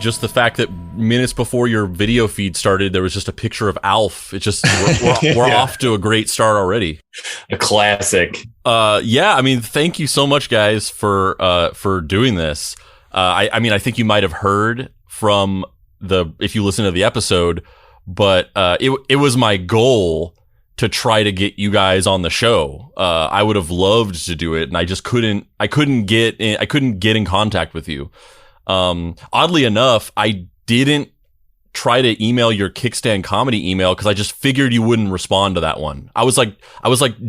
just the fact that minutes before your video feed started, there was just a picture of Alf. It's just we're off to a great start already. A classic. Yeah, I mean, thank you so much, guys, for doing this. I mean, I think you might have heard from if you listen to the episode, but it was my goal to try to get you guys on the show. I would have loved to do it, and I just couldn't. I couldn't get in contact with you. Oddly enough, I didn't try to email your Kickstand comedy email because I just figured you wouldn't respond to that one. I was like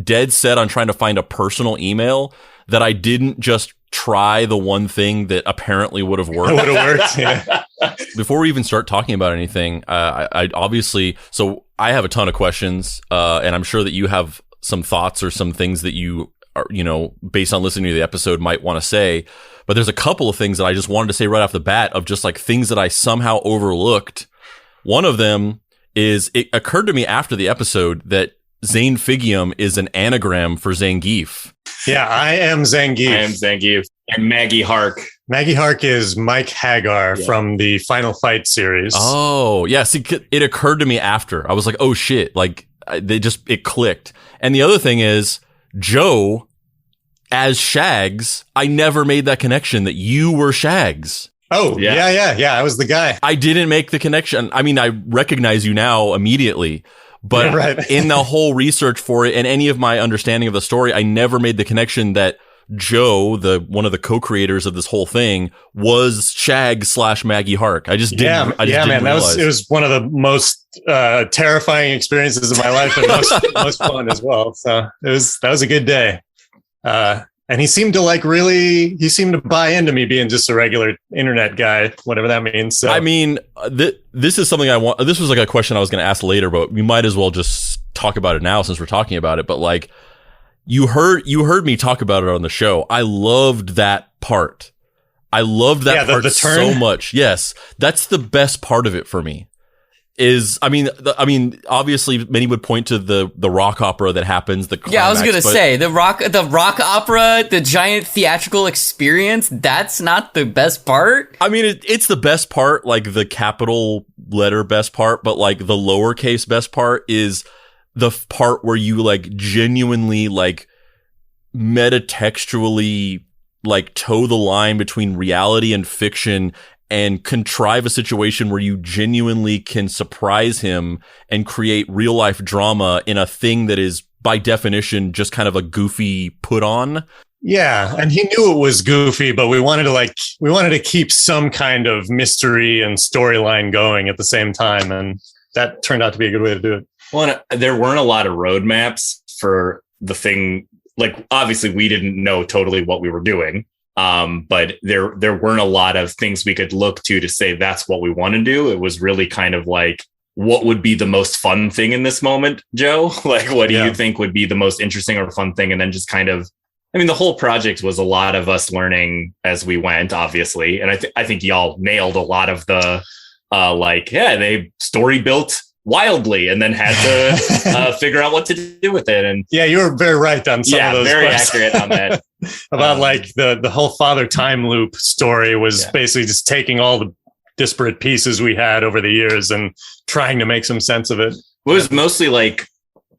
dead set on trying to find a personal email that I didn't just try the one thing that apparently would have worked. Would have worked, yeah. Before we even start talking about anything, I obviously, so I have a ton of questions, and I'm sure that you have some thoughts or some things that you are, based on listening to the episode might want to say. But there's a couple of things that I just wanted to say right off the bat of just like things that I somehow overlooked. One of them is it occurred to me after the episode that Zane Figium is an anagram for Zangief. Yeah, I am Zangief. And Maggie Hark. Maggie Hark is Mike Hagar from the Final Fight series. Oh, yeah. See, it occurred to me after. I was like, oh shit. Like it clicked. And the other thing is Joe as Shags. I never made that connection that you were Shags. Oh, yeah. I was the guy. I didn't make the connection. I mean, I recognize you now immediately. But in the whole research for it and any of my understanding of the story, I never made the connection that Joe, one of the co-creators of this whole thing, was Shag / Maggie Hark. I just didn't. Man. It was one of the most terrifying experiences of my life and most fun as well. So that was a good day. And he seemed to buy into me being just a regular internet guy, whatever that means. So. I mean, this is something I want. This was like a question I was going to ask later, but we might as well just talk about it now since we're talking about it. But like, you heard me talk about it on the show. I loved that part. I loved that part so much. Yes, that's the best part of it for me. I mean, obviously, many would point to the rock opera that happens. I was gonna say the rock opera, the giant theatrical experience. That's not the best part. I mean, it's the best part, like the capital letter best part, but like the lowercase best part is the part where you like genuinely like metatextually like toe the line between reality and fiction and contrive a situation where you genuinely can surprise him and create real life drama in a thing that is by definition just kind of a goofy put on. Yeah, and he knew it was goofy, but we wanted to keep some kind of mystery and storyline going at the same time, and that turned out to be a good way to do it. Well, there weren't a lot of roadmaps for the thing. Like, obviously, we didn't know totally what we were doing. But there weren't a lot of things we could look to say that's what we want to do. It was really kind of like, what would be the most fun thing in this moment, Joe? Like, what do you think would be the most interesting or fun thing? And then just kind of, I mean, the whole project was a lot of us learning as we went, obviously. And I think y'all nailed a lot of the, they story built wildly and then had to figure out what to do with it. And yeah, you were very right on some of those. Very accurate on that. About like the whole Father Time Loop story was basically just taking all the disparate pieces we had over the years and trying to make some sense of it. It was mostly like,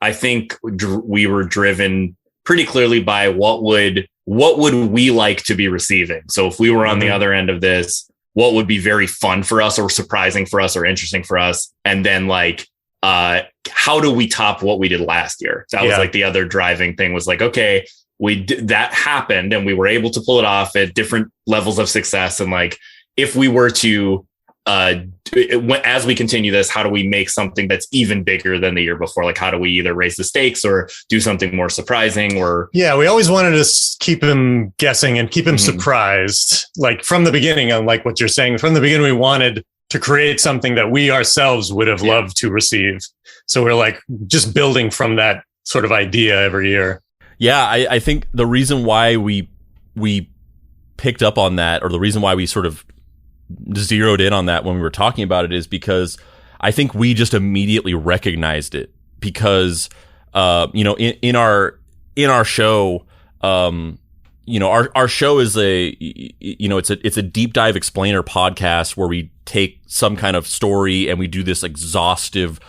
I think we were driven pretty clearly by what would we like to be receiving. So if we were on the other end of this, what would be very fun for us or surprising for us or interesting for us? And then like, how do we top what we did last year? That was like the other driving thing was like, okay, that happened and we were able to pull it off at different levels of success. And like, if we were to, as we continue this, how do we make something that's even bigger than the year before? Like, how do we either raise the stakes or do something more surprising or? Yeah, we always wanted to keep him guessing and keep him surprised. Like from the beginning, unlike what you're saying, from the beginning, we wanted to create something that we ourselves would have loved to receive. So we're like just building from that sort of idea every year. Yeah, I think the reason why we picked up on that, or the reason why we sort of zeroed in on that when we were talking about it, is because I think we just immediately recognized it because in our show, our show is it's a deep dive explainer podcast where we take some kind of story and we do this exhaustive,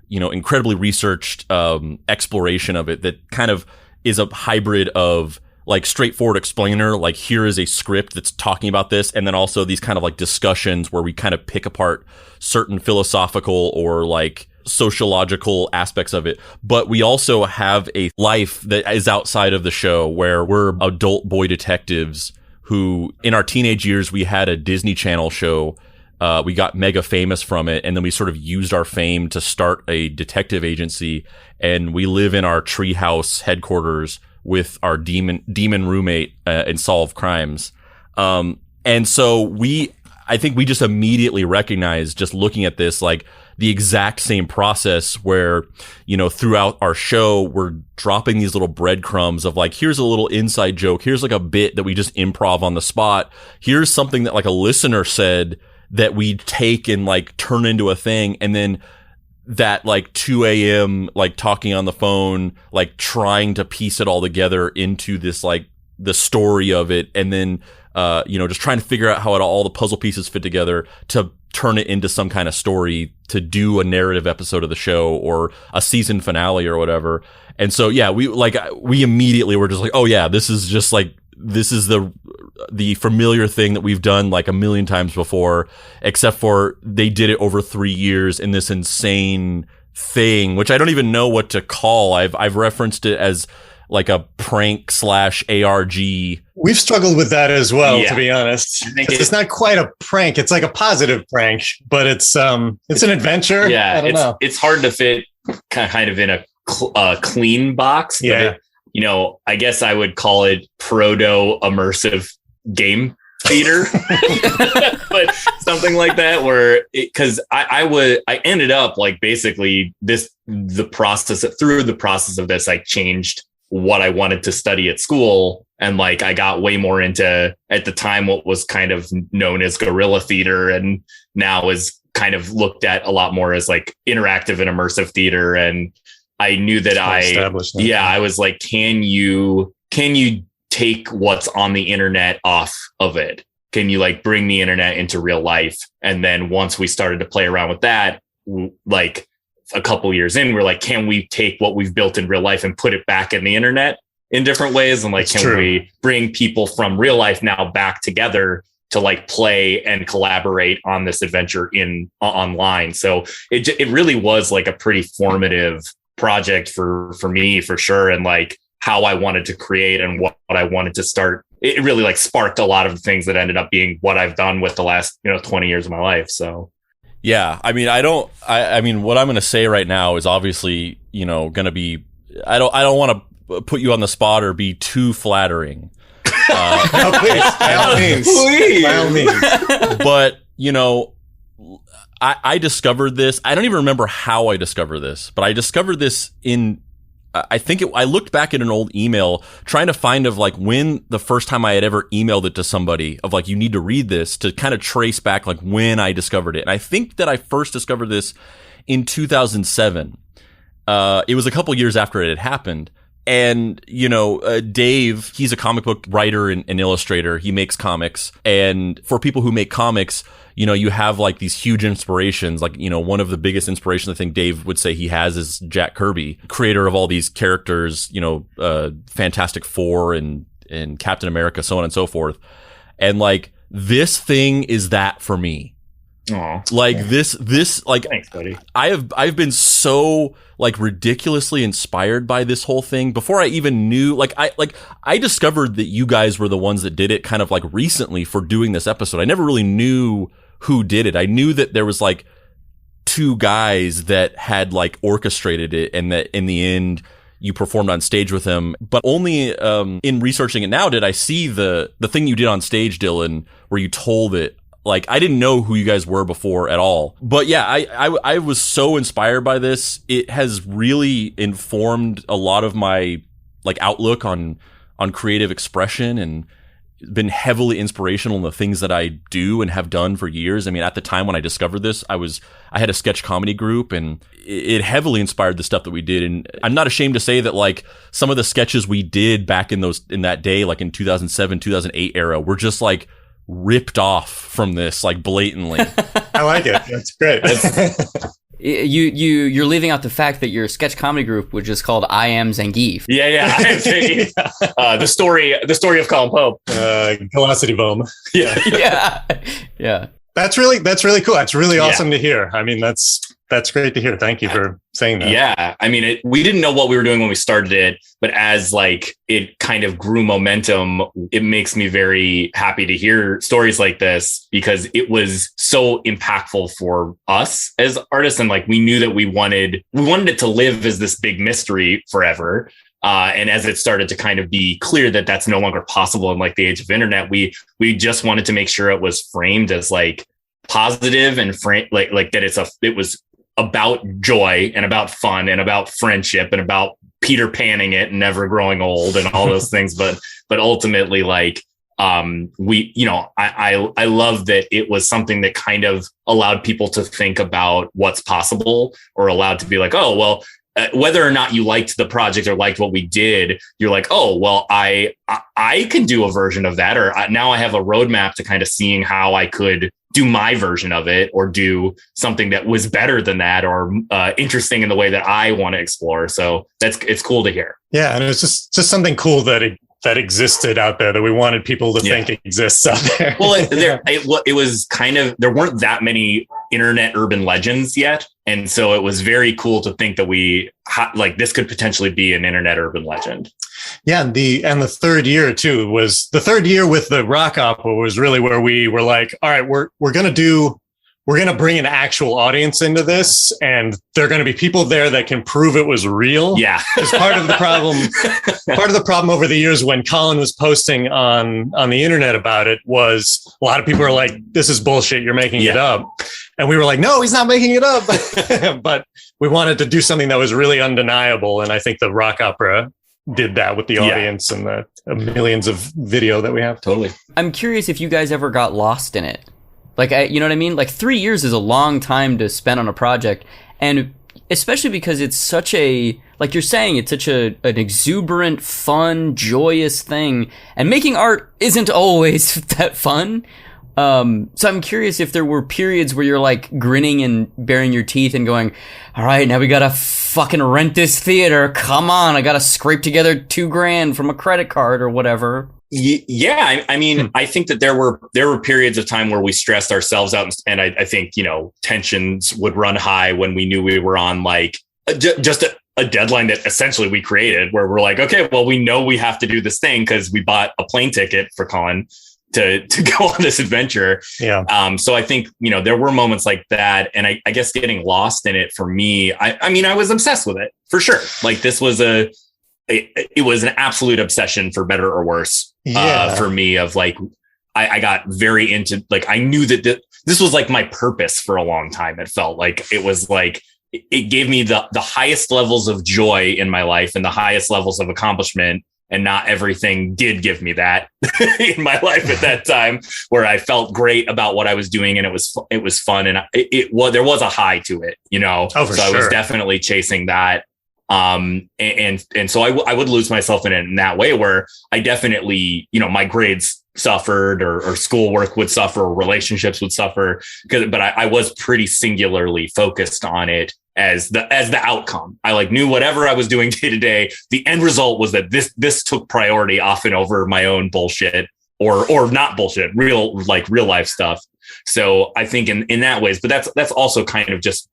incredibly researched exploration of it that kind of is a hybrid of like straightforward explainer, like here is a script that's talking about this, and then also these kind of like discussions where we kind of pick apart certain philosophical or like sociological aspects of it. But we also have a life that is outside of the show where we're adult boy detectives who in our teenage years we had a Disney Channel show. We got mega famous from it, and then we sort of used our fame to start a detective agency, and we live in our treehouse headquarters with our demon roommate and solve crimes. And so I think we just immediately recognized, just looking at this, like the exact same process where, throughout our show, we're dropping these little breadcrumbs of like, here's a little inside joke. Here's like a bit that we just improv on the spot. Here's something that like a listener said that we take and like turn into a thing. And then that like 2 a.m. like talking on the phone, like trying to piece it all together into this like the story of it, and then just trying to figure out how all the puzzle pieces fit together to turn it into some kind of story to do a narrative episode of the show or a season finale or whatever. And so yeah, we immediately were just like, oh yeah, this is the familiar thing that we've done like a million times before, except for they did it over 3 years in this insane thing, which I don't even know what to call. I've referenced it as like a prank / ARG. We've struggled with that as well, to be honest. It's not quite a prank. It's like a positive prank, but it's an adventure. Yeah, it's hard to fit kind of in a clean box. Yeah. But I guess I would call it proto immersive game theater, but something like that, where because I ended up like basically through the process of this, I changed what I wanted to study at school. And like, I got way more into, at the time, what was kind of known as guerrilla theater, and now is kind of looked at a lot more as like interactive and immersive theater. And I knew that I was like, can you take what's on the internet off of it? Can you like bring the internet into real life? And then once we started to play around with that, like a couple years in, we're like, can we take what we've built in real life and put it back in the internet in different ways? And like, we bring people from real life now back together to like play and collaborate on this adventure online? So it really was like a pretty formative project for me, for sure. And like how I wanted to create and what I wanted to start. It really like sparked a lot of things that ended up being what I've done with the last 20 years of my life. So yeah, I mean, I mean, what I'm going to say right now is obviously, going to be, I don't want to put you on the spot or be too flattering. No, please, by all means. Please. By all means. But, I discovered this. I don't even remember how I discovered this, but I discovered this I looked back at an old email trying to find of like when the first time I had ever emailed it to somebody of like, you need to read this, to kind of trace back like when I discovered it. And I think that I first discovered this in 2007. It was a couple years after it had happened. And, Dave, he's a comic book writer and illustrator. He makes comics. And for people who make comics, you have like these huge inspirations. Like, one of the biggest inspirations I think Dave would say he has is Jack Kirby, creator of all these characters, Fantastic Four and Captain America, so on and so forth. And like, this thing is that for me. Aww. Like this, like, thanks, buddy. I've been so like ridiculously inspired by this whole thing before I even knew, I discovered that you guys were the ones that did it kind of like recently for doing this episode. I never really knew who did it. I knew that there was like 2 guys that had like orchestrated it, and that in the end you performed on stage with them. But only in researching it now did I see the thing you did on stage, Dylan, where you told it. Like, I didn't know who you guys were before at all. But yeah, I was so inspired by this. It has really informed a lot of my like outlook on creative expression. And been heavily inspirational in the things that I do and have done for years. I mean, at the time when I discovered this, I had a sketch comedy group, and it heavily inspired the stuff that we did. And I'm not ashamed to say that, like, some of the sketches we did back in that day, like in 2007, 2008 era, were just like ripped off from this, like, blatantly. I like it. That's great. You're leaving out the fact that your sketch comedy group was just called I Am Zangief. Yeah, I am Zangief. The story of Colin Pope. Velocity Boom. Yeah. That's really cool. That's really awesome to hear. I mean, that's great to hear. Thank you for saying that. Yeah. I mean, we didn't know what we were doing when we started it, but as like it kind of grew momentum, it makes me very happy to hear stories like this, because it was so impactful for us as artists. And like, we knew that we wanted it to live as this big mystery forever. And as it started to kind of be clear that that's no longer possible in like the age of internet, we just wanted to make sure it was framed as like positive and like that it was about joy and about fun and about friendship and about Peter Panning it and never growing old and all those things. But ultimately, like, I love that it was something that kind of allowed people to think about what's possible, or allowed to be like, oh, well, whether or not you liked the project or liked what we did, you're like, oh, well, I can do a version of that, or now I have a roadmap to kind of seeing how I could do my version of it, or do something that was better than that, or interesting in the way that I want to explore. So it's cool to hear. Yeah, and it's just something cool that existed out there that we wanted people to think exists out there. Well, it was kind of, there weren't that many internet urban legends yet. And so it was very cool to think that this could potentially be an internet urban legend. Yeah. And the third year too was the third year with the rock opera was really where we were like, all right, we're going to bring an actual audience into this, and there are going to be people there that can prove it was real. Yeah. Because part of the problem over the years when Colin was posting on the internet about it was a lot of people are like, this is bullshit. You're making it up. And we were like, no, he's not making it up. But we wanted to do something that was really undeniable. And I think the rock opera did that with the audience and the millions of video that we have. Totally. I'm curious if you guys ever got lost in it. Like, you know what I mean? Like 3 years is a long time to spend on a project. And especially because it's such a, like you're saying, it's such an exuberant, fun, joyous thing. And making art isn't always that fun. So I'm curious if there were periods where you're like grinning and baring your teeth and going, all right, now we gotta fucking rent this theater. Come on. I gotta scrape together $2,000 from a credit card or whatever. Yeah. I mean, I think that there were periods of time where we stressed ourselves out, and I think, tensions would run high when we knew we were on like just a deadline that essentially we created, where we're like, okay, well, we know we have to do this thing because we bought a plane ticket for Colin to go on this adventure. Yeah. So I think, there were moments like that. And I guess getting lost in it for me, I mean, I was obsessed with it for sure. Like this was it was an absolute obsession, for better or worse, for me, of like, I got very into, like, I knew that this was like my purpose for a long time. It felt like it was like, it gave me the highest levels of joy in my life and the highest levels of accomplishment. And not everything did give me that in my life at that time, where I felt great about what I was doing, and it was fun, and there was a high to it, Oh, for so sure. I was definitely chasing that, and so I would lose myself in that way, where I definitely, my grades suffered, or schoolwork would suffer, or relationships would suffer, but I was pretty singularly focused on it as the outcome. I like knew whatever I was doing day to day, the end result was that this took priority often over my own bullshit or not bullshit, real life stuff. So I think in that ways, but that's also kind of just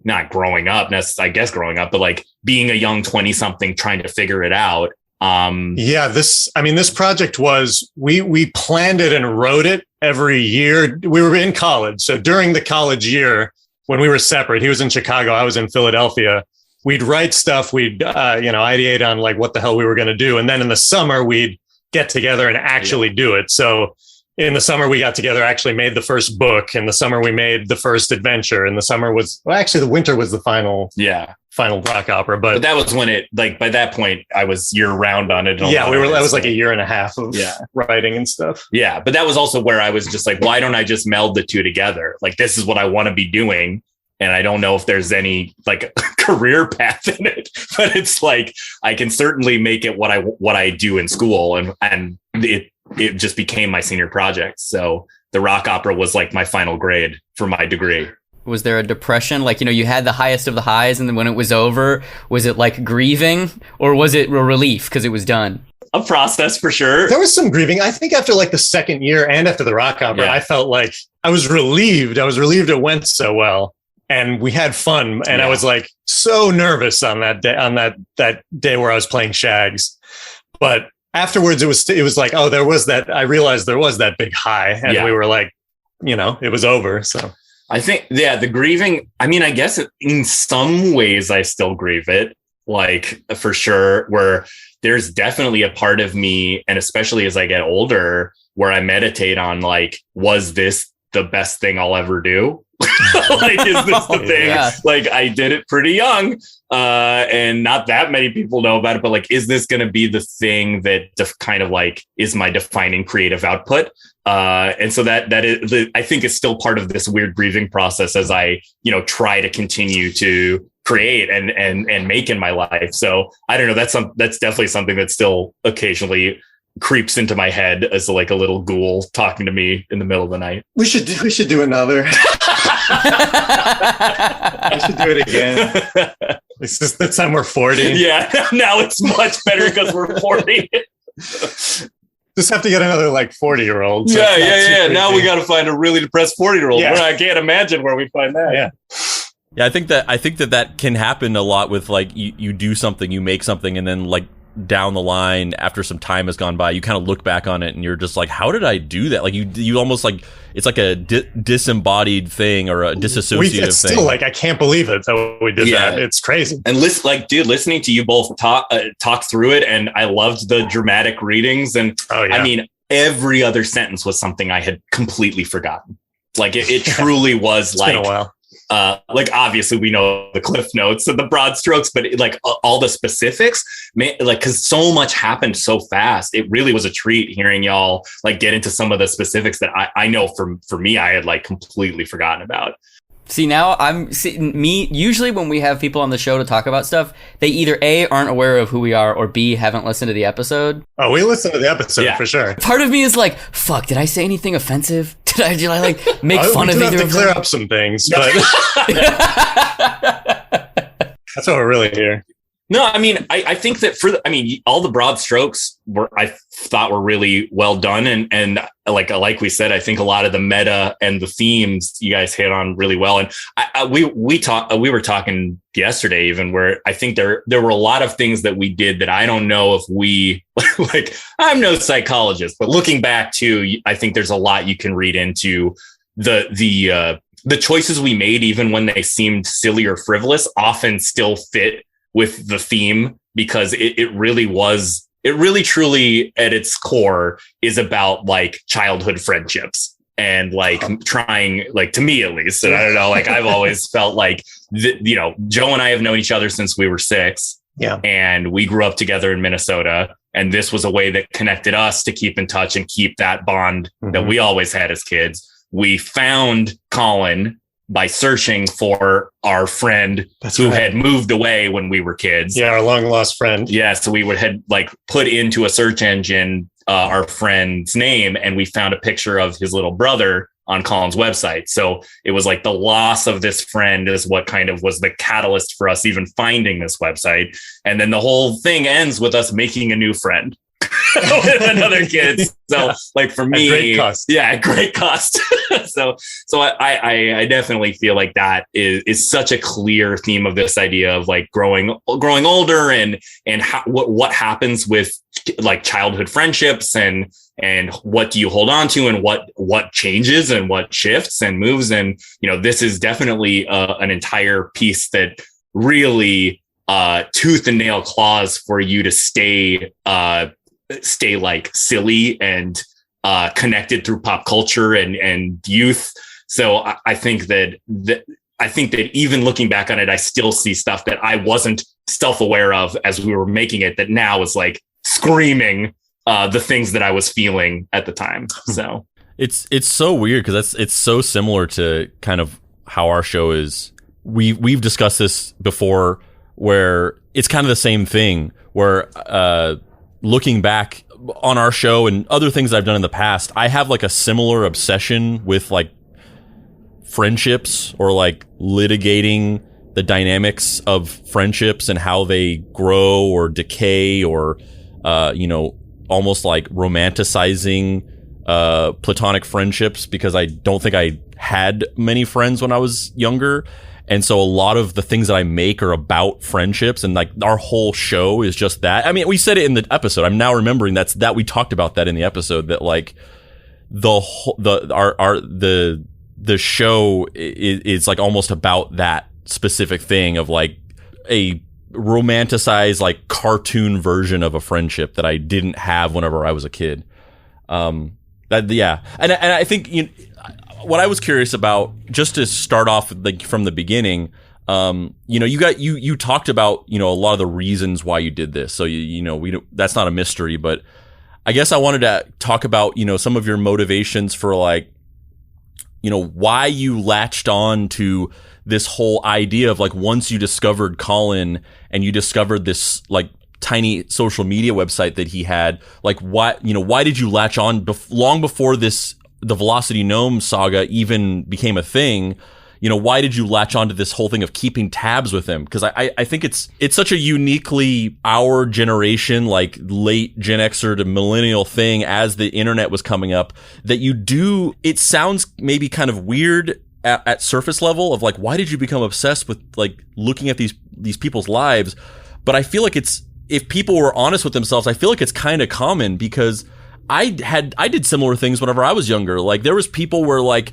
not growing up, I guess growing up, but like being a young 20 something trying to figure it out. This project was, we planned it and wrote it every year. We were in college. So during the college year, when we were separate, he was in Chicago, I was in Philadelphia, we'd write stuff. We'd, ideate on like what the hell we were going to do. And then in the summer, we'd get together and actually do it. So in the summer we got together, actually made the first book. In the summer we made the first adventure. In the summer actually the winter was the final rock opera. But that was when by that point I was year round on it. Yeah, that was like a year and a half of writing and stuff. Yeah, but that was also where I was just like, why don't I just meld the two together? Like, this is what I want to be doing. And I don't know if there's any like career path in it, but it's like, I can certainly make it what I do in school. And it just became my senior project. So the rock opera was like my final grade for my degree. Was there a depression? Like, you had the highest of the highs, and then when it was over, was it like grieving, or was it a relief because it was done? A process for sure. There was some grieving. I think after like the second year and after the rock opera, I felt like I was relieved. It went so well. And we had fun, and I was like so nervous on that day where I was playing Shags. But afterwards, it was like, oh, there was that. I realized there was that big high, and we were like, it was over. So I think, the grieving. I mean, I guess in some ways I still grieve it, like for sure. Where there's definitely a part of me, and especially as I get older, where I meditate on like, was this the best thing I'll ever do? Like, is this the thing? Yeah. Like, I did it pretty young, and not that many people know about it, but like, is this going to be the thing that kind of like is my defining creative output? And so that is, I think, is still part of this weird grieving process as I, try to continue to create and make in my life. So I don't know. That's definitely something that still occasionally creeps into my head as like a little ghoul talking to me in the middle of the night. We should do another. We should do it again. It's just that time we're 40. Yeah, now it's much better because we're 40. Just have to get another like 40-year-old. So yeah. Now we got to find a really depressed 40-year-old. Yeah. I can't imagine where we find that. Yeah. Yeah, I think that can happen a lot with like you do something, you make something, and then like down the line after some time has gone by, you kind of look back on it and you're just like, how did I do that? Like you almost like it's like a disembodied thing or a disassociative it's thing. Still like, I can't believe it that we did that. It's crazy. And listening to you both talk through it, and I loved the dramatic readings, and I mean, every other sentence was something I had completely forgotten. Like it truly was it's like been a while. Like obviously we know the cliff notes and the broad strokes, but like all the specifics, like, cause so much happened so fast. It really was a treat hearing y'all like get into some of the specifics that I know for me, I had like completely forgotten about. See, now usually when we have people on the show to talk about stuff, they either A, aren't aware of who we are, or B, haven't listened to the episode. Oh, we listened to the episode for sure. Part of me is like, fuck, did I say anything offensive? Did I like make fun of either of them? We have to clear up some things, but that's what we're really here. No, I mean, I think that all the broad strokes I thought were really well done. And like we said, I think a lot of the meta and the themes you guys hit on really well. And we were talking yesterday even where I think there were a lot of things that we did that I don't know if we like, I'm no psychologist, but looking back too, I think there's a lot you can read into the choices we made, even when they seemed silly or frivolous, often still fit with the theme, because it really truly at its core is about like childhood friendships and like trying, like, to me at least, and I don't know, like I've always felt like Joe and I have known each other since we were 6. Yeah. And we grew up together in Minnesota, and this was a way that connected us to keep in touch and keep that bond that we always had as kids. We found Colin by searching for our friend who had moved away when we were kids. Yeah, our long lost friend. Yeah, so we had like put into a search engine our friend's name, and we found a picture of his little brother on Colin's website. So it was like the loss of this friend is what kind of was the catalyst for us even finding this website. And then the whole thing ends with us making a new friend with another kid. So like for me, great cost. so I definitely feel like that is such a clear theme of this idea of like growing older and what happens with like childhood friendships and what do you hold on to and what changes and what shifts and moves. And, this is definitely an entire piece that really tooth and nail claws for you to stay like silly and connected through pop culture and youth. So I think that even looking back on it, I still see stuff that I wasn't self-aware of as we were making it, that now is like screaming the things that I was feeling at the time. So it's so weird because it's so similar to kind of how our show is. We've discussed this before, where it's kind of the same thing, where looking back on our show and other things I've done in the past, I have like a similar obsession with like friendships, or like litigating the dynamics of friendships and how they grow or decay, or almost like romanticizing platonic friendships, because I don't think I had many friends when I was younger. And so a lot of the things that I make are about friendships, and like our whole show is just that. I mean, we said it in the episode. I'm now remembering that we talked about that in the episode, that like the show is like almost about that specific thing of like a romanticized like cartoon version of a friendship that I didn't have whenever I was a kid. And I think what I was curious about, just to start off like from the beginning, you talked about a lot of the reasons why you did this. So that's not a mystery, but I guess I wanted to talk about some of your motivations for like why you latched on to this whole idea of like, once you discovered Colin and you discovered this like tiny social media website that he had, like why did you latch on long before the Velocity Gnome saga even became a thing? Why did you latch on to this whole thing of keeping tabs with him? Because I think it's such a uniquely our generation, like late Gen Xer to millennial thing, as the internet was coming up, that it sounds maybe kind of weird at surface level of like, why did you become obsessed with like looking at these people's lives? But I feel like if people were honest with themselves, I feel like it's kind of common, because I did similar things whenever I was younger. Like there was people where like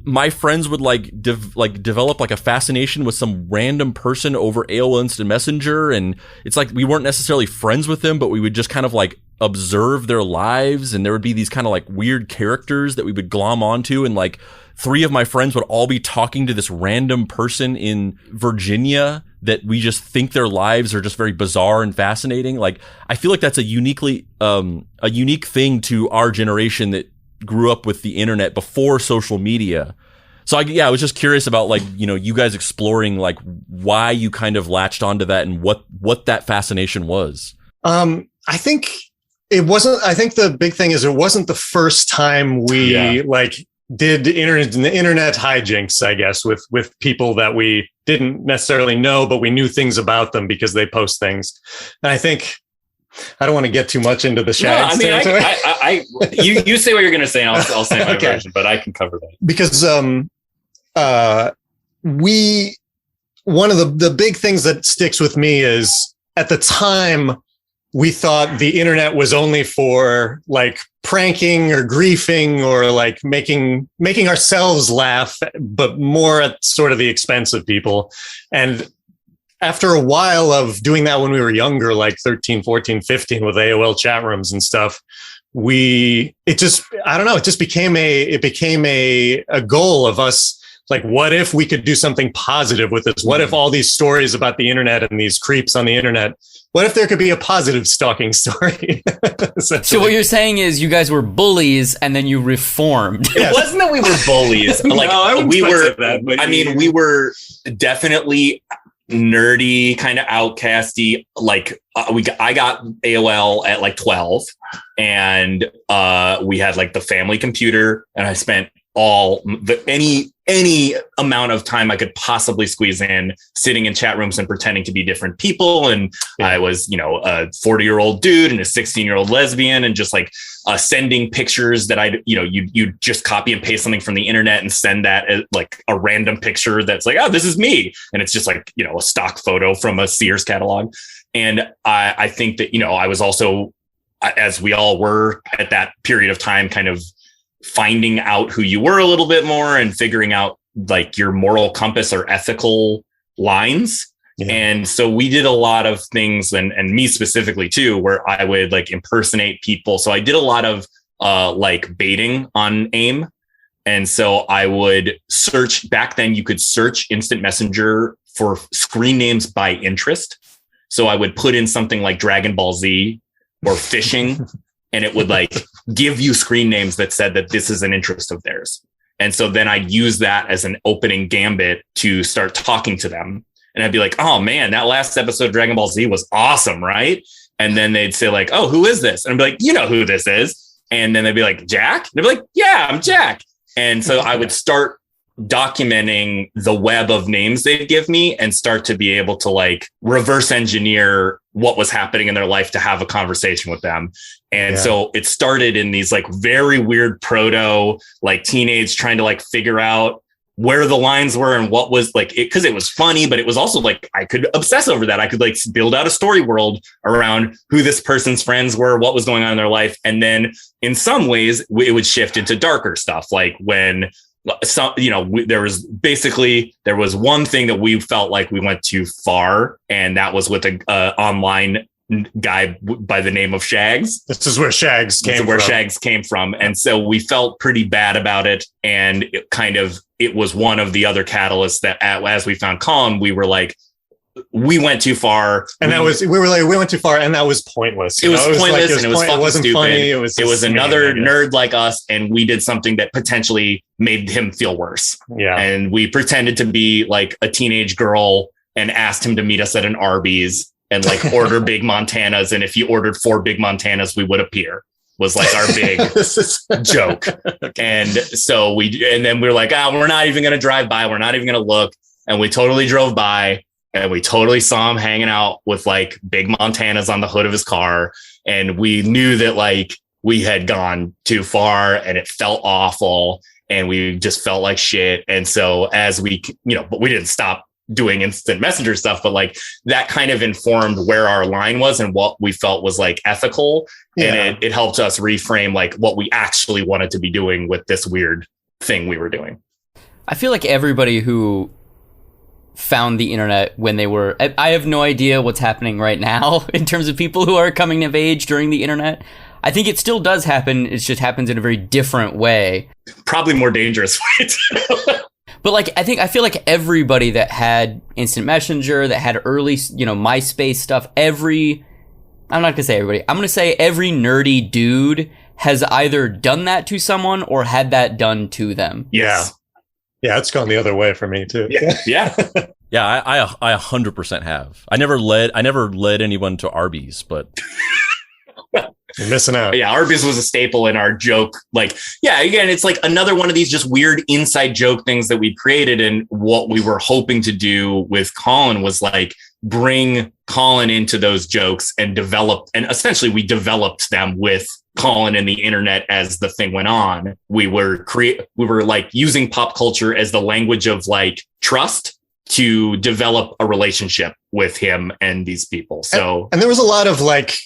my friends would develop like a fascination with some random person over AOL Instant Messenger, and it's like we weren't necessarily friends with them, but we would just kind of like observe their lives, and there would be these kind of like weird characters that we would glom onto, and like 3 of my friends would all be talking to this random person in Virginia that we just think their lives are just very bizarre and fascinating. Like I feel like that's a unique thing to our generation that grew up with the internet before social media. So I was just curious about like, you guys exploring like why you kind of latched onto that and what that fascination was. I think the big thing is it wasn't the first time we like did internet hijinks, I guess, with people that we didn't necessarily know, but we knew things about them because they post things. And I think, I don't want to get too much into the shags. No, I mean, you say what you're going to say, and I'll say my version, but I can cover that. Because one of the big things that sticks with me is, at the time, we thought the internet was only for like pranking or griefing or like making ourselves laugh, but more at sort of the expense of people. And after a while of doing that when we were younger, like 13, 14, 15 with AOL chat rooms and stuff, it just became a goal of us. Like, what if we could do something positive with this? What if all these stories about the internet and these creeps on the internet, what if there could be a positive stalking story? So what you're saying is you guys were bullies and then you reformed. It wasn't that we were bullies. Like we were definitely nerdy, kind of outcasty. Like I got AOL at like 12, and we had like the family computer, and I spent any amount of time I could possibly squeeze in sitting in chat rooms and pretending to be different people. And I was, a 40-year-old dude and a 16-year-old lesbian, and just like sending pictures that you just copy and paste something from the internet and send that as like a random picture that's like, oh, this is me. And it's just like, a stock photo from a Sears catalog. And I think that, I was also, as we all were at that period of time, kind of finding out who you were a little bit more and figuring out like your moral compass or ethical lines. Yeah. And so we did a lot of things, and me specifically too, where I would like impersonate people. So I did a lot of like baiting on AIM. And so I would search. Back then you could search Instant Messenger for screen names by interest. So I would put in something like Dragon Ball Z or fishing, and it would like give you screen names that said that this is an interest of theirs. And so then I'd use that as an opening gambit to start talking to them. And I'd be like, oh man, that last episode of Dragon Ball Z was awesome, right? And then they'd say like, oh, who is this? And I'd be like, you know who this is. And then they'd be like, Jack? And they'd be like, yeah, I'm Jack. And so I would start documenting the web of names they'd give me and start to be able to like reverse engineer what was happening in their life to have a conversation with them. And so it started in these like very weird proto, like teenage trying to like figure out where the lines were and what was like it, because it was funny, but it was also like I could obsess over that. I could like build out a story world around who this person's friends were, what was going on in their life. And then in some ways it would shift into darker stuff, like when some, you know, there was one thing that we felt like we went too far, and that was with a online guy by the name of Shags. This is where Shags came from. And so we felt pretty bad about it. And it was one of the other catalysts that as we found Colin, we were like, we went too far. And we went too far, and that was pointless. It was pointless, and it was fucking wasn't stupid. Funny. It was another nerd like us, and we did something that potentially made him feel worse. Yeah. And we pretended to be like a teenage girl and asked him to meet us at an Arby's and like order big Montanas. And if he ordered 4 big Montanas, we would appear, was like our big joke. And so then we were like, we're not even going to drive by. We're not even going to look. And we totally drove by, and we totally saw him hanging out with like big Montanas on the hood of his car. And we knew that like we had gone too far, and it felt awful, and we just felt like shit. And so as we, but we didn't stop doing instant messenger stuff, but like that kind of informed where our line was and what we felt was like ethical. Yeah. And it helped us reframe like what we actually wanted to be doing with this weird thing we were doing. I feel like everybody who found the internet when they were, I have no idea what's happening right now in terms of people who are coming of age during the internet. I think it still does happen. It just happens in a very different way. Probably more dangerous way. But like, I feel like everybody that had instant messenger, that had early, MySpace stuff, I'm not going to say everybody, I'm going to say every nerdy dude has either done that to someone or had that done to them. Yes. Yeah, it's gone the other way for me too. Yeah. Yeah, I 100% have. I never led anyone to Arby's, but you're missing out. Yeah, Arby's was a staple in our joke. Like, yeah, again, it's like another one of these just weird inside joke things that we created. And what we were hoping to do with Colin was like bring Colin into those jokes and essentially we developed them with Colin and the internet as the thing went on. We were like using pop culture as the language of like trust to develop a relationship with him and these people. So, and there was a lot of like,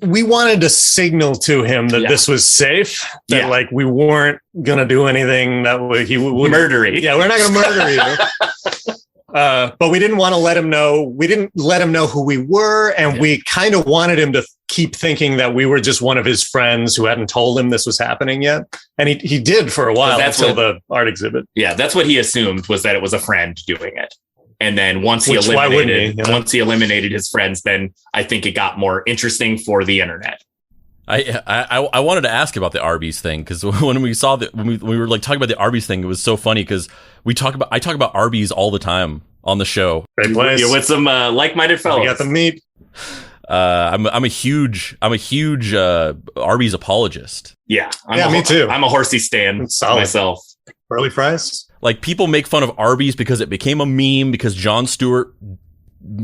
we wanted to signal to him that this was safe, that like we weren't going to do anything that he would murder you. Yeah, we're not going to murder you. But we didn't want to let him know. We didn't let him know who we were. And we kind of wanted him to keep thinking that we were just one of his friends who hadn't told him this was happening yet. And he did for a while until the art exhibit. Yeah, that's what he assumed, was that it was a friend doing it. And then once he eliminated his friends, then I think it got more interesting for the internet. I wanted to ask about the Arby's thing, because when we saw that, when we were like talking about the Arby's thing, it was so funny because I talk about Arby's all the time on the show. Great place. You're with some like-minded fellows. We got the meat. I'm a huge Arby's apologist. Yeah, me too. I'm a horsey stan myself. Curly fries. Like, people make fun of Arby's because it became a meme because Jon Stewart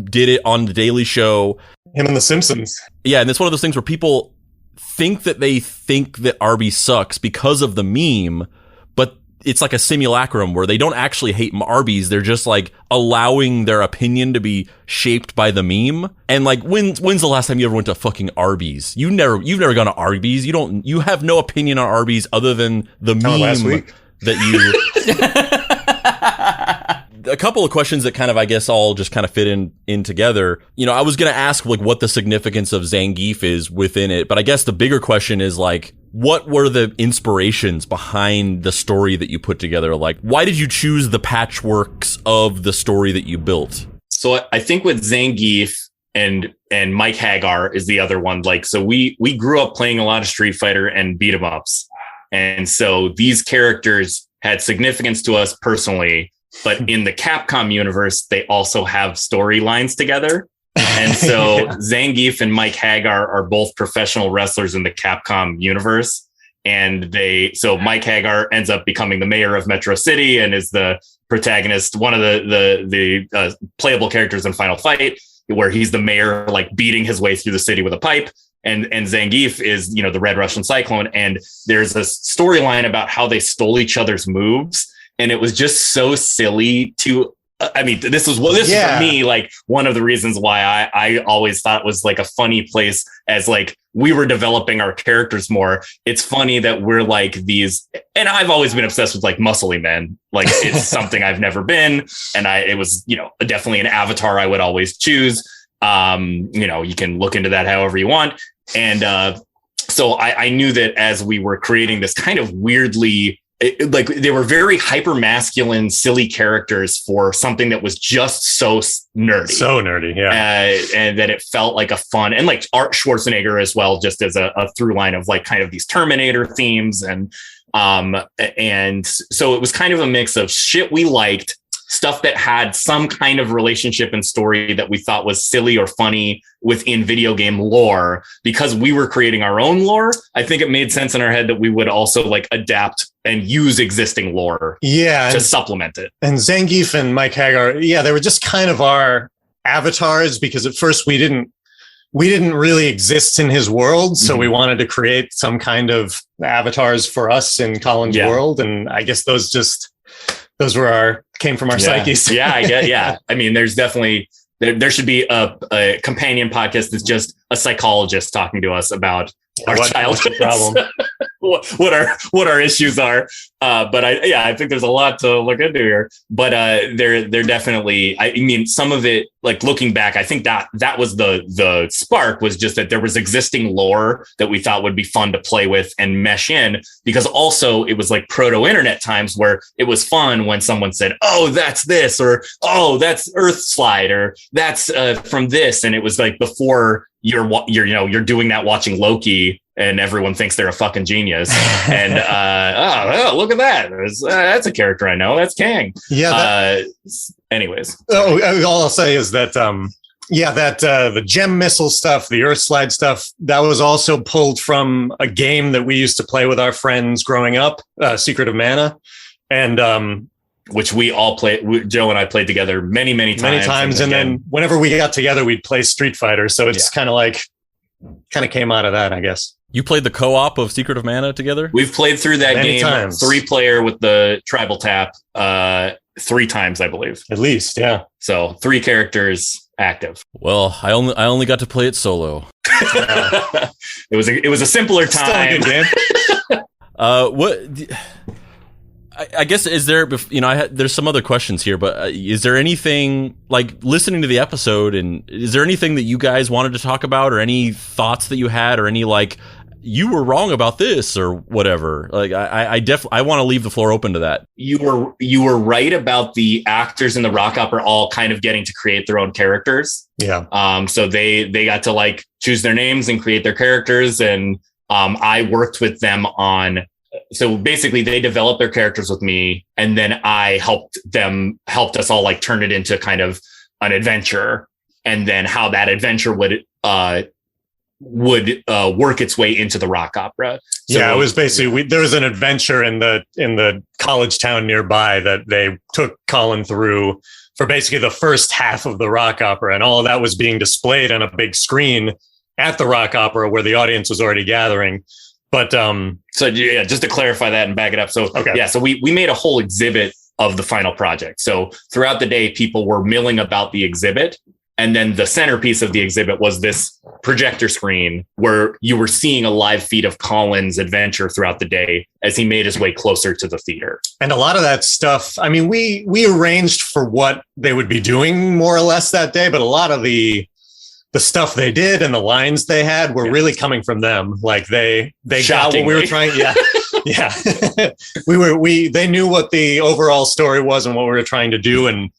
did it on the Daily Show. Him and The Simpsons. Yeah, and it's one of those things where people think that Arby's sucks because of the meme, but it's like a simulacrum where they don't actually hate Arby's. They're just like allowing their opinion to be shaped by the meme. And like, when's the last time you ever went to fucking Arby's? You've never gone to Arby's. You have no opinion on Arby's other than the meme last week. that you. A couple of questions that kind of, I guess, all just kind of fit in together. I was going to ask like what the significance of Zangief is within it, but I guess the bigger question is like, what were the inspirations behind the story that you put together? Like, why did you choose the patchworks of the story that you built? So I think with Zangief and Mike Hagar is the other one. Like, so we grew up playing a lot of Street Fighter and beat 'em ups. And so these characters had significance to us personally, but in the Capcom universe, they also have storylines together. And so yeah. Zangief and Mike Hagar are both professional wrestlers in the Capcom universe. And so Mike Hagar ends up becoming the mayor of Metro City and is the protagonist, one of the playable characters in Final Fight, where he's the mayor, like beating his way through the city with a pipe. And Zangief is, the Red Russian Cyclone. And there's a storyline about how they stole each other's moves. And it was just so silly this is for me, like one of the reasons why I always thought it was like a funny place as like we were developing our characters more. It's funny that we're like these, and I've always been obsessed with like muscly men. Like it's something I've never been. And it was, definitely an avatar I would always choose. You can look into that however you want. And so I knew that as we were creating this kind of weirdly, they were very hyper masculine, silly characters for something that was just so nerdy. So nerdy, yeah. And that it felt like a fun, and like Art Schwarzenegger as well, just as a through line of like kind of these Terminator themes. And so it was kind of a mix of shit we liked, stuff that had some kind of relationship and story that we thought was silly or funny within video game lore. Because we were creating our own lore, I think it made sense in our head that we would also like adapt and use existing lore to supplement it. And Zangief and Mike Hagar, they were just kind of our avatars, because at first we didn't really exist in his world. So we wanted to create some kind of avatars for us in Colin's world. And I guess those came from our psyches. I get. Yeah. I mean, there's definitely, there should be a companion podcast that's just a psychologist talking to us about our childhood problem. what our issues are. But I think there's a lot to look into here, but they're definitely, I mean, some of it, like looking back, I think that was the spark, was just that there was existing lore that we thought would be fun to play with and mesh in, because also it was like proto internet times where it was fun when someone said, oh, that's this, or, oh, that's Earth Slide, or that's from this. And it was like before you're doing that watching Loki, and everyone thinks they're a fucking genius. And look at that. That's a character I know. That's Kang. Yeah. Anyways. All I'll say is that the gem missile stuff, the Earth Slide stuff, that was also pulled from a game that we used to play with our friends growing up, Secret of Mana, and which we all played. Joe and I played together many times, and then whenever we got together, we'd play Street Fighter. So it's kind of came out of that, I guess. You played the co-op of Secret of Mana together? We've played through that many game times. 3-player with the tribal tap 3 times, I believe. At least, yeah. So 3 characters active. Well, I only got to play it solo. It was a simpler time. Still a good game. I guess, is there, there's some other questions here, but is there anything, like listening to the episode, and is there anything that you guys wanted to talk about, or any thoughts that you had, or any like, you were wrong about this or whatever? Like I want to leave the floor open to that. You were right about the actors in the rock opera all kind of getting to create their own characters. Yeah. So they got to like choose their names and create their characters. And I worked with them on, so basically they developed their characters with me, and then I helped us all like turn it into kind of an adventure, and then how that adventure would work its way into the rock opera. So it was basically, there was an adventure in the college town nearby that they took Colin through for basically the first half of the rock opera, and all of that was being displayed on a big screen at the rock opera where the audience was already gathering. But just to clarify that and back it up. So we made a whole exhibit of the final project. So throughout the day, people were milling about the exhibit. And then the centerpiece of the exhibit was this projector screen where you were seeing a live feed of Colin's adventure throughout the day as he made his way closer to the theater. And a lot of that stuff, I mean, we arranged for what they would be doing more or less that day, but a lot of the the stuff they did and the lines they had were really coming from them. Like they got what we were trying. Yeah. Yeah. They knew what the overall story was and what we were trying to do. And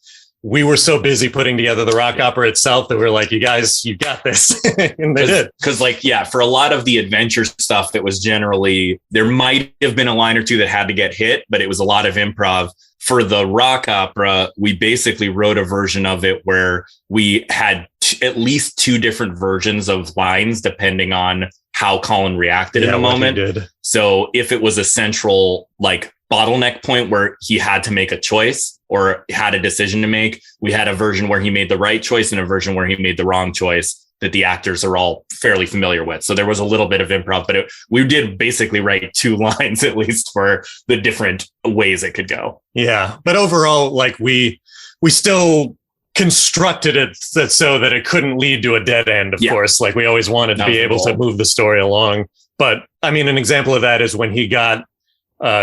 we were so busy putting together the rock opera itself that we were like, you guys, you got this. And they did. Because for a lot of the adventure stuff, it was generally, there might have been a line or two that had to get hit, but it was a lot of improv. For the rock opera, we basically wrote a version of it where we had at least two different versions of lines, depending on how Colin reacted in the moment. So if it was a central bottleneck point where he had to make a choice or had a decision to make, we had a version where he made the right choice and a version where he made the wrong choice that the actors are all fairly familiar with. So there was a little bit of improv, but we did basically write two lines at least for the different ways it could go. Yeah. But overall, we still constructed it so that it couldn't lead to a dead end, of course. We always wanted to be able to move the story along. But I mean, an example of that is when he got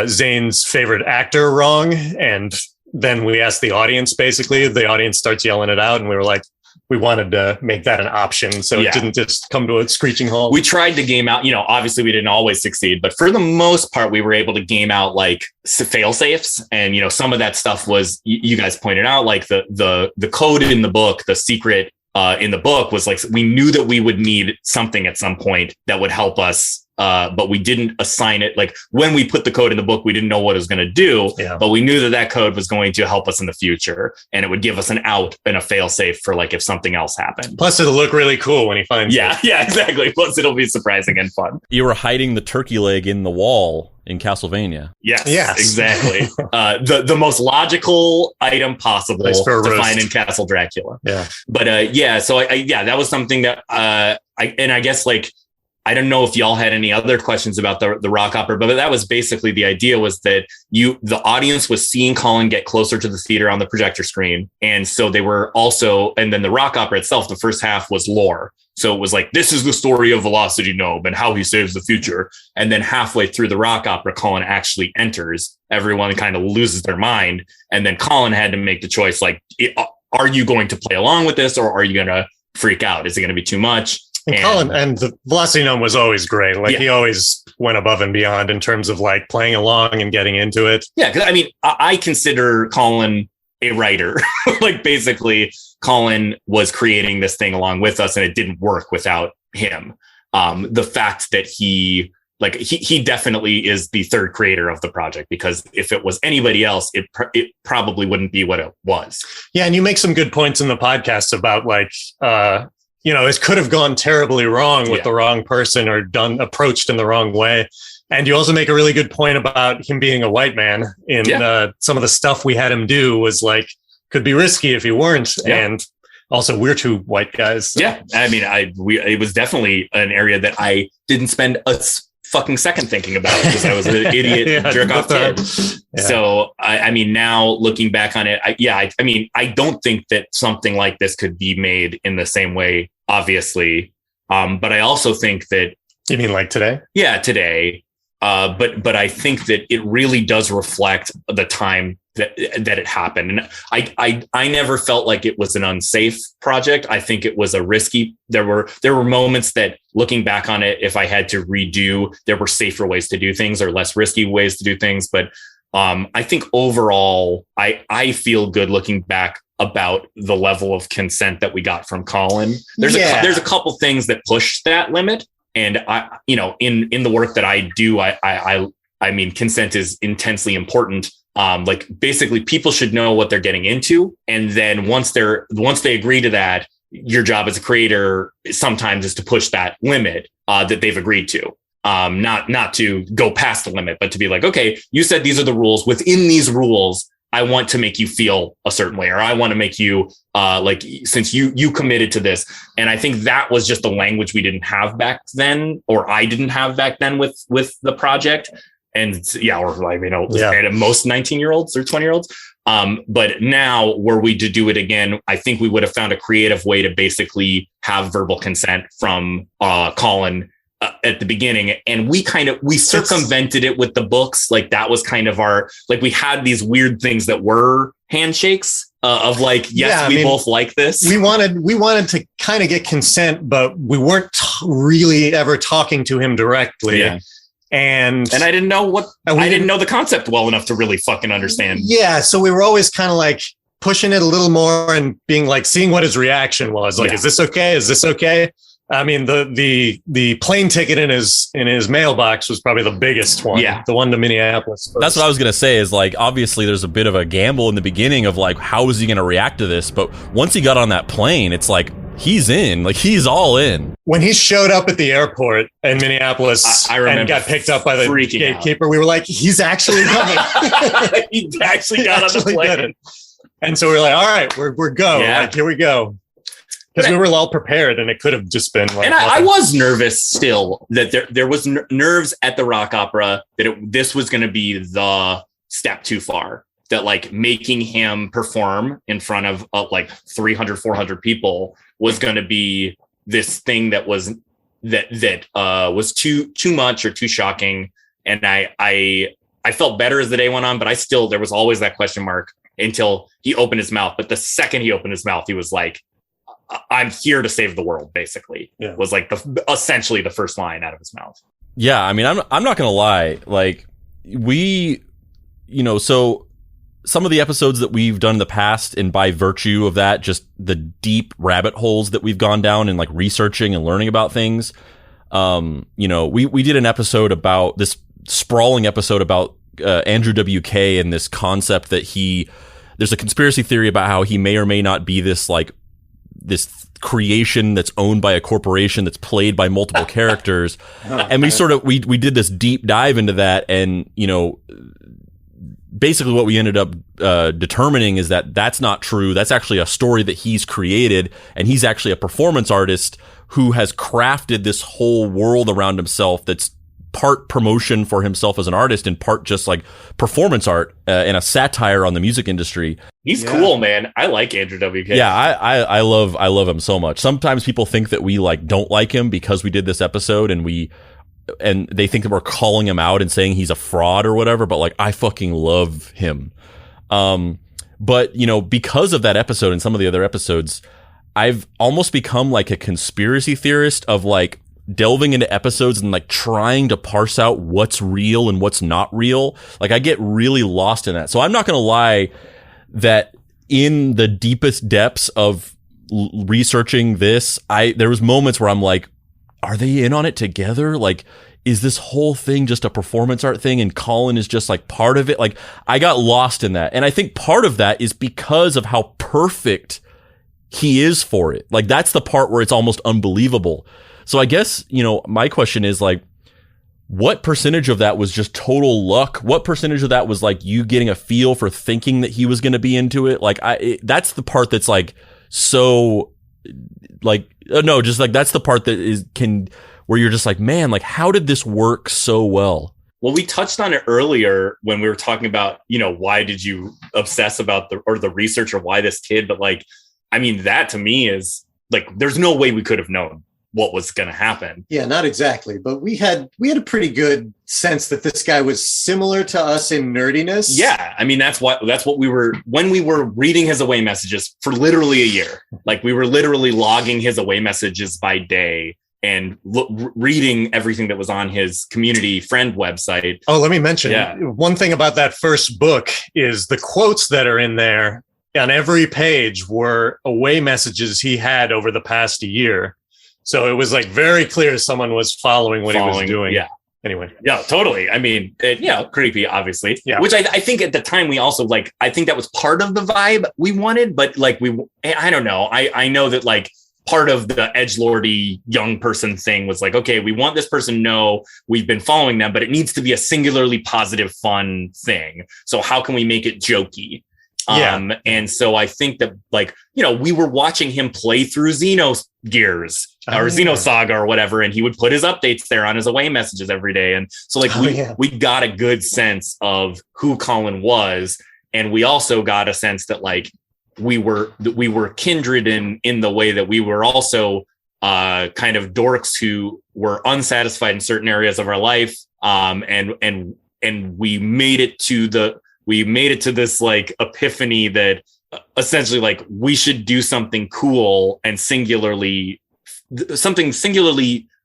Zane's favorite actor wrong. And then we asked the audience, basically, the audience starts yelling it out. And we were like, we wanted to make that an option. So it didn't just come to a screeching halt. We tried to game out, obviously we didn't always succeed, but for the most part, we were able to game out fail safes. And, some of that stuff was, you guys pointed out, the code in the book, the secret in the book was we knew that we would need something at some point that would help us. But we didn't assign it. When we put the code in the book, we didn't know what it was going to do, but we knew that code was going to help us in the future. And it would give us an out and a fail safe for if something else happened. Plus it'll look really cool when he finds it. Yeah, exactly. Plus it'll be surprising and fun. You were hiding the turkey leg in the wall in Castlevania. Yes, exactly. The most logical item possible to find in Castle Dracula. Yeah. But so that was something that I guess I don't know if y'all had any other questions about the rock opera, but that was basically the idea, was that the audience was seeing Colin get closer to the theater on the projector screen. And so they were also, and then the rock opera itself, the first half was lore. So it was this is the story of Velocity Gnome and how he saves the future. And then halfway through the rock opera, Colin actually enters. Everyone kind of loses their mind. And then Colin had to make the choice, are you going to play along with this, or are you going to freak out? Is it going to be too much? And Colin and the Velocity Gnome was always great. He always went above and beyond in terms of playing along and getting into it. Yeah, because I consider Colin a writer. Basically, Colin was creating this thing along with us, and it didn't work without him. The fact that he definitely is the third creator of the project, because if it was anybody else, it probably wouldn't be what it was. Yeah, and you make some good points in the podcast about it could have gone terribly wrong with the wrong person or approached in the wrong way. And you also make a really good point about him being a white man in some of the stuff we had him do was could be risky if he weren't. Yeah. And also we're two white guys. So. Yeah. It was definitely an area that I didn't spend a fucking second thinking about, because I was an idiot jerk off kid. Yeah. So now looking back on it, I don't think that something like this could be made in the same way, obviously. But I also think that, you mean today? Yeah, today. But I think that it really does reflect the time that it happened. And I never felt like it was an unsafe project. I think it was a risky. There were moments that, looking back on it, if I had to redo, there were safer ways to do things or less risky ways to do things. But I think overall, I feel good looking back about the level of consent that we got from Colin. There's a couple things that push that limit. And in the work that I do, I mean, consent is intensely important. Basically people should know what they're getting into. And then once they agree to that, your job as a creator sometimes is to push that limit that they've agreed to. Not to go past the limit, but to be okay, you said these are the rules. Within these rules, I want to make you feel a certain way, or I want to make you since you committed to this. And I think that was just the language we didn't have back then, or I didn't have back then with the project. And at most 19-year-olds or 20-year-olds. But now, were we to do it again, I think we would have found a creative way to basically have verbal consent from Colin at the beginning. And we circumvented it with the books. That was kind of our, we had these weird things that were handshakes, of like, yes, we both like this. We wanted to kind of get consent, but we weren't really ever talking to him directly. Yeah. And I didn't know I didn't know the concept well enough to really fucking understand. Yeah. So we were always kind of like pushing it a little more and being like, seeing what his reaction was. Like, is this okay? Is this okay? I mean, the plane ticket in his mailbox was probably the biggest one. Yeah. The one to Minneapolis first. That's what I was going to say is like, obviously there's a bit of a gamble in the beginning of like, how is he going to react to this? But once he got on that plane, it's like, he's in, like he's all in. When he showed up at the airport in Minneapolis and got picked up by the gatekeeper, we were like, he's actually coming. He actually got on the plane. And so we were like, all right, we're go. Yeah. Like, here we go. Because we were all prepared, and it could have just been like. And I was nervous still that there was nerves at the Rock Opera that this was going to be the step too far. That like making him perform in front of like 300, 400 people was going to be this thing that was was too much or too shocking. And I felt better as the day went on, but there was always that question mark until he opened his mouth. But the second he opened his mouth, he was like, I'm here to save the world, basically. Yeah. Was like essentially the first line out of his mouth. Yeah, I mean, I'm not gonna lie. Like so some of the episodes that we've done in the past, and by virtue of that, just the deep rabbit holes that we've gone down and like researching and learning about things. We did an episode about this sprawling episode about Andrew WK and this concept that there's a conspiracy theory about how he may or may not be this creation that's owned by a corporation that's played by multiple characters. And we did this deep dive into that. And, basically what we ended up determining is that that's not true. That's actually a story that he's created. And he's actually a performance artist who has crafted this whole world around himself that's part promotion for himself as an artist and part just like performance art and a satire on the music industry. He's cool, man. I like Andrew WK. Yeah, I love him so much. Sometimes people think that we like don't like him because we did this episode and they think that we're calling him out and saying he's a fraud or whatever, but like I fucking love him. But because of that episode and some of the other episodes, I've almost become like a conspiracy theorist of like delving into episodes and like trying to parse out what's real and what's not real. Like I get really lost in that. So I'm not going to lie that in the deepest depths of researching this, there was moments where I'm like, are they in on it together? Like, is this whole thing just a performance art thing and Colin is just like part of it? Like I got lost in that. And I think part of that is because of how perfect he is for it. Like that's the part where it's almost unbelievable. So I guess, my question is like, what percentage of that was just total luck? What percentage of that was like you getting a feel for thinking that he was going to be into it? Like that's the part that's like, so like, no, just like, that's the part that where you're just like, man, like how did this work so well? Well, we touched on it earlier when we were talking about, why did you obsess about the research or why this kid? But like, I mean, that to me is like, there's no way we could have known what was going to happen. Yeah, not exactly. But we had a pretty good sense that this guy was similar to us in nerdiness. Yeah. I mean, that's what we were, when we were reading his away messages for literally a year, like we were literally logging his away messages by day and reading everything that was on his community friend website. Oh, let me mention one thing about that first book is the quotes that are in there on every page were away messages he had over the past year. So it was like very clear someone was following what he was doing. Yeah. Anyway. Yeah, totally. I mean, creepy, obviously. Yeah. Which I think at the time we also like, I think that was part of the vibe we wanted, but like I don't know. I know that like part of the edgelordy young person thing was like, okay, we want this person to know we've been following them, but it needs to be a singularly positive, fun thing. So how can we make it jokey? And so I think that like, we were watching him play through Xenogears or Xenosaga or whatever, and he would put his updates there on his away messages every day. And so like we got a good sense of who Colin was. And we also got a sense that like we were kindred in the way that we were also kind of dorks who were unsatisfied in certain areas of our life. And we made it to this like epiphany that essentially like we should do something cool and singularly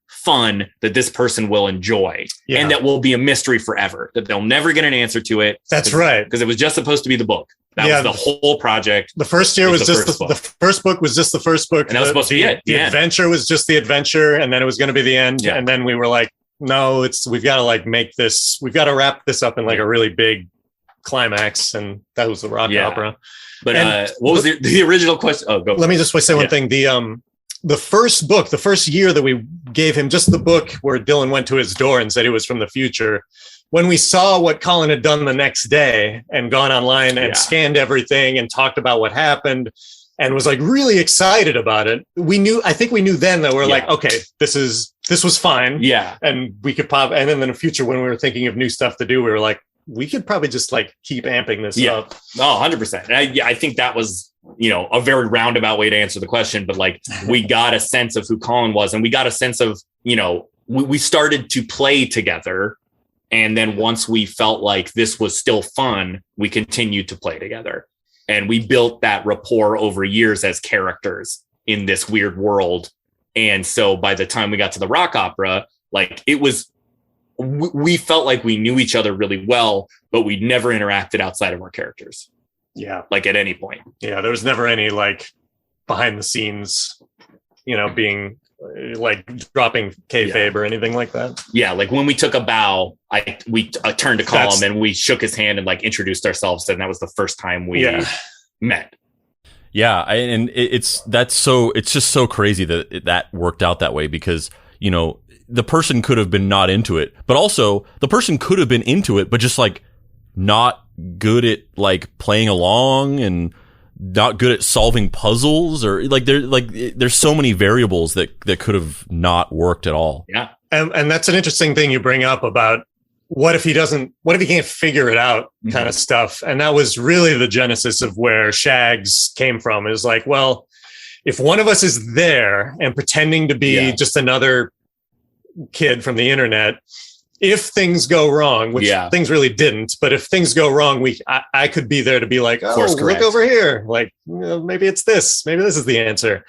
fun that this person will enjoy and that will be a mystery forever, that they'll never get an answer to it. That's right. Because it was just supposed to be the book. That was the whole project. The first year was just the first book was just the first book. And that was supposed to be it. The adventure was just the adventure. And then it was going to be the end. Yeah. And then we were like, no, we've got to like we've got to wrap this up in like a really big climax. And that was the rock opera. But what was the original question? Oh, go. Let me just say one thing. The first book, the first year that we gave him just the book where Dylan went to his door and said he was from the future. When we saw what Colin had done the next day and gone online and scanned everything and talked about what happened and was like really excited about it, I think we knew then that we're like, okay, this was fine. Yeah. And we could and then in the future, when we were thinking of new stuff to do, we were like, we could probably just like keep amping this up. Oh, 100%. And I think that was, a very roundabout way to answer the question, but like we got a sense of who Colin was, and we got a sense of, we started to play together. And then once we felt like this was still fun, we continued to play together, and we built that rapport over years as characters in this weird world. And so by the time we got to the rock opera, like we felt like we knew each other really well, but we'd never interacted outside of our characters. Yeah. Like at any point. Yeah. There was never any like behind the scenes, being like dropping kayfabe or anything like that. Yeah. Like when we took a bow, we turned to Colin and we shook his hand and like introduced ourselves. And that was the first time we met. Yeah. And it's just so crazy that worked out that way, because, the person could have been not into it, but also the person could have been into it, but just like not good at like playing along and not good at solving puzzles, or like there's so many variables that could have not worked at all. Yeah. And that's an interesting thing you bring up about what if he can't figure it out kind of stuff. And that was really the genesis of where Shags came from. It was like, well, if one of us is there and pretending to be just another kid from the internet, if things go wrong, which things really didn't, but if things go wrong, I could be there to be like, oh, look over here, like maybe it's this, maybe this is the answer.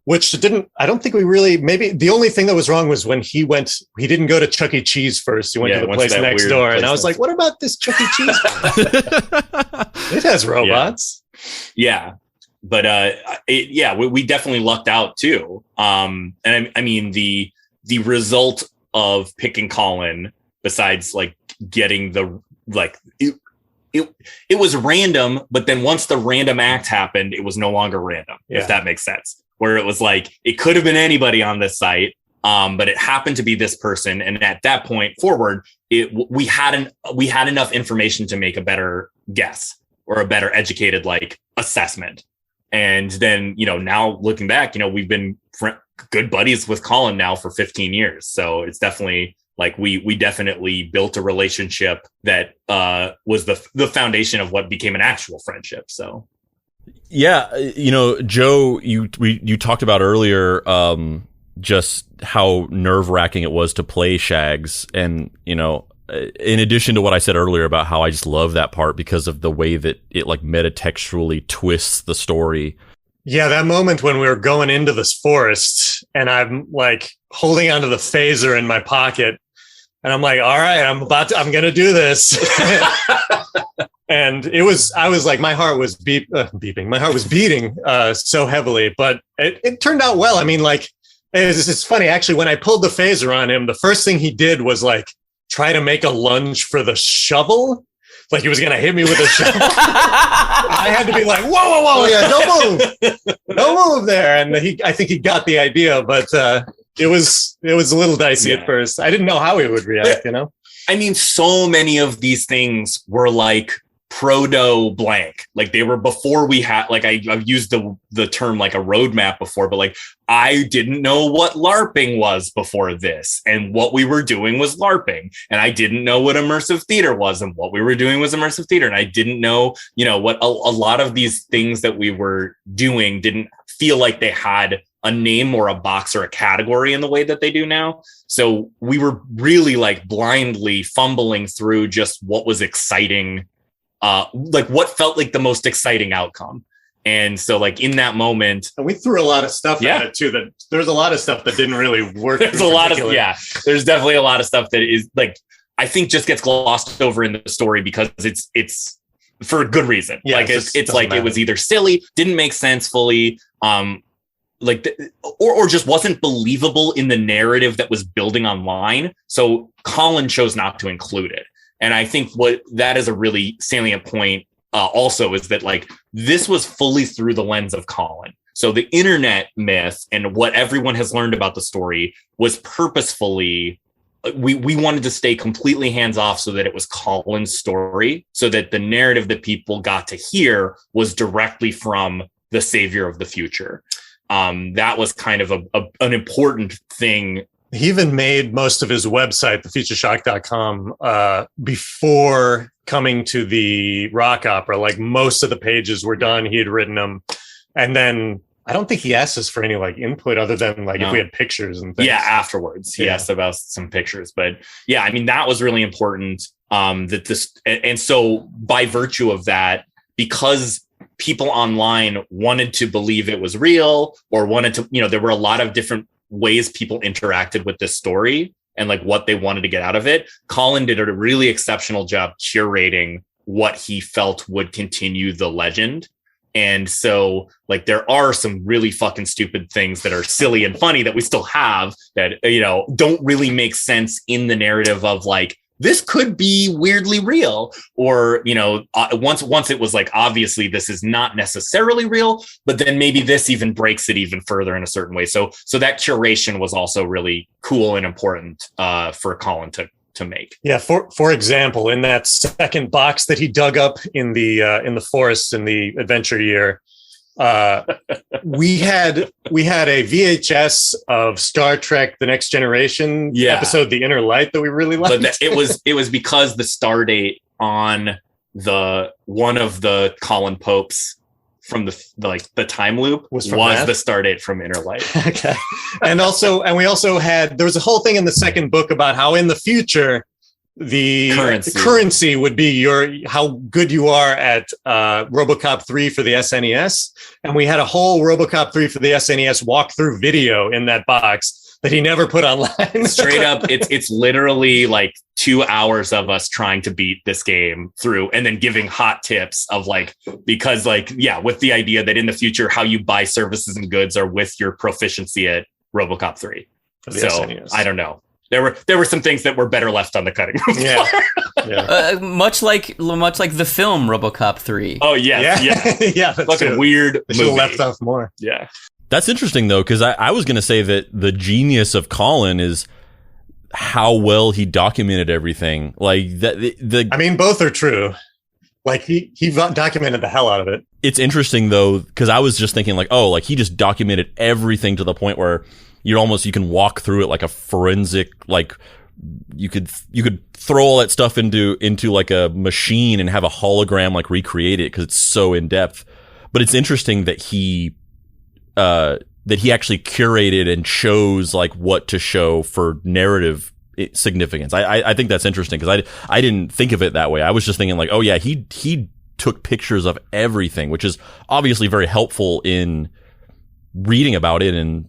Which I don't think we really, maybe the only thing that was wrong was when he didn't go to Chuck E. Cheese first. He went to the place next door. And I was like, what about this Chuck E. Cheese? It has robots. Yeah. But we definitely lucked out too. And I mean, the result of picking Colin, besides like getting it was random, but then once the random act happened, it was no longer random, if that makes sense. Where it was like, it could have been anybody on this site, but it happened to be this person. And at that point forward, we had enough information to make a better guess or a better educated like assessment. And then, now looking back, we've been good buddies with Colin now for 15 years. So it's definitely like we definitely built a relationship that was the foundation of what became an actual friendship. So. Yeah. Joe, you talked about earlier, just how nerve wracking it was to play Shags. And, in addition to what I said earlier about how I just love that part because of the way that it like metatextually twists the story. Yeah, that moment when we were going into this forest and I'm like holding onto the phaser in my pocket and I'm like, all right, I'm going to do this. And I was like, my heart was beeping. My heart was beating so heavily, but it turned out well. I mean, like, it's funny. Actually, when I pulled the phaser on him, the first thing he did was like try to make a lunge for the shovel. Like he was going to hit me with a shovel. I had to be like, whoa, yeah, don't move there. And I think he got the idea, but it was a little dicey at first. I didn't know how he would react, I mean, so many of these things were like proto blank, like they were before we had, like I've used the term like a roadmap before, but like I didn't know what LARPing was before this, and what we were doing was LARPing, and I didn't know what immersive theater was, and what we were doing was immersive theater, and I didn't know, what a lot of these things that we were doing didn't feel like they had a name or a box or a category in the way that they do now. So we were really like blindly fumbling through just what was exciting, like what felt like the most exciting outcome. And so like in that moment, and we threw a lot of stuff at it too. That there's a lot of stuff that didn't really work. There's definitely a lot of stuff that is like, I think just gets glossed over in the story because it's for a good reason. Yeah, like it's like matter. It was either silly, didn't make sense fully, or just wasn't believable in the narrative that was building online. So Colin chose not to include it. And I think what that is a really salient point also is that like this was fully through the lens of Colin. So the internet myth and what everyone has learned about the story was purposefully, we wanted to stay completely hands off so that it was Colin's story, so that the narrative that people got to hear was directly from the savior of the future. That was kind of an important thing. He even made most of his website, thefutureshock.com, before coming to the rock opera. Like most of the pages were done. He had written them. And then I don't think he asked us for any like input other than like if we had pictures and things. Yeah, afterwards. He asked about some pictures. But yeah, I mean, that was really important. And so by virtue of that, because people online wanted to believe it was real or wanted to, there were a lot of different ways people interacted with this story and like what they wanted to get out of it. Colin did a really exceptional job curating what he felt would continue the legend. And so like there are some really fucking stupid things that are silly and funny that we still have that, don't really make sense in the narrative of like, this could be weirdly real, or, once it was like, obviously this is not necessarily real, but then maybe this even breaks it even further in a certain way. So that curation was also really cool and important for Colin to make. Yeah. For example, in that second box that he dug up in the forest in the adventure year, we had a VHS of Star Trek: The Next Generation episode, The Inner Light, that we really liked. But it was because the star date on one of the Colin Popes from the time loop was the star date from Inner Light. Okay. And we also had, there was a whole thing in the second book about how in the future the currency would be how good you are at RoboCop 3 for the SNES. And we had a whole RoboCop 3 for the SNES walkthrough video in that box that he never put online. Straight up, it's literally like 2 hours of us trying to beat this game through and then giving hot tips of because with the idea that in the future, how you buy services and goods are with your proficiency at RoboCop 3. So SNES. I don't know. There were some things that were better left on the cutting room floor. Much like the film RoboCop 3. Oh yeah. That's fucking weird. They should have left off more. Yeah, that's interesting though, because I was going to say that the genius of Colin is how well he documented everything. Like that. I mean, both are true. Like he documented the hell out of it. It's interesting though, because I was just thinking he just documented everything to the point where you can walk through it like a forensic, like you could throw all that stuff into like a machine and have a hologram like recreate it because it's so in depth. But it's interesting that he actually curated and chose like what to show for narrative significance. I think that's interesting because I didn't think of it that way. I was just thinking like, oh yeah, he took pictures of everything, which is obviously very helpful in reading about it and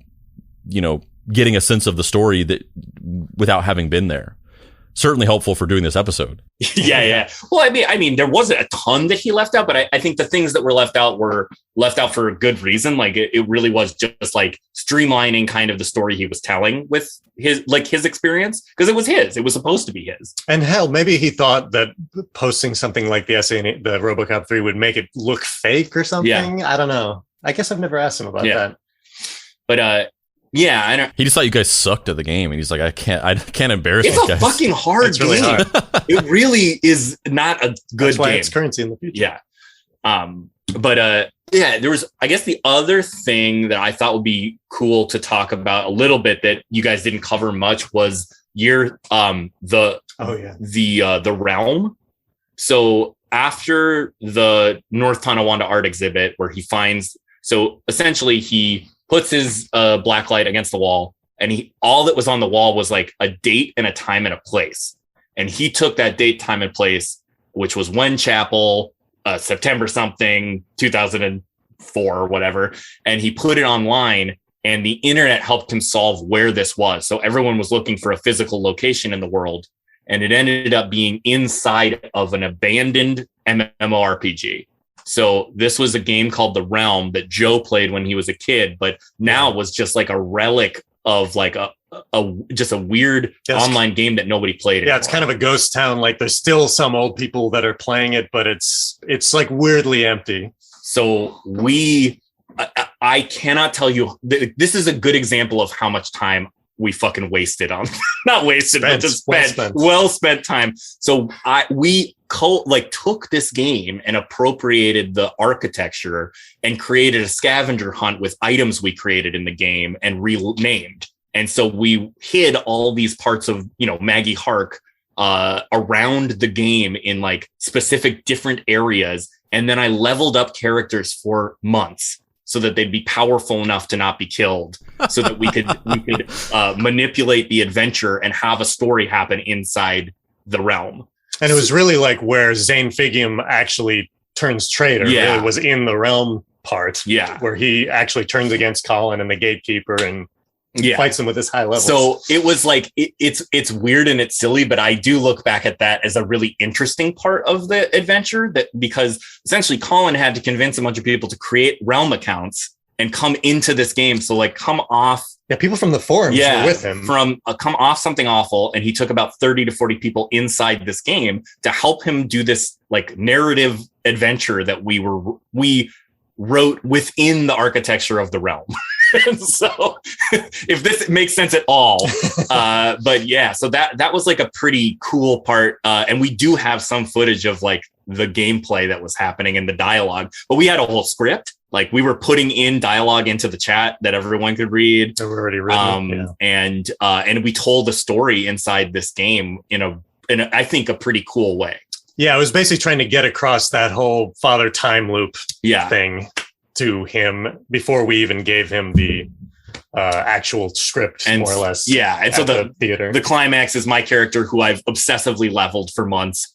getting a sense of the story that without having been there. Certainly helpful for doing this episode. Yeah. Well, I mean, there wasn't a ton that he left out, but I think the things that were left out for a good reason. Like it really was just like streamlining kind of the story he was telling with his experience, because it was supposed to be his. And hell, maybe he thought that posting something like the RoboCop 3 would make it look fake or something. Yeah. I don't know. I guess I've never asked him about that. But yeah, I know. He just thought you guys sucked at the game, and he's like, I can't embarrass it's you guys. It's a fucking hard game. Really hard. It really is not a good That's why game. It's currency in the future. Yeah. There was, I guess, the other thing that I thought would be cool to talk about a little bit that you guys didn't cover much was the realm. So after the North Tonawanda art exhibit, where he finds, so essentially he puts his black light against the wall, and all that was on the wall was like a date and a time and a place. And he took that date, time, and place, which was Wen Chapel, September something, 2000 and 4 or whatever, and he put it online, and the internet helped him solve where this was. So everyone was looking for a physical location in the world, and it ended up being inside of an abandoned MMORPG. So this was a game called The Realm that Joe played when he was a kid, but now was just like a relic of like a just a weird online game that nobody played anymore. Yeah, it's kind of a ghost town. Like there's still some old people that are playing it, but it's like weirdly empty. So I cannot tell you, this is a good example of how much time we fucking wasted on, not wasted, but just well spent time. So we took this game and appropriated the architecture and created a scavenger hunt with items we created in the game and renamed. And so we hid all these parts of, Maggie Hark around the game in like specific different areas. And then I leveled up characters for months so that they'd be powerful enough to not be killed, so that we could manipulate the adventure and have a story happen inside the realm. And it was really like where Zane Figium actually turns traitor. Yeah. Really was in the realm part. Yeah. Where he actually turns against Colin and the gatekeeper and fights him with his high levels. So it was like, it's weird and it's silly, but I do look back at that as a really interesting part of the adventure, because essentially Colin had to convince a bunch of people to create realm accounts and come into this game. So like come off. Yeah, people from the forums were with him. From come off something awful. And he took about 30 to 40 people inside this game to help him do this like narrative adventure that we wrote within the architecture of the realm. And so if this makes sense at all, but yeah, so that was like a pretty cool part. And we do have some footage of like the gameplay that was happening in the dialogue, but we had a whole script. Like we were putting in dialogue into the chat that everyone could read. They were already written. And we told the story inside this game in a I think a pretty cool way. Yeah, I was basically trying to get across that whole father time loop thing to him before we even gave him the actual script, more or less. Yeah, and so the theater. The climax is my character, who I've obsessively leveled for months,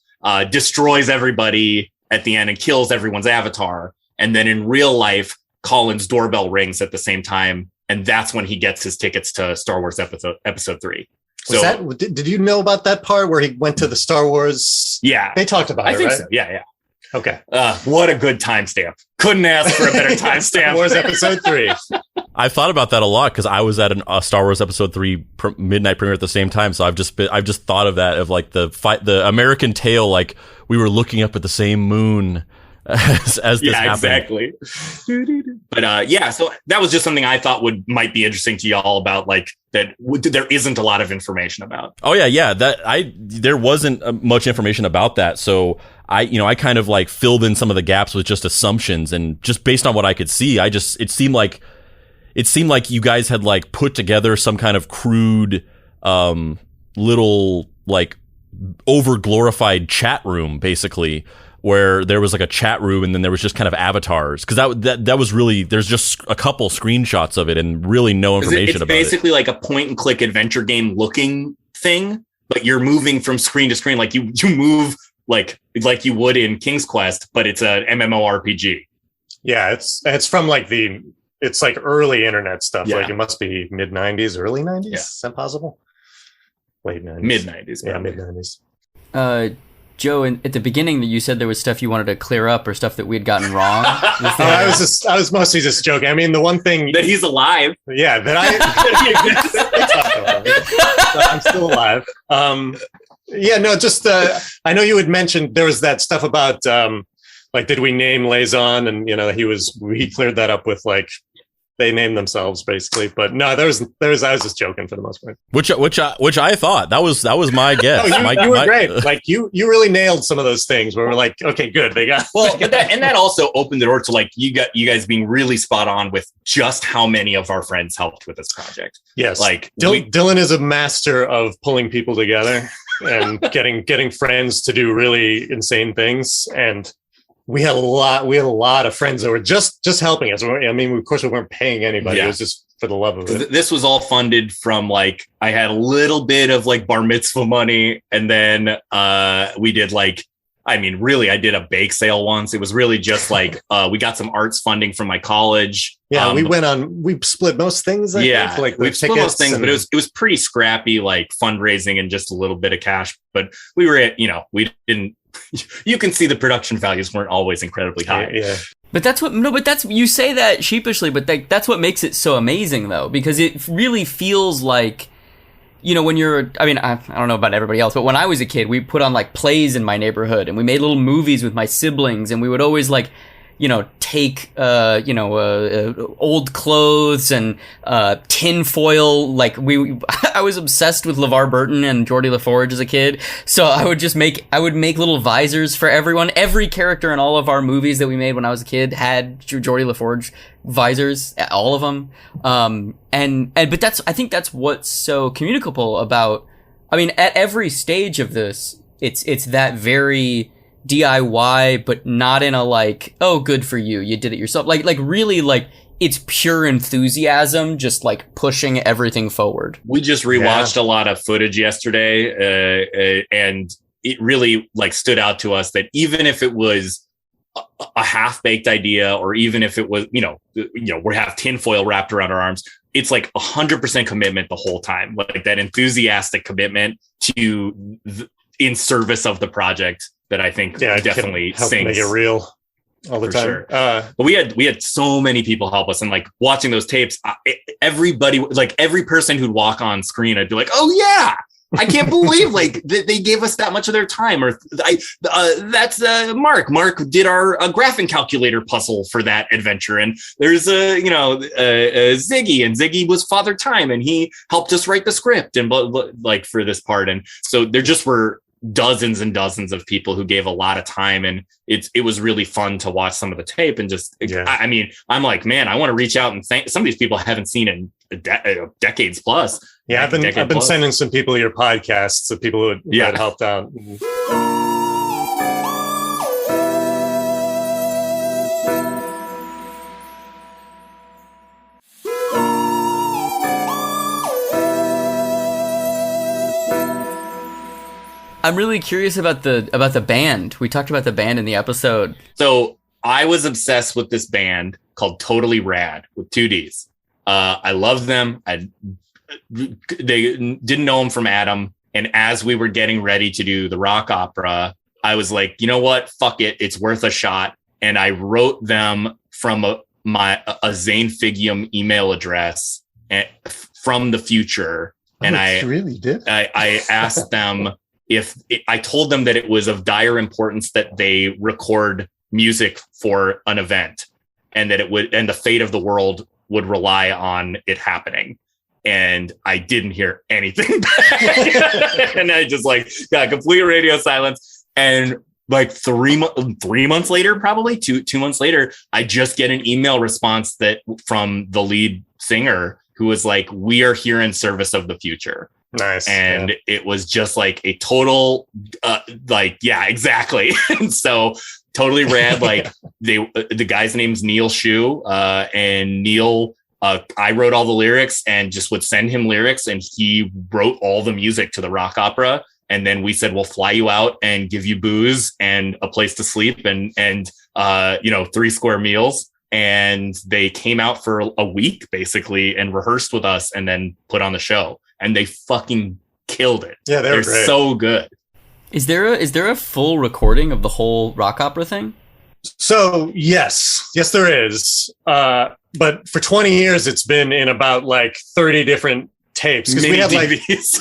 destroys everybody at the end and kills everyone's avatar. And then in real life, Colin's doorbell rings at the same time, and that's when he gets his tickets to Star Wars Episode 3. So, did you know about that part where he went to the Star Wars? Yeah, they talked about it. I think right? so. Yeah. Okay. What a good timestamp! Couldn't ask for a better timestamp. Star Wars Episode 3. I've thought about that a lot because I was at a Star Wars Episode 3 midnight premiere at the same time. So I've just thought of that, of like the American tale, like we were looking up at the same moon as this happened. Exactly. But so that was just something I thought might be interesting to y'all about, like that there isn't a lot of information about. Oh yeah. There wasn't much information about that. So I kind of like filled in some of the gaps with just assumptions, and just based on what I could see, it seemed like you guys had like put together some kind of crude, little like over glorified chat room, basically, where there was like a chat room and then there was just kind of avatars, because that was really, there's just a couple screenshots of it and really no information about it. It's basically like a point and click adventure game looking thing, but you're moving from screen to screen, like you move like you would in King's Quest, but it's a MMORPG. Yeah, it's from like it's like early internet stuff. Yeah. Like it must be mid 90s, early 90s. Yeah. Is that possible? Late 90s. Mid 90s. Yeah, mid 90s. Joe, at the beginning that you said there was stuff you wanted to clear up or stuff that we had gotten wrong. I was mostly just joking. I mean, the one thing that he's alive. Yeah, that I'm still alive. Yeah, no, just I know you had mentioned there was that stuff about like, did we name Lazon? And he cleared that up with like they named themselves basically, but no, I was just joking for the most part. Which I thought that was my guess. You were great. Like you really nailed some of those things where we're like, okay, good, they got. Well, that also opened the door to like you guys being really spot on with just how many of our friends helped with this project. Yes, like Dylan is a master of pulling people together and getting friends to do really insane things, and we had a lot of friends that were just helping us. I mean, of course, we weren't paying anybody. Yeah. It was just for the love of it. This was all funded from like, I had a little bit of like bar mitzvah money, and then we did like I mean, really, I did a bake sale once. It was really just like we got some arts funding from my college. Yeah, we split most things. I think, like we split most things, but it was pretty scrappy, like fundraising and just a little bit of cash. But we were at, we didn't. You can see the production values weren't always incredibly high. Yeah. But you say that sheepishly, but that's what makes it so amazing, though, because it really feels like, when you're, I don't know about everybody else, but when I was a kid, we put on like plays in my neighborhood and we made little movies with my siblings, and we would always like, take, old clothes and, tin foil. Like I was obsessed with LeVar Burton and Geordie LaForge as a kid. So I would make little visors for everyone. Every character in all of our movies that we made when I was a kid had Geordie LaForge visors, all of them. But I think that's what's so communicable about, at every stage of this, it's that very DIY, but not in a like, oh, good for you, you did it yourself. Like really, like it's pure enthusiasm, just like pushing everything forward. We just rewatched a lot of footage yesterday, and it really like stood out to us that even if it was a half-baked idea, or even if it was, we have tinfoil wrapped around our arms, it's like 100% commitment the whole time, like that enthusiastic commitment to in service of the project. That I think definitely help sings. Make it real all the time. Sure. But we had so many people help us, and like watching those tapes, everybody, like every person who'd walk on screen, I'd be like, "Oh yeah, I can't believe like they gave us that much of their time." Or that's Mark. Mark did our graphing calculator puzzle for that adventure, and there's Ziggy, and Ziggy was Father Time, and he helped us write the script and like for this part, and so there just were dozens and dozens of people who gave a lot of time, and it was really fun to watch some of the tape and just I'm like, man, I want to reach out and thank some of these people I haven't seen in decades plus. I've been sending some people your podcasts of people who had helped out. I'm really curious about the band. We talked about the band in the episode. So I was obsessed with this band called Totally Rad with 2 Ds. I love them. They didn't know them from Adam. And as we were getting ready to do the rock opera, I was like, you know what? Fuck it. It's worth a shot. And I wrote them from a Zane Figium email address from the future. And I really did. I asked them I told them that it was of dire importance that they record music for an event, and that and the fate of the world would rely on it happening. And I didn't hear anything back. And I just like got complete radio silence. And like 3 months later, probably two months later, I just get an email response from the lead singer who was like, "We are here in service of the future." Nice. And it was just like a total, exactly. And so Totally Rad, like the guy's name's Neil Shu, and Neil, I wrote all the lyrics and just would send him lyrics, and he wrote all the music to the rock opera. And then we said, we'll fly you out and give you booze and a place to sleep and 3 square meals. And they came out for a week basically and rehearsed with us and then put on the show. And they fucking killed it. Yeah, they're great. So good. Is there a full recording of the whole rock opera thing? So yes, there is. But for 20 years, it's been in about like 30 different tapes, because we had like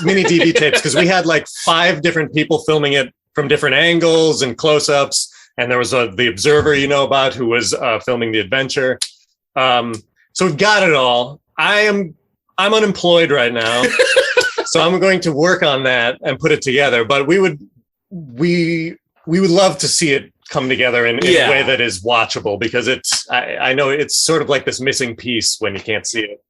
mini DV tapes, because we had like 5 different people filming it from different angles and close-ups. And there was the observer, about, who was filming the adventure. So we've got it all. I'm unemployed right now. So I'm going to work on that and put it together. But we would love to see it come together in a way that is watchable, because I know it's sort of like this missing piece when you can't see it.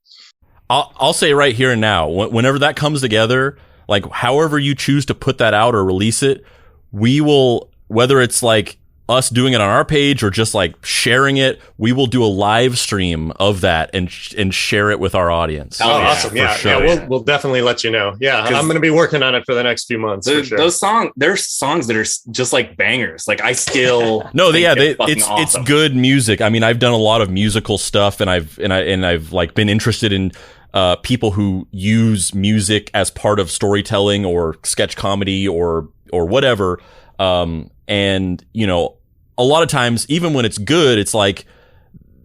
I'll say right here and now, whenever that comes together, like however you choose to put that out or release it, we will, whether it's like us doing it on our page or just like sharing it, we will do a live stream of that and share it with our audience. Oh, awesome. Yeah. Sure. Yeah. We'll definitely let you know. Yeah. I'm going to be working on it for the next few months. For sure. There's songs that are just like bangers. Like I still it's good music. I mean, I've done a lot of musical stuff and I've like been interested in people who use music as part of storytelling or sketch comedy or whatever. And you know, a lot of times, even when it's good, it's like,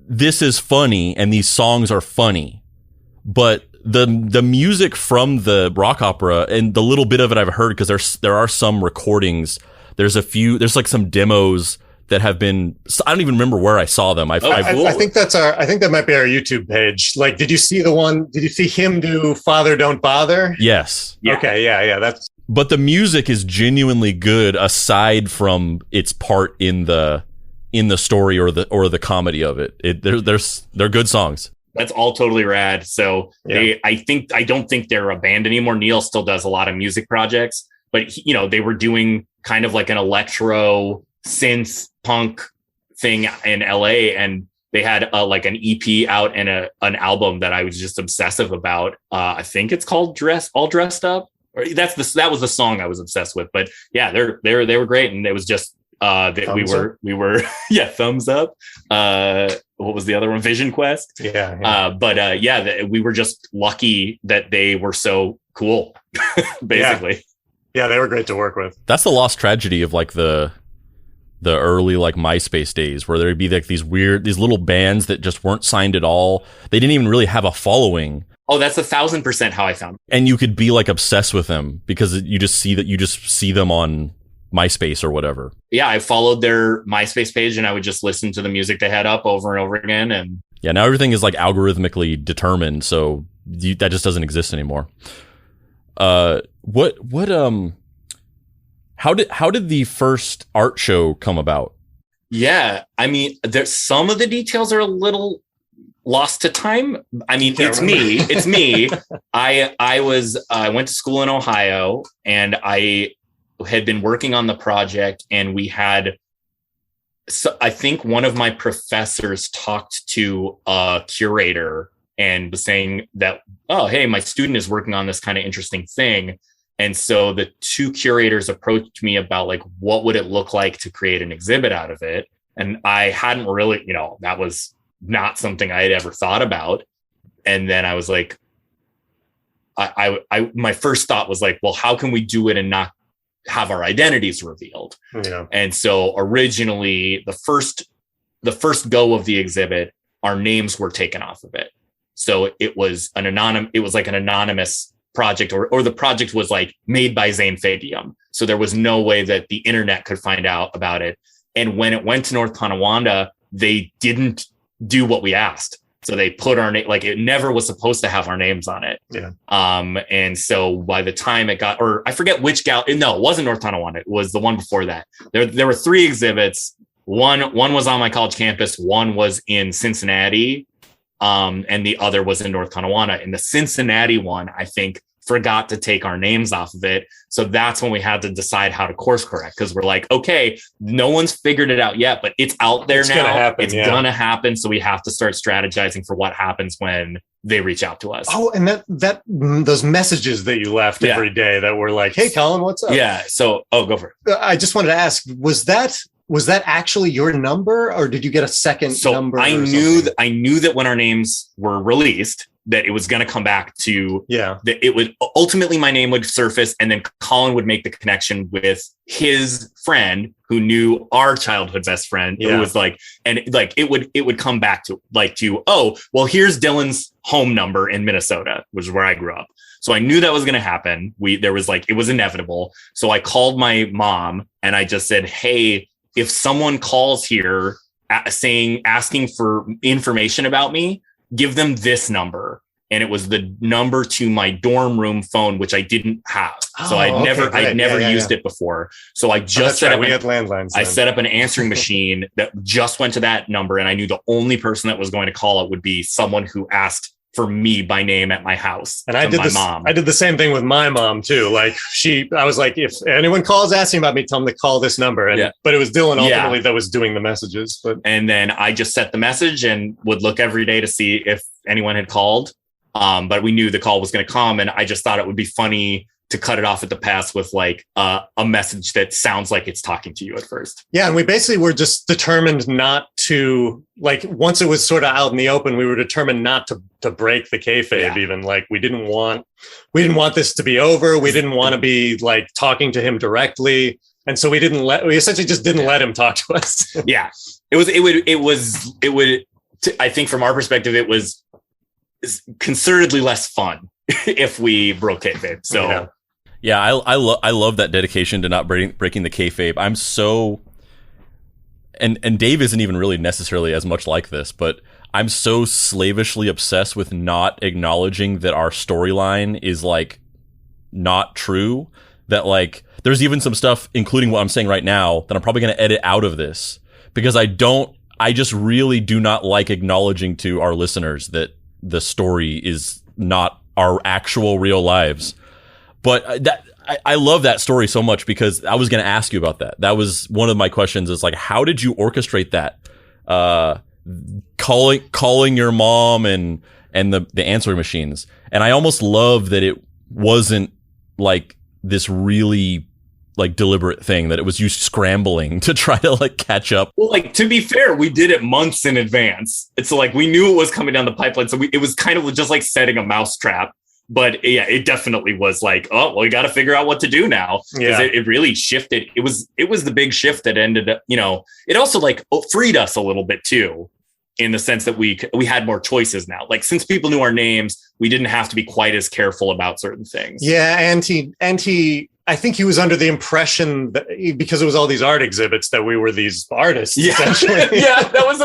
this is funny and these songs are funny. But the music from the rock opera and the little bit of it I've heard, because there are some recordings, there's like some demos that have been, I don't even remember where I saw them. I think that might be our YouTube page. Like, did you see him do Father Don't Bother? Yes. Yeah. Okay. Yeah. But the music is genuinely good aside from its part in the story or the comedy of it. They're good songs. That's all totally rad. So I don't think they're a band anymore. Neil still does a lot of music projects, but they were doing kind of like an electro synth punk thing in LA, and they had like an EP out and an album that I was just obsessive about. I think it's called All Dressed Up. Or that was the song I was obsessed with. But yeah, they were great, and it was just that we were thumbs up. What was the other one? Vision Quest. We were just lucky that they were so cool. Basically, yeah, they were great to work with. That's the lost tragedy of like the early like MySpace days, where there'd be like these little bands that just weren't signed at all. They didn't even really have a following. Oh, that's 1,000% how I found them. And you could be like obsessed with them because you just see them on MySpace or whatever. Yeah, I followed their MySpace page and I would just listen to the music they had up over and over again. And yeah, now everything is like algorithmically determined, so that just doesn't exist anymore. How did the first art show come about? Yeah, I mean, some of the details are a little lost to time. I mean, it's me. I went to school in Ohio, and I had been working on the project, and I think one of my professors talked to a curator and was saying that, oh, hey, my student is working on this kind of interesting thing. And so the two curators approached me about like, what would it look like to create an exhibit out of it? And I hadn't really, that was not something I had ever thought about. And then I was like, my first thought was like, well, how can we do it and not have our identities revealed? Yeah. And so originally the first go of the exhibit, our names were taken off of it. So it was an anonymous project, or the project was like made by Zane Fagium. So there was no way that the internet could find out about it. And when it went to North Tonawanda, they didn't do what we asked. So they put our name, like it never was supposed to have our names on it. Yeah. And so by the time it got, or I forget which gallery, no, it wasn't North Tonawanda. It was the one before that. There were three exhibits. One was on my college campus. One was in Cincinnati. And the other was in North Tonawanda. And the Cincinnati one, I think, forgot to take our names off of it. So that's when we had to decide how to course correct, because we're like, okay, no one's figured it out yet, but it's out there now. It's gonna happen. So we have to start strategizing for what happens when they reach out to us. Oh, and that those messages that you left every day that were like, hey, Colin, what's up? Yeah. So, go for it. I just wanted to ask, was that actually your number, or did you get a second number? I knew that when our names were released, that it was going to come back to that it would ultimately, my name would surface, and then Colin would make the connection with his friend who knew our childhood best friend, who was like, and like it would come back to oh, well, here's Dylan's home number in Minnesota, which is where I grew up. So I knew that was going to happen. It was inevitable. So I called my mom and I just said, hey, if someone calls here asking for information about me, give them this number. And it was the number to my dorm room phone, which I didn't have. So I'd never used it before. So I just set up landlines. I set up an answering machine that just went to that number. And I knew the only person that was going to call it would be someone who asked for me by name at my house. And I did my mom. I did the same thing with my mom too. Like I was like, if anyone calls asking about me, tell them to call this number. And but it was Dylan ultimately that was doing the messages. And then I just set the message and would look every day to see if anyone had called. But we knew the call was going to come, and I just thought it would be funny to cut it off at the pass with like a message that sounds like it's talking to you at first. Yeah. And we basically were just determined not to, like, once it was sort of out in the open, we were determined not to break the kayfabe. Even like, we didn't want this to be over. We didn't want to be like talking to him directly. And so we essentially just didn't let him talk to us. Yeah. I think from our perspective, it was concertedly less fun if we broke kayfabe. So yeah, I love that dedication to not breaking the kayfabe. I'm so, and Dave isn't even really necessarily as much like this, but I'm so slavishly obsessed with not acknowledging that our storyline is like not true, that like there's even some stuff, including what I'm saying right now, that I'm probably going to edit out of this because I just really do not like acknowledging to our listeners that the story is not our actual real lives. But I love that story so much because I was going to ask you about that. That was one of my questions is like, how did you orchestrate that? Calling your mom and the answering machines. And I almost love that it wasn't like this really like deliberate thing, that it was you scrambling to try to like catch up. Well, like, to be fair, we did it months in advance. It's so, like, we knew it was coming down the pipeline. So it was kind of just like setting a mousetrap. But yeah, it definitely was like, oh, well, we got to figure out what to do now. Because it really shifted. It was the big shift that ended up, it also like freed us a little bit too, in the sense that we had more choices now. Like, since people knew our names, we didn't have to be quite as careful about certain things. Yeah. And he I think he was under the impression that because it was all these art exhibits that we were these artists. Yeah, essentially. Yeah, that was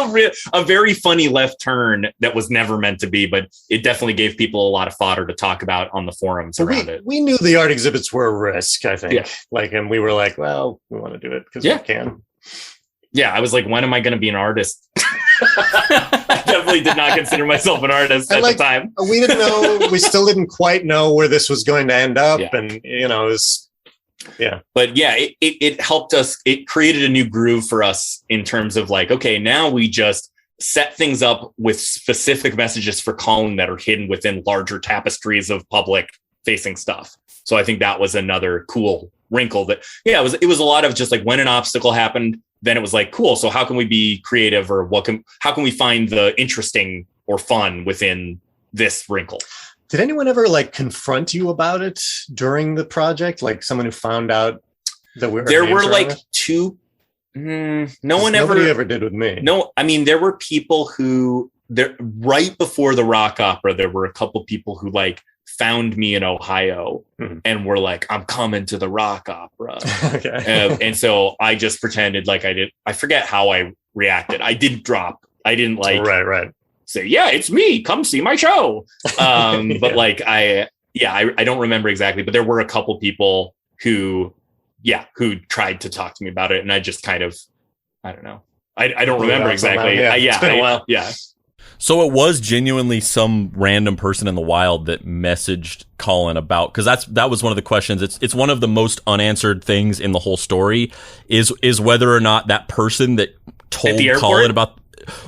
a very funny left turn that was never meant to be, but it definitely gave people a lot of fodder to talk about on the forums around it. We knew the art exhibits were a risk, I think. Yeah. And we were like, well, we want to do it because we can. Yeah, I was like, when am I going to be an artist? I definitely did not consider myself an artist at the time. We didn't know. We still didn't quite know where this was going to end up, and it was. Yeah. But yeah, it helped us. It created a new groove for us in terms of like, okay, now we just set things up with specific messages for calling that are hidden within larger tapestries of public facing stuff. So I think that was another cool wrinkle that, it was a lot of just like when an obstacle happened, then it was like, cool. So how can we be creative, or how can we find the interesting or fun within this wrinkle? Did anyone ever like confront you about it during the project? Like someone who found out that there were like two. Nobody ever did with me. No, I mean, there were people who right before the rock opera, there were a couple people who like found me in Ohio and were like, I'm coming to the rock opera. Okay. And so I just pretended like I forget how I reacted. I didn't like, right. Say, yeah, it's me. Come see my show. But like, I don't remember exactly, but there were a couple people who tried to talk to me about it. And I just kind of, I don't know. I don't remember exactly. It's been a while. Yeah. So it was genuinely some random person in the wild that messaged Colin about, because that was one of the questions. It's one of the most unanswered things in the whole story is whether or not that person that told Colin about.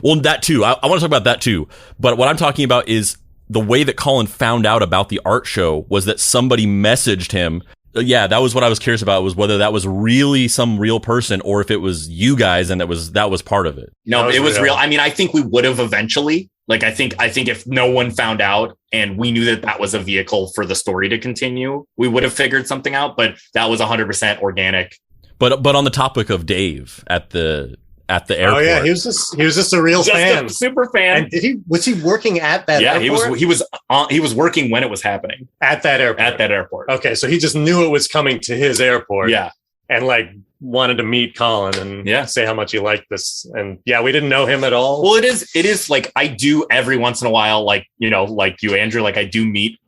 Well, that too. I want to talk about that too. But what I'm talking about is the way that Colin found out about the art show was that somebody messaged him. Yeah, that was what I was curious about, was whether that was really some real person or if it was you guys and that was part of it. No, it was real. I mean, I think we would have eventually. Like, I think if no one found out and we knew that was a vehicle for the story to continue, we would have figured something out. But that was 100% organic. But on the topic of Dave at the airport. Oh yeah, he was just a real fan, a super fan. And was he working at that? Yeah, airport? he was working when it was happening at that airport. Okay, so he just knew it was coming to his airport. Yeah, and like wanted to meet Colin and say how much he liked this. And we didn't know him at all. Well, it is like I do every once in a while, like like you, Andrew. Like I do meet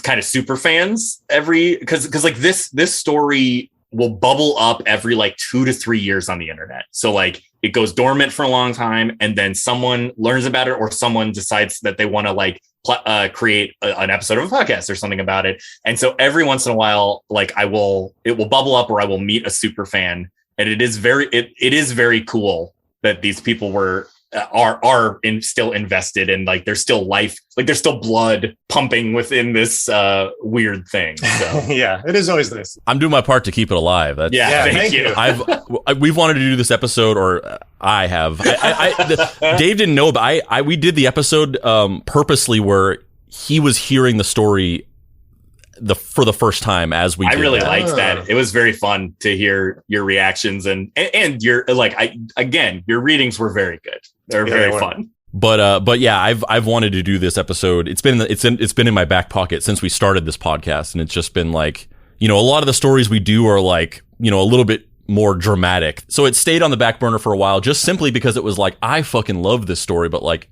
kind of super fans because like this story will bubble up every like 2 to 3 years on the internet. So like it goes dormant for a long time, and then someone learns about it, or someone decides that they want to like create an episode of a podcast or something about it. And so every once in a while, like it will bubble up, or I will meet a super fan, and it is very cool that these people are still invested, and like there's still life, like there's still blood pumping within this weird thing. So. Yeah, it is always this. I'm doing my part to keep it alive. Thank you. We've wanted to do this episode, or I have. Dave didn't know, but we did the episode purposely where he was hearing the story for the first time as we. I really liked that. It was very fun to hear your reactions and your your readings were very good. They're very fun. But yeah, I've wanted to do this episode. It's been in my back pocket since we started this podcast, and it's just been like, a lot of the stories we do are like, a little bit more dramatic. So it stayed on the back burner for a while, just simply because it was like, I fucking love this story, but like,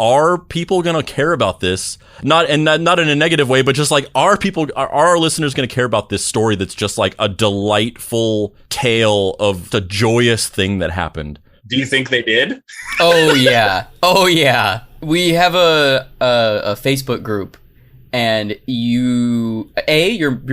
are people gonna care about this? Not in a negative way, but just like, are our listeners gonna care about this story that's just like a delightful tale of the joyous thing that happened? Do you think they did? Oh yeah. We have a Facebook group, and you're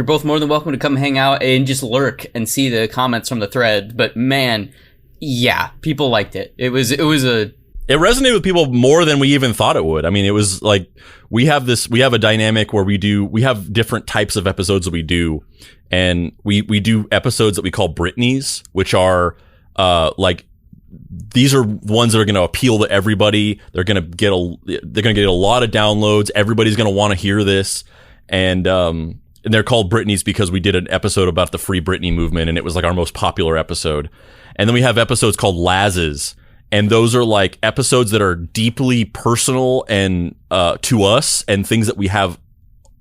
both more than welcome to come hang out and just lurk and see the comments from the thread. But man, yeah, people liked it. It resonated with people more than we even thought it would. I mean, it was like, we have a dynamic where we have different types of episodes that we do. And we do episodes that we call Britneys, which are, like, these are ones that are going to appeal to everybody. They're going to get a lot of downloads. Everybody's going to want to hear this. And they're called Britneys because we did an episode about the Free Britney movement, and it was like our most popular episode. And then we have episodes called Lazes. And those are like episodes that are deeply personal and to us, and things that we have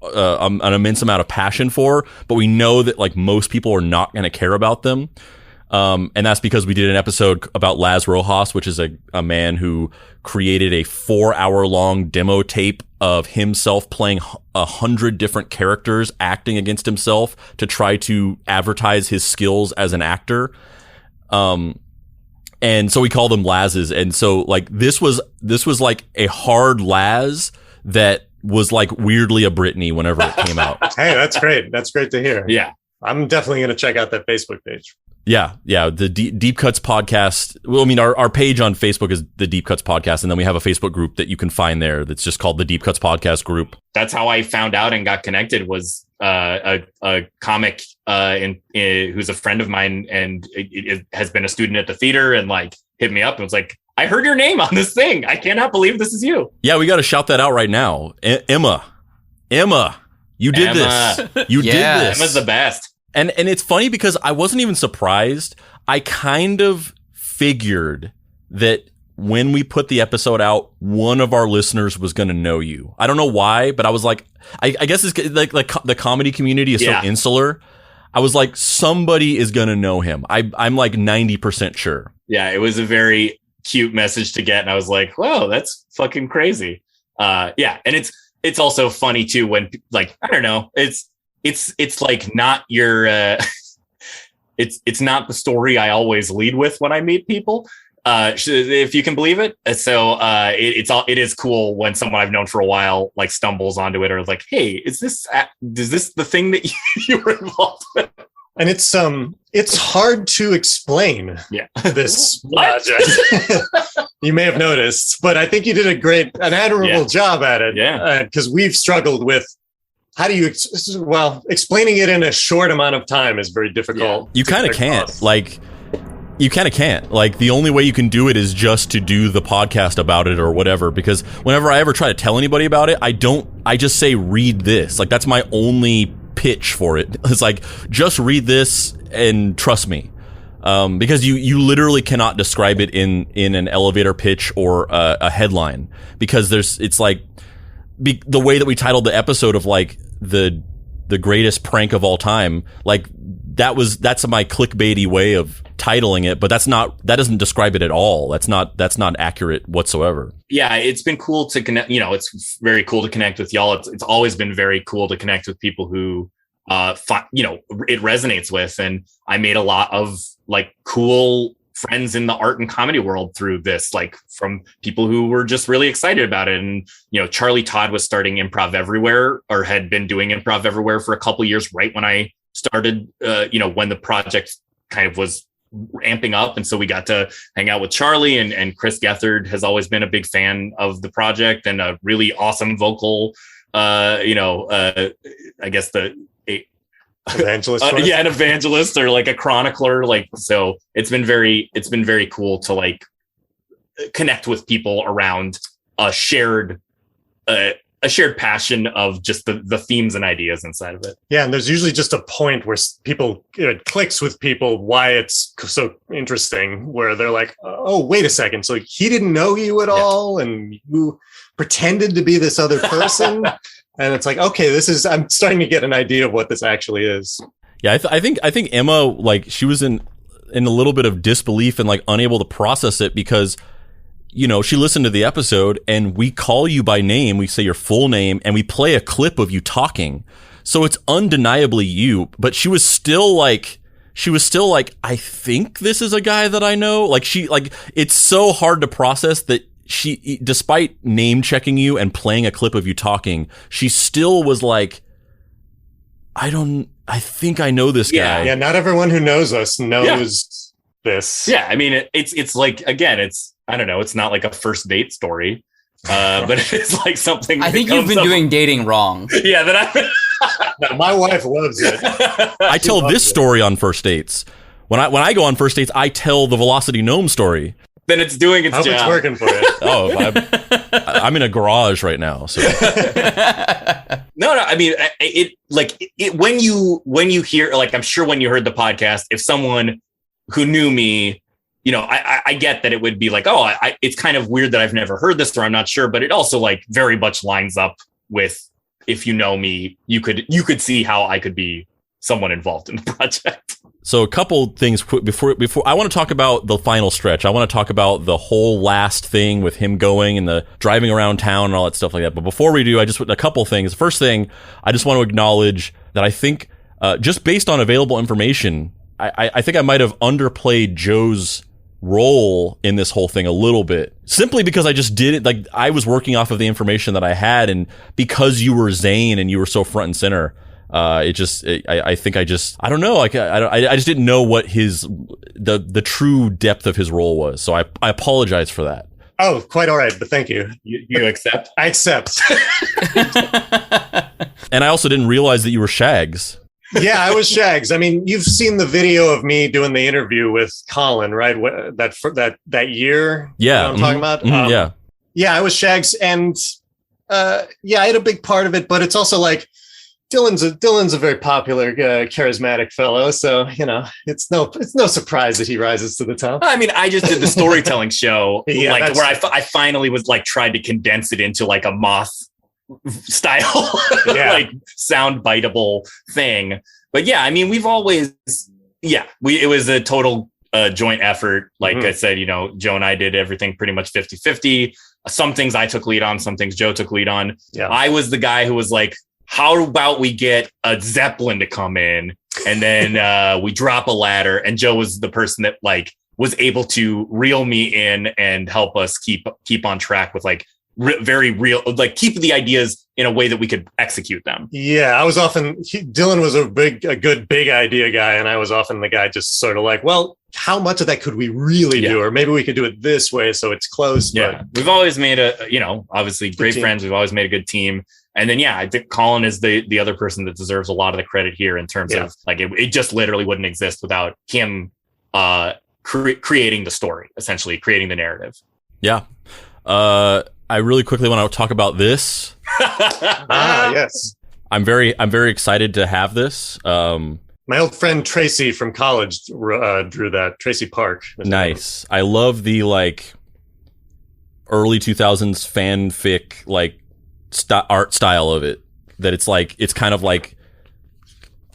an immense amount of passion for, but we know that like most people are not going to care about them. And that's because we did an episode about Laz Rojas, which is a man who created a 4-hour-long demo tape of himself playing 100 different characters, acting against himself to try to advertise his skills as an actor. And so we call them Lazes. And so like this was like a hard Laz that was like weirdly a Britney whenever it came out. Hey, that's great. That's great to hear. Yeah. I'm definitely going to check out that Facebook page. Yeah. The Deep Cuts podcast. Well, I mean, our page on Facebook is the Deep Cuts podcast. And then we have a Facebook group that you can find there that's just called the Deep Cuts podcast group. That's how I found out and got connected, was a comic who's a friend of mine, and it has been a student at the theater, and like hit me up and was like, I heard your name on this thing. I cannot believe this is you. Yeah, we got to shout that out right now. Emma, you did this. You did this. Emma's the best. And it's funny because I wasn't even surprised. I kind of figured that when we put the episode out, one of our listeners was going to know you. I don't know why, but I was like, I guess it's like the comedy community is so insular. I was like, somebody is going to know him. I'm like 90% sure. Yeah, it was a very cute message to get. And I was like, whoa, that's fucking crazy. Yeah. And it's also funny too, when like, I don't know, it's like not your, it's not the story I always lead with when I meet people. If you can believe it. So it is cool when someone I've known for a while like stumbles onto it, or like, hey, is this the thing that you were involved with? And it's hard to explain this project. You may have noticed, but I think you did an admirable job at it. Yeah. Because we've struggled with, how do you, explaining it in a short amount of time is very difficult. You kind of can't. You kind of can't. Like, the only way you can do it is just to do the podcast about it or whatever. Because whenever I ever try to tell anybody about it, I just say, read this. Like, that's my only pitch for it. It's like, just read this and trust me. Because you literally cannot describe it in an elevator pitch or a headline. Because it's like, the way that we titled the episode of like the greatest prank of all time, like that's my clickbaity way of titling it, but that doesn't describe it at all. That's not accurate whatsoever. Yeah, it's been cool to connect. It's very cool to connect with y'all. It's always been very cool to connect with people who it resonates with. And I made a lot of like cool friends in the art and comedy world through this, like from people who were just really excited about it. And, Charlie Todd was starting Improv Everywhere, or had been doing Improv Everywhere for a couple years right when I started, when the project kind of was amping up. And so we got to hang out with Charlie, and Chris Gethard has always been a big fan of the project and a really awesome vocal, I guess evangelist. An evangelist or like a chronicler. Like, so it's been very cool to like connect with people around a shared passion of just the themes and ideas inside of it. Yeah, and there's usually just a point where it clicks with people why it's so interesting, where they're like, oh, wait a second, so he didn't know you at all, and you pretended to be this other person. And it's like, okay, I'm starting to get an idea of what this actually is. Yeah, I think Emma, like, she was in a little bit of disbelief and like unable to process it because, she listened to the episode and we call you by name, we say your full name, and we play a clip of you talking. So it's undeniably you, but she was still like, I think this is a guy that I know. Like, it's so hard to process that she, despite name checking you and playing a clip of you talking, she still was like, I think I know this guy. Yeah, not everyone who knows us knows this. Yeah, I mean, it's like, again, I don't know, it's not like a first date story, but it's like something. I think you've been doing dating wrong. Yeah, that No, my wife loves it. I tell this story on first dates. When I go on first dates, I tell the Velocity Gnome story. Then it's doing its job. It's working for you. I'm in a garage right now. So no, I mean, when you hear, like, I'm sure when you heard the podcast, if someone who knew me, I get that it would be like, oh, it's kind of weird that I've never heard this, or I'm not sure, but it also like very much lines up with, if you know me, you could see how I could be someone involved in the project. So a couple things before I want to talk about the final stretch. I want to talk about the whole last thing with him going and the driving around town and all that stuff like that. But before we do, a couple things. First thing, I just want to acknowledge that I think, just based on available information, I think I might have underplayed Joe's role in this whole thing a little bit, simply because I just did it. Like, I was working off of the information that I had, and because you were Zane and you were so front and center, I don't know. Like, I just didn't know what the true depth of his role was. So I apologize for that. Oh, quite all right. But thank you. You accept? I accept. And I also didn't realize that you were Shags. Yeah, I was Shags. I mean, you've seen the video of me doing the interview with Colin, right? That year. Yeah. I'm talking about. Yeah. Yeah, I was Shags, and I had a big part of it. But it's also like, Dylan's a very popular, charismatic fellow, so it's no surprise that he rises to the top. I mean, I just did the storytelling show, Yeah, where I finally was like tried to condense it into like a Moth style, like sound biteable thing. But yeah, I mean, we've always, it was a total joint effort. Like I said, Joe and I did everything pretty much 50-50. Some things I took lead on, some things Joe took lead on. Yeah. I was the guy who was like, how about we get a Zeppelin to come in, and then we drop a ladder, and Joe was the person that like was able to reel me in and help us keep on track with like very real, like keep the ideas in a way that we could execute them. Yeah, I was often, Dylan was a good big idea guy, and I was often the guy just sort of like, well, how much of that could we really do? Or maybe we could do it this way so it's close. Yeah, but we've always made obviously great friends. We've always made a good team. And then, I think Colin is the other person that deserves a lot of the credit here in terms of like, it just literally wouldn't exist without him creating the story, essentially creating the narrative. Yeah. I really quickly want to talk about this. Yes. I'm very excited to have this. My old friend Tracy from college drew that. Tracy Park. Nice. I love the like early 2000s fanfic like art style of it. That it's like, it's kind of like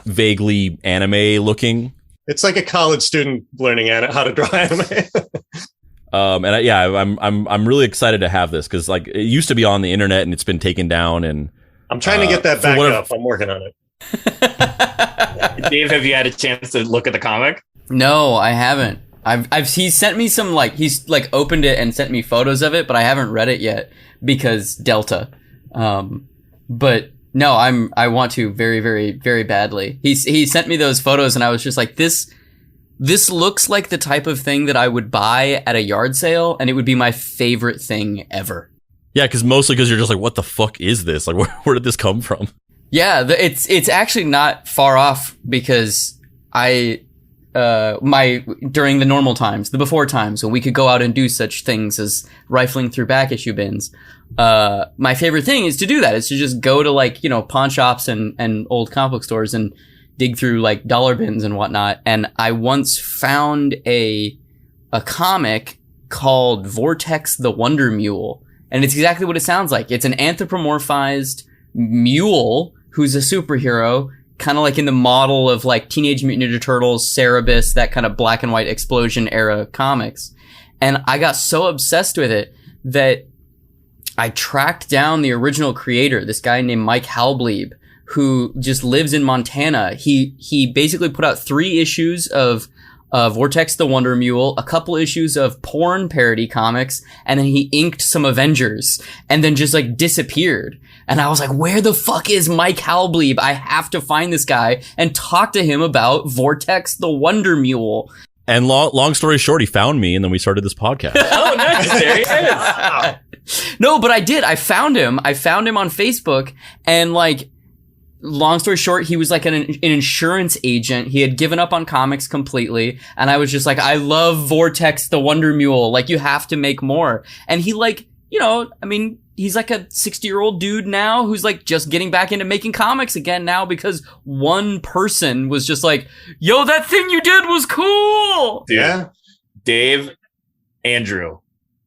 vaguely anime looking. It's like a college student learning how to draw anime. I'm really excited to have this because like it used to be on the internet and it's been taken down, and I'm trying to get that back up. I'm working on it. Dave, have you had a chance to look at the comic? No, I haven't. He sent me some, like, he's like opened it and sent me photos of it, but I haven't read it yet because Delta. But no, I want to very, very, very badly. He sent me those photos and I was just like, this looks like the type of thing that I would buy at a yard sale, and it would be my favorite thing ever. Yeah, mostly because you're just like, what the fuck is this? Like, where did this come from? Yeah, it's actually not far off because during the normal times, the before times, when we could go out and do such things as rifling through back issue bins, my favorite thing is to do that. Is to just go to, like, pawn shops and old comic book stores and dig through, like, dollar bins and whatnot. And I once found a comic called Vortex the Wonder Mule. And it's exactly what it sounds like. It's an anthropomorphized mule who's a superhero, kind of like in the model of, like, Teenage Mutant Ninja Turtles, Cerebus, that kind of black and white explosion era comics. And I got so obsessed with it that I tracked down the original creator, this guy named Mike Halblieb, who just lives in Montana. He basically put out 3 issues of Vortex the Wonder Mule, a couple issues of porn parody comics, and then he inked some Avengers, and then just, like, disappeared. And I was like, where the fuck is Mike Halblieb? I have to find this guy and talk to him about Vortex the Wonder Mule. And long story short, he found me, and then we started this podcast. Oh, nice. There he is. No, but I did. I found him on Facebook, and, like, long story short, he was like an insurance agent. He had given up on comics completely. And I was just like, I love Vortex the Wonder Mule. Like, you have to make more. And he, like, he's like a 60-year-old dude now who's, like, just getting back into making comics again now because one person was just like, yo, that thing you did was cool. Dude, yeah. Dave, Andrew,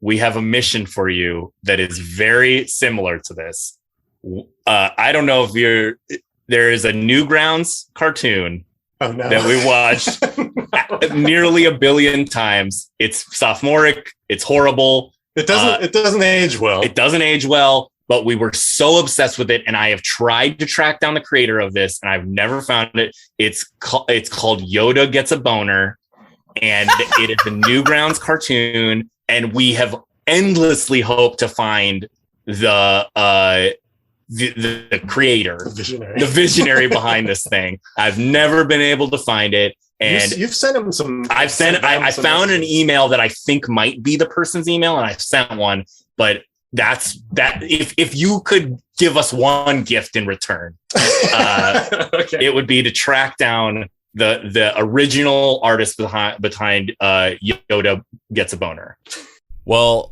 we have a mission for you that is very similar to this. I don't know if there is a Newgrounds cartoon that we watched nearly 1 billion times. It's sophomoric. It's horrible. It doesn't age well. It doesn't age well, but we were so obsessed with it. And I have tried to track down the creator of this and I've never found it. It's called Yoda Gets a Boner. And it is a Newgrounds cartoon. And we have endlessly hoped to find the creator, the visionary behind this thing. I've never been able to find it. And you've sent him some. I found an email that I think might be the person's email, and I sent one. But that's that. If you could give us one gift in return, okay, it would be to track down the original artist behind Yoda Gets a Boner. Well,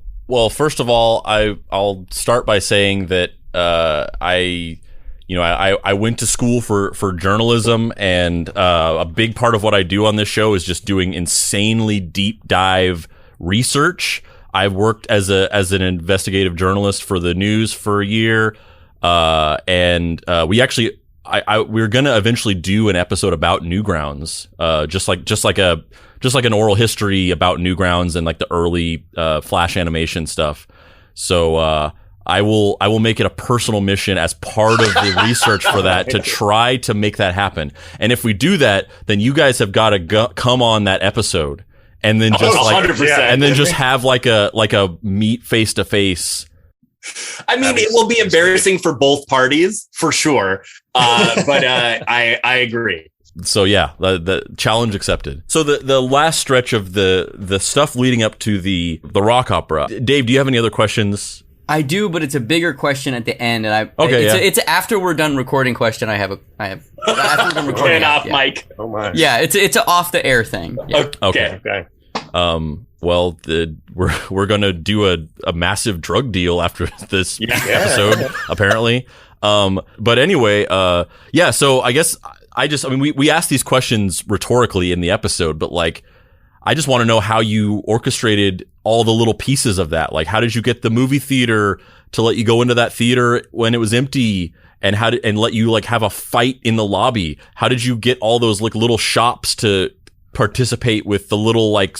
first of all, I'll start by saying that I went to school for journalism, and a big part of what I do on this show is just doing insanely deep dive research. I've worked as an investigative journalist for the news for a year, and we're gonna eventually do an episode about Newgrounds, just like an oral history about Newgrounds and, like, the early Flash animation stuff. So I will make it a personal mission as part of the research for that to try to make that happen. And if we do that, then you guys have got to come on that episode and then just 100%. And then just have like a meet face to face. I mean, it will be embarrassing for both parties for sure. But I agree. So yeah, the challenge accepted. So the last stretch of the stuff leading up to the rock opera. Dave, do you have any other questions? I do, but it's a bigger question at the end, and it's after we're done recording question. I have after we're done recording. Off mic. Oh my. Yeah, it's an off the air thing. Yeah. Okay. Well, we're gonna do a massive drug deal after this episode, apparently. But anyway, so I guess we asked these questions rhetorically in the episode, but, like, I just want to know how you orchestrated all the little pieces of that. Like, how did you get the movie theater to let you go into that theater when it was empty, and let you, like, have a fight in the lobby? How did you get all those, like, little shops to participate with the little, like,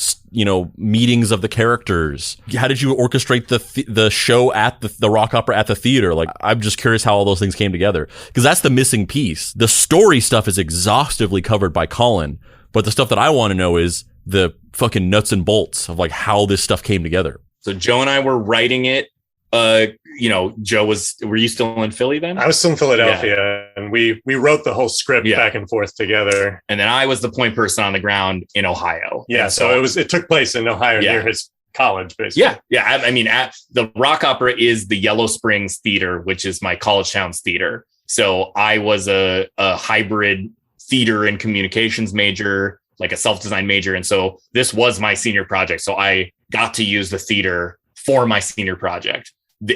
meetings of the characters? How did you orchestrate the show at the rock opera at the theater? Like, I'm just curious how all those things came together, because that's the missing piece. The story stuff is exhaustively covered by Colin, but the stuff that I want to know is, the fucking nuts and bolts of like how this stuff came together. So Joe and I were writing it. Joe were you still in Philly then? I was still in Philadelphia, and we wrote the whole script back and forth together. And then I was the point person on the ground in Ohio. Yeah, so it took place in Ohio near his college, basically. Yeah. I mean, at the Rock Opera is the Yellow Springs Theater, which is my college town's theater. So I was a hybrid theater and communications major, like a self-design major. And so this was my senior project. So I got to use the theater for my senior project.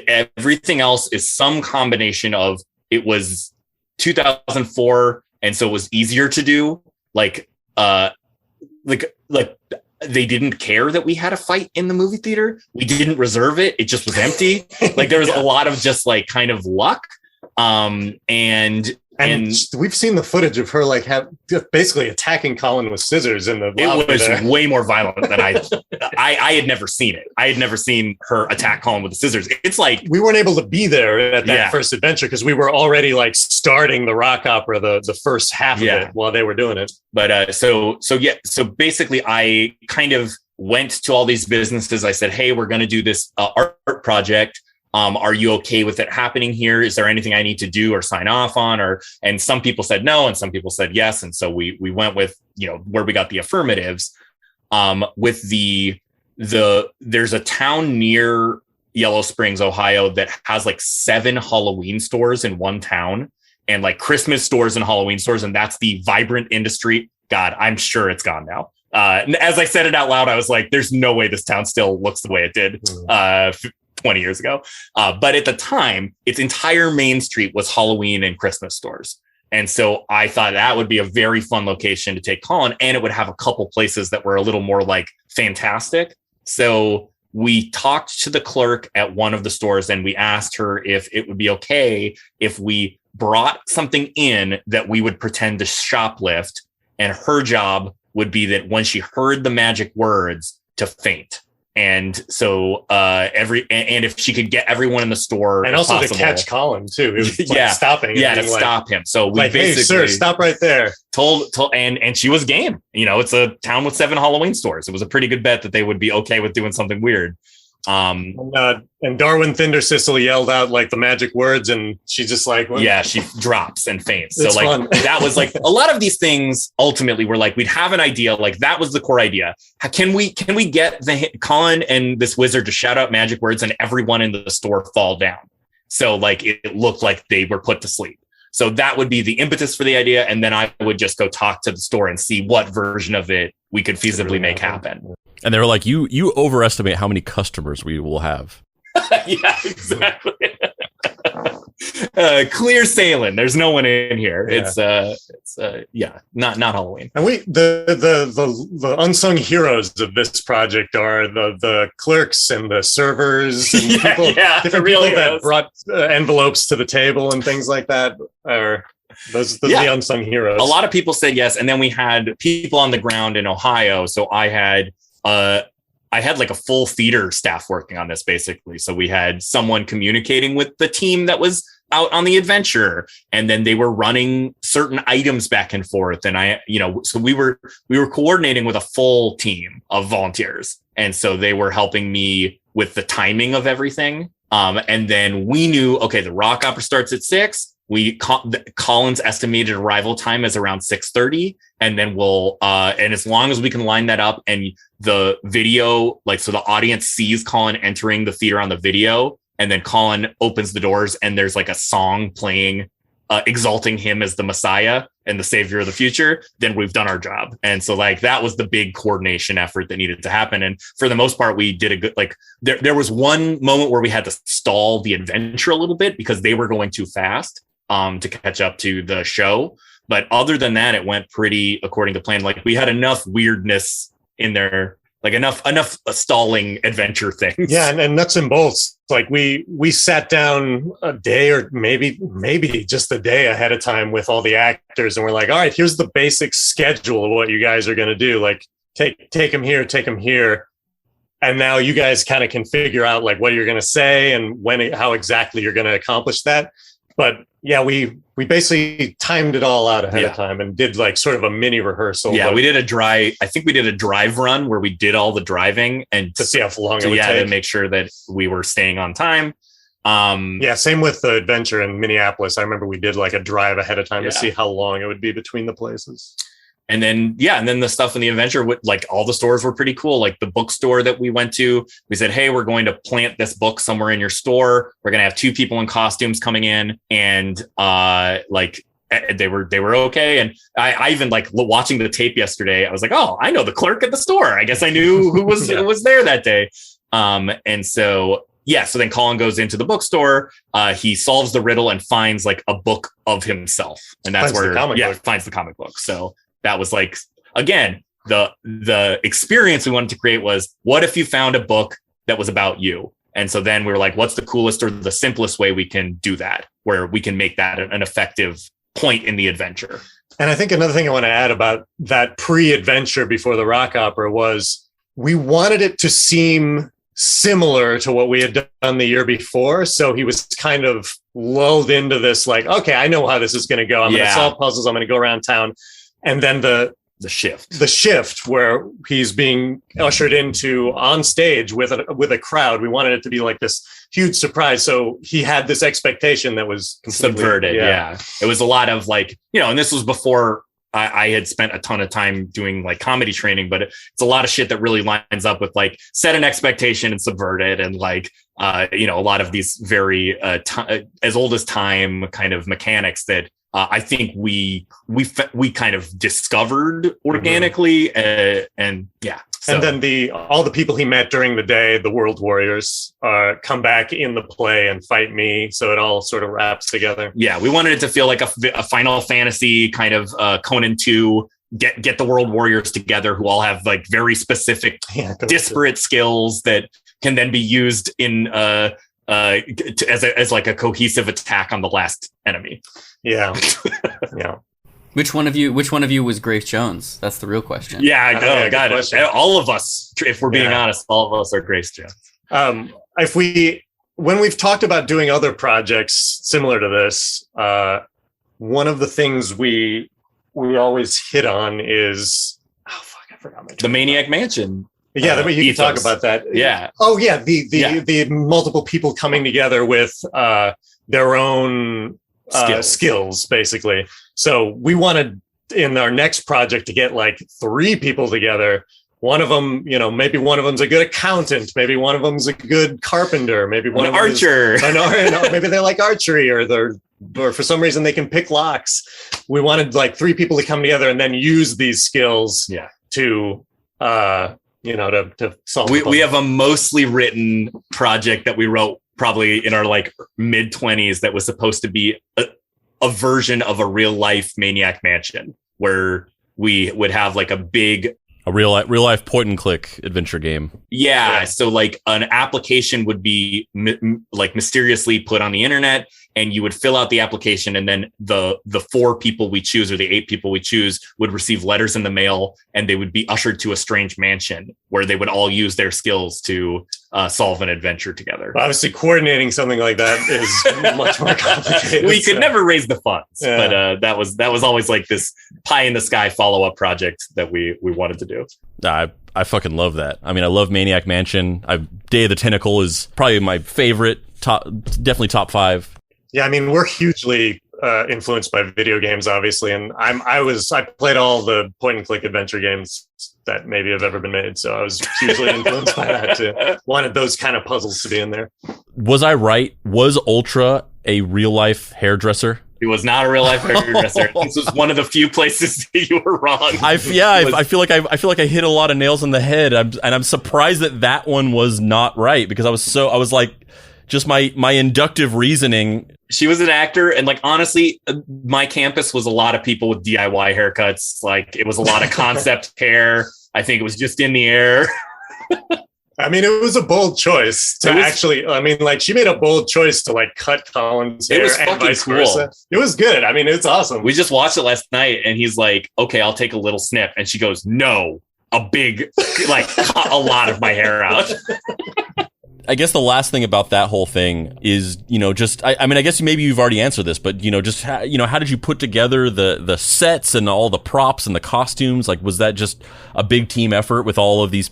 Everything else is some combination of, it was 2004. And so it was easier to do. Like they didn't care that we had a fight in the movie theater. We didn't reserve it. It just was empty. Like there was a lot of just like kind of luck. And we've seen the footage of her like basically attacking Colin with scissors in the lobby. It was there. way more violent than I had never seen it. I had never seen her attack Colin with the scissors. It's like we weren't able to be there at that first adventure because we were already like starting the Rock Opera, the first half of it while they were doing it. But so basically I kind of went to all these businesses. I said, hey, we're going to do this art project. Are you okay with it happening here? Is there anything I need to do or sign off on? And some people said no, and some people said yes. And so we went with, where we got the affirmatives. With there's a town near Yellow Springs, Ohio that has like 7 Halloween stores in one town, and like Christmas stores and Halloween stores. And that's the vibrant industry. God, I'm sure it's gone now. As I said it out loud, I was like, there's no way this town still looks the way it did 20 years ago. But at the time, its entire main street was Halloween and Christmas stores. And so I thought that would be a very fun location to take Colin, and it would have a couple places that were a little more like fantastic. So we talked to the clerk at one of the stores and we asked her if it would be okay if we brought something in that we would pretend to shoplift. And her job would be that when she heard the magic words, to faint. And so and if she could get everyone in the store, and also to catch Colin too, it was like stopping, to stop him. So we basically, hey, sir, stop right there. Told, and she was game. It's a town with 7 Halloween stores. It was a pretty good bet that they would be okay with doing something weird. And Darwin Thundersistle yelled out like the magic words, and she just like she drops and faints. So like fun. That was like a lot of these things ultimately were like, we'd have an idea, like that was the core idea. Can we get Colin and this wizard to shout out magic words and everyone in the store fall down? So like it looked like they were put to sleep. So that would be the impetus for the idea, and then I would just go talk to the store and see what version of it we could feasibly make happen. And they were like, you overestimate how many customers we will have. Yeah, exactly. Clear sailing. There's no one in here. Yeah. It's not Halloween. And the unsung heroes of this project are the clerks and the servers and people that brought envelopes to the table and things like that. Those are the unsung heroes. A lot of people said yes, and then we had people on the ground in Ohio. So I had like a full theater staff working on this basically. So we had someone communicating with the team that was out on the adventure, and then they were running certain items back and forth. And so we were coordinating with a full team of volunteers. And so they were helping me with the timing of everything. And then we knew, okay, the Rock Opera starts at 6. Colin's estimated arrival time is around 6:30, and then we'll and as long as we can line that up and the video, like, so the audience sees Colin entering the theater on the video, and then Colin opens the doors and there's like a song playing exalting him as the Messiah and the savior of the future, then we've done our job. And so like that was the big coordination effort that needed to happen. And for the most part, we did a good, like there was one moment where we had to stall the adventure a little bit because they were going too fast to catch up to the show. But other than that, it went pretty according to plan. Like we had enough weirdness in there, like enough stalling adventure things. Yeah, and nuts and bolts. Like we sat down a day or maybe just a day ahead of time with all the actors, and we're like, all right, here's the basic schedule of what you guys are going to do. Like take them here. And now you guys kind of can figure out like what you're going to say and how exactly you're going to accomplish that. But Yeah, we basically timed it all out ahead of time and did like sort of a mini rehearsal. Yeah, we did I think we did a drive run where we did all the driving and to see how long it would take. To make sure that we were staying on time. Same with the adventure in Minneapolis. I remember we did like a drive ahead of time to see how long it would be between the places. And then the stuff in the adventure, like all the stores were pretty cool. Like the bookstore that we went to, we said, hey, we're going to plant this book somewhere in your store. We're going to have 2 people in costumes coming in, and they were okay. And I even like watching the tape yesterday, I was like, oh, I know the clerk at the store. I guess I knew who was who was there that day. So then Colin goes into the bookstore. He solves the riddle and finds like a book of himself, and that's where finds the comic book. So that was like, again, the experience we wanted to create was, what if you found a book that was about you? And so then we were like, what's the coolest or the simplest way we can do that, where we can make that an effective point in the adventure? And I think another thing I want to add about that pre-adventure before the rock opera was we wanted it to seem similar to what we had done the year before. So he was kind of lulled into this, like, okay, I know how this is going to go. I'm going to solve puzzles. I'm going to go around town. And then the shift where he's being ushered into on stage with a crowd. We wanted it to be like this huge surprise. So he had this expectation that was subverted. Yeah. It was a lot of like, and this was before I had spent a ton of time doing like comedy training, but it's a lot of shit that really lines up with like set an expectation and subvert it. And like, a lot of these very as old as time kind of mechanics that I think we kind of discovered organically. So. And then all the people he met during the day, the World Warriors, come back in the play and fight me. So it all sort of wraps together. Yeah, we wanted it to feel like a Final Fantasy kind of Conan 2. Get the World Warriors together, who all have like very specific, disparate skills that can then be used in as like a cohesive attack on the last enemy. Yeah. Which one of you was Grace Jones? That's the real question. Yeah, got it. All of us, if we're being honest, all of us are Grace Jones. When we've talked about doing other projects similar to this, one of the things we always hit on is I forgot the Maniac Mansion. Yeah, you can talk about that. Yeah. Oh yeah, the multiple people coming together with their own skills, basically. So we wanted in our next project to get like 3 people together. One of them, maybe one of them's a good accountant. Maybe one of them's a good carpenter. Maybe one of them archer. Maybe they like archery, or for some reason they can pick locks. We wanted like 3 people to come together and then use these skills to to solve. We have a mostly written project that we wrote probably in our like mid-20s that was supposed to be a version of a real life Maniac Mansion, where we would have like a real life point and click adventure game. Yeah. So like an application would be mysteriously put on the internet, and you would fill out the application, and then the 4 people we choose, or the 8 people we choose, would receive letters in the mail, and they would be ushered to a strange mansion where they would all use their skills to solve an adventure together. Obviously, coordinating something like that is much more complicated. We could never raise the funds, but that was always like this pie in the sky follow-up project that we wanted to do. I fucking love that. I mean, I love Maniac Mansion. Day of the Tentacle is probably my favorite. Definitely top 5. Yeah, I mean, we're hugely influenced by video games, obviously, and I played all the point and click adventure games that maybe have ever been made, so I was hugely influenced by that too. Wanted those kind of puzzles to be in there. Was I right? Was Ultra a real life hairdresser? It was not a real life hairdresser. This was one of the few places that you were wrong. I feel like I hit a lot of nails on the head, and I'm surprised that one was not right, because I was like, just my inductive reasoning. She was an actor, and like honestly, my campus was a lot of people with DIY haircuts. Like it was a lot of concept hair. I think it was just in the air. I mean, it was a bold choice to she made a bold choice to like cut Colin's hair and vice versa. It was good. I mean, it's awesome. We just watched it last night, and he's like, okay, I'll take a little snip. And she goes, no, a big, like, cut a lot of my hair out. I guess the last thing about that whole thing is, just, I mean, I guess maybe you've already answered this, but, just, how did you put together the sets and all the props and the costumes? Like, was that just a big team effort with all of these,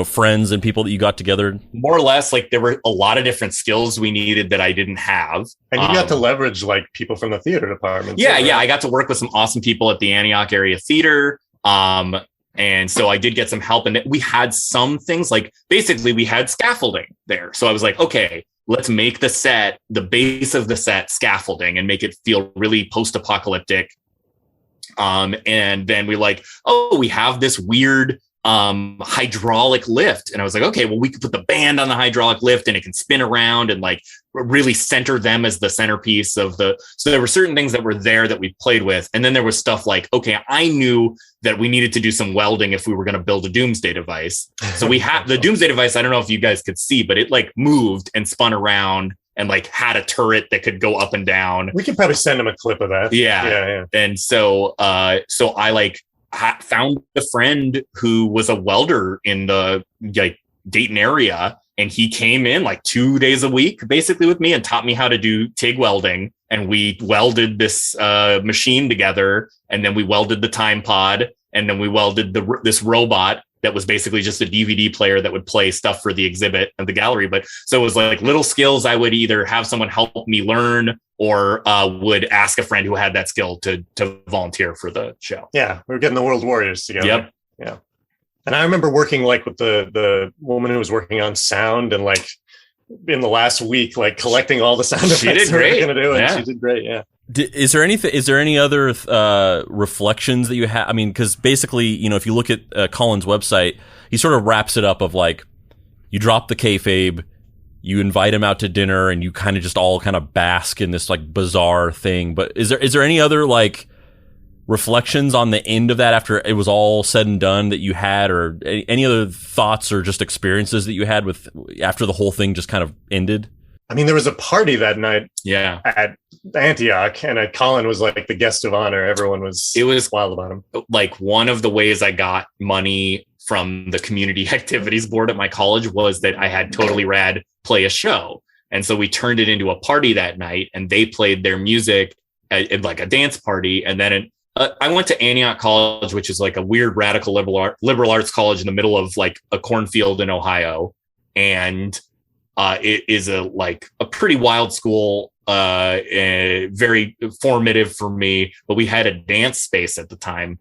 friends and people that you got together? More or less, like, there were a lot of different skills we needed that I didn't have. And you got to leverage, like, people from the theater department. Yeah, I got to work with some awesome people at the Antioch area theater. And so I did get some help, and we had some things, like, basically we had scaffolding there. So I was like, okay, let's make the base of the set scaffolding and make it feel really post-apocalyptic. And then we we have this weird hydraulic lift. And I was like, okay, well, we could put the band on the hydraulic lift and it can spin around and like really center them as the centerpiece of so there were certain things that were there that we played with. And then there was stuff like, okay, I knew that we needed to do some welding if we were going to build a doomsday device. So we had the doomsday device. I don't know if you guys could see, but it like moved and spun around and like had a turret that could go up and down. We could probably send him a clip of that. Yeah. And so I found a friend who was a welder in the Dayton area, and he came in like 2 days a week basically with me and taught me how to do TIG welding. And we welded this machine together, and then we welded the time pod, and then we welded this robot that was basically just a DVD player that would play stuff for the exhibit of the gallery. But so it was like little skills I would either have someone help me learn or would ask a friend who had that skill to volunteer for the show. Yeah, we were getting the World Warriors together. Yep. Yeah. And I remember working like with the woman who was working on sound, and like in the last week, like collecting all the sound effects she did great. We were going to do, and yeah. she did great. Yeah. Is there any other reflections that you have? I mean, because basically, if you look at Colin's website, he sort of wraps it up of like, you drop the kayfabe, you invite him out to dinner, and you kind of just all kind of bask in this like bizarre thing. But is there any other like reflections on the end of that after it was all said and done that you had, or any other thoughts or just experiences that you had with after the whole thing just kind of ended? I mean, there was a party that night at Antioch, and Colin was like the guest of honor. Everyone was wild about him. Like, one of the ways I got money from the community activities board at my college was that I had Totally Rad play a show. And so we turned it into a party that night, and they played their music at like a dance party. And then I went to Antioch College, which is like a weird radical liberal arts college in the middle of like a cornfield in Ohio. And it is a pretty wild school, very formative for me. But we had a dance space at the time,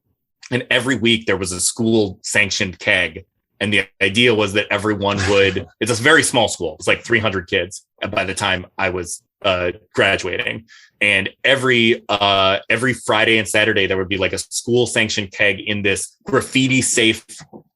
and every week there was a school sanctioned keg. And the idea was that everyone would, it's a very small school. It's like 300 kids by the time I was graduating. And every Friday and Saturday, there would be like a school sanctioned keg in this graffiti safe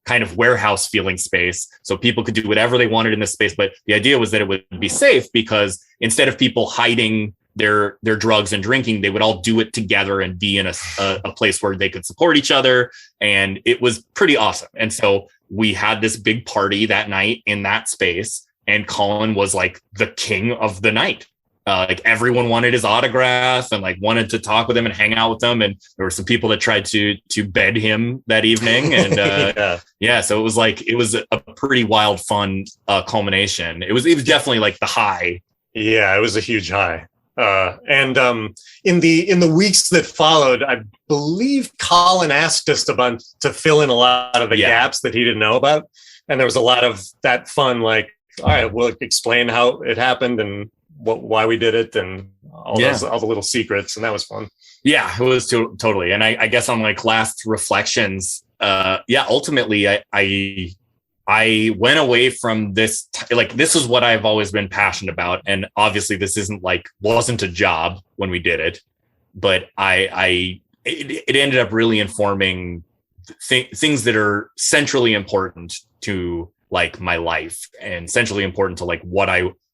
kind of warehouse feeling space. So people could do whatever they wanted in this space. But the idea was that it would be safe, because instead of people hiding their drugs and drinking, they would all do it together and be in a place where they could support each other. And it was pretty awesome. And so we had this big party that night in that space, and Colin was like the king of the night. Like, everyone wanted his autograph and like wanted to talk with him and hang out with him. And there were some people that tried to bed him that evening. And so it was a pretty wild, fun culmination. It was definitely like the high. Yeah, it was a huge high. And in the weeks that followed, I believe Colin asked us to fill in a lot of the gaps that he didn't know about. And there was a lot of that fun, like, all right, we'll explain how it happened and why we did it, and all the little secrets. And that was fun. Yeah, it was totally. And I guess on like last reflections, ultimately I went away from this, this is what I've always been passionate about. And obviously this wasn't a job when we did it, but it ended up really informing things that are centrally important to like my life, and centrally important to like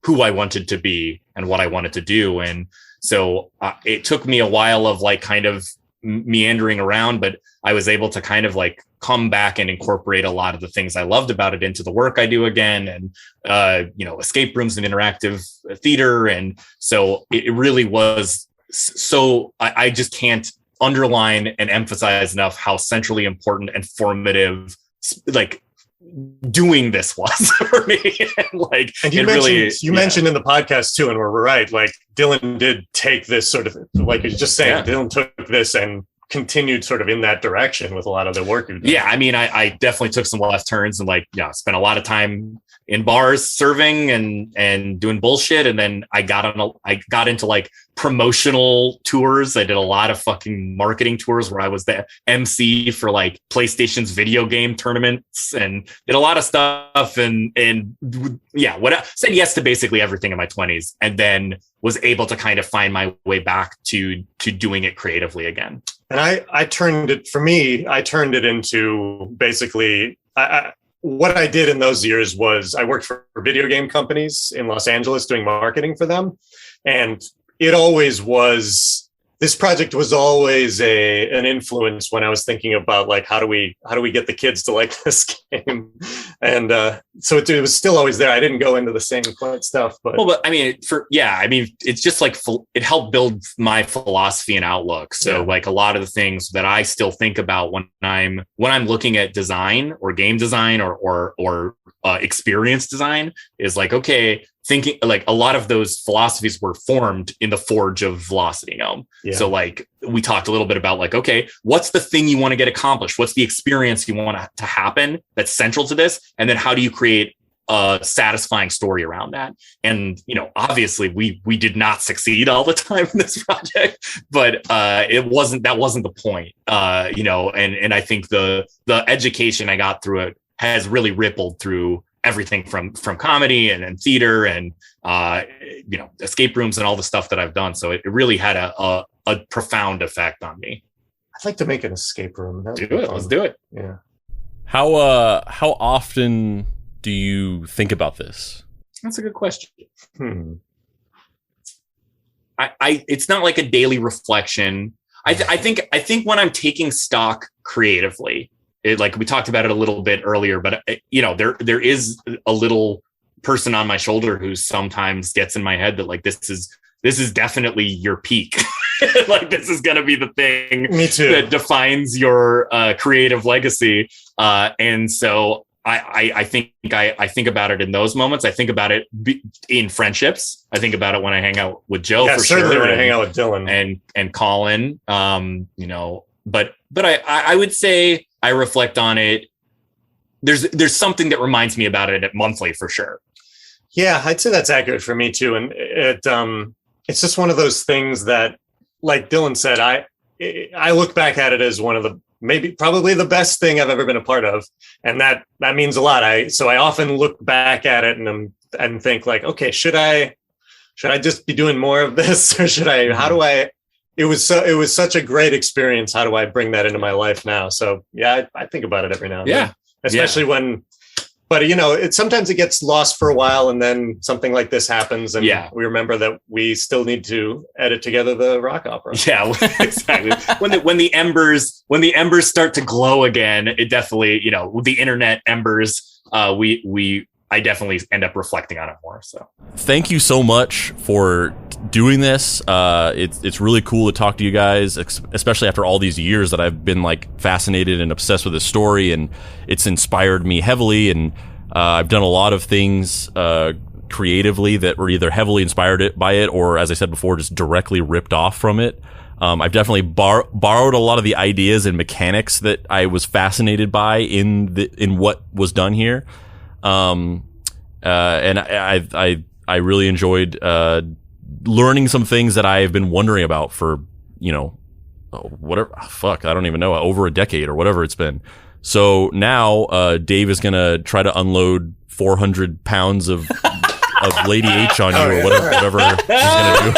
who I wanted to be and what I wanted to do. And so it took me a while of like kind of meandering around, but I was able to kind of like come back and incorporate a lot of the things I loved about it into the work I do again. And, escape rooms and interactive theater. And so it really was, so I just can't underline and emphasize enough how centrally important and formative, like doing this was for me. Like, and you it mentioned, really, mentioned in the podcast too, and we're right. Like Dylan did take this sort of, like you were just saying, Dylan took this and continued sort of in that direction with a lot of the work you've done. Yeah, I mean, I definitely took some left turns and spent a lot of time in bars serving and doing bullshit. And then I got into like promotional tours. I did a lot of fucking marketing tours where I was the MC for like PlayStation's video game tournaments and did a lot of stuff and said yes to basically everything in my 20s, and then was able to kind of find my way back to doing it creatively again. And I turned it into basically, what I did in those years was I worked for video game companies in Los Angeles doing marketing for them. And it always was, this project was always an influence when I was thinking about like, how do we get the kids to like this game? And so it was still always there. I didn't go into the same stuff, but I mean, it's just like, it helped build my philosophy and outlook. So like a lot of the things that I still think about when I'm looking at design or game design or experience design is like, okay, thinking like a lot of those philosophies were formed in the forge of Velocity Gnome. Yeah. So like we talked a little bit about like, okay, what's the thing you want to get accomplished? What's the experience you want to happen that's central to this? And then how do you create a satisfying story around that? And, obviously we did not succeed all the time in this project, but that wasn't the point, and I think the education I got through it has really rippled through everything from comedy and theater and escape rooms and all the stuff that I've done. So it really had a profound effect on me. I'd like to make an escape room. Let's do it. Yeah. How often do you think about this? That's a good question. It's not like a daily reflection. I think when I'm taking stock creatively, like we talked about it a little bit earlier, but there is a little person on my shoulder who sometimes gets in my head that like, this is definitely your peak. Like this is going to be the thing that defines your creative legacy. And so I think about it in those moments. I think about it in friendships. I think about it when I hang out with Joe, for certainly sure. When I hang out with Dylan and Colin, but I would say I reflect on it. There's something that reminds me about it monthly for sure. Yeah, I'd say that's accurate for me too. And it's just one of those things that, like Dylan said, I look back at it as one of the probably the best thing I've ever been a part of, and that means a lot. So I often look back at it and think like, okay, should I just be doing more of this, or should I? How do I? It was such a great experience. How do I bring that into my life now? So yeah, I think about it every now and then, especially when. But sometimes it gets lost for a while, and then something like this happens, and we remember that we still need to edit together the rock opera. Yeah, exactly. when the embers start to glow again, it definitely the internet embers. I definitely end up reflecting on it more. So thank you so much for doing this. It's really cool to talk to you guys, especially after all these years that I've been like fascinated and obsessed with this story, and it's inspired me heavily. And I've done a lot of things creatively that were either heavily inspired by it, or as I said before, just directly ripped off from it. I've definitely borrowed a lot of the ideas and mechanics that I was fascinated by in what was done here. And I really enjoyed learning some things that I've been wondering about for I don't even know, over a decade or whatever it's been. So now Dave is gonna try to unload 400 pounds of Lady H on you, or whatever he's gonna do.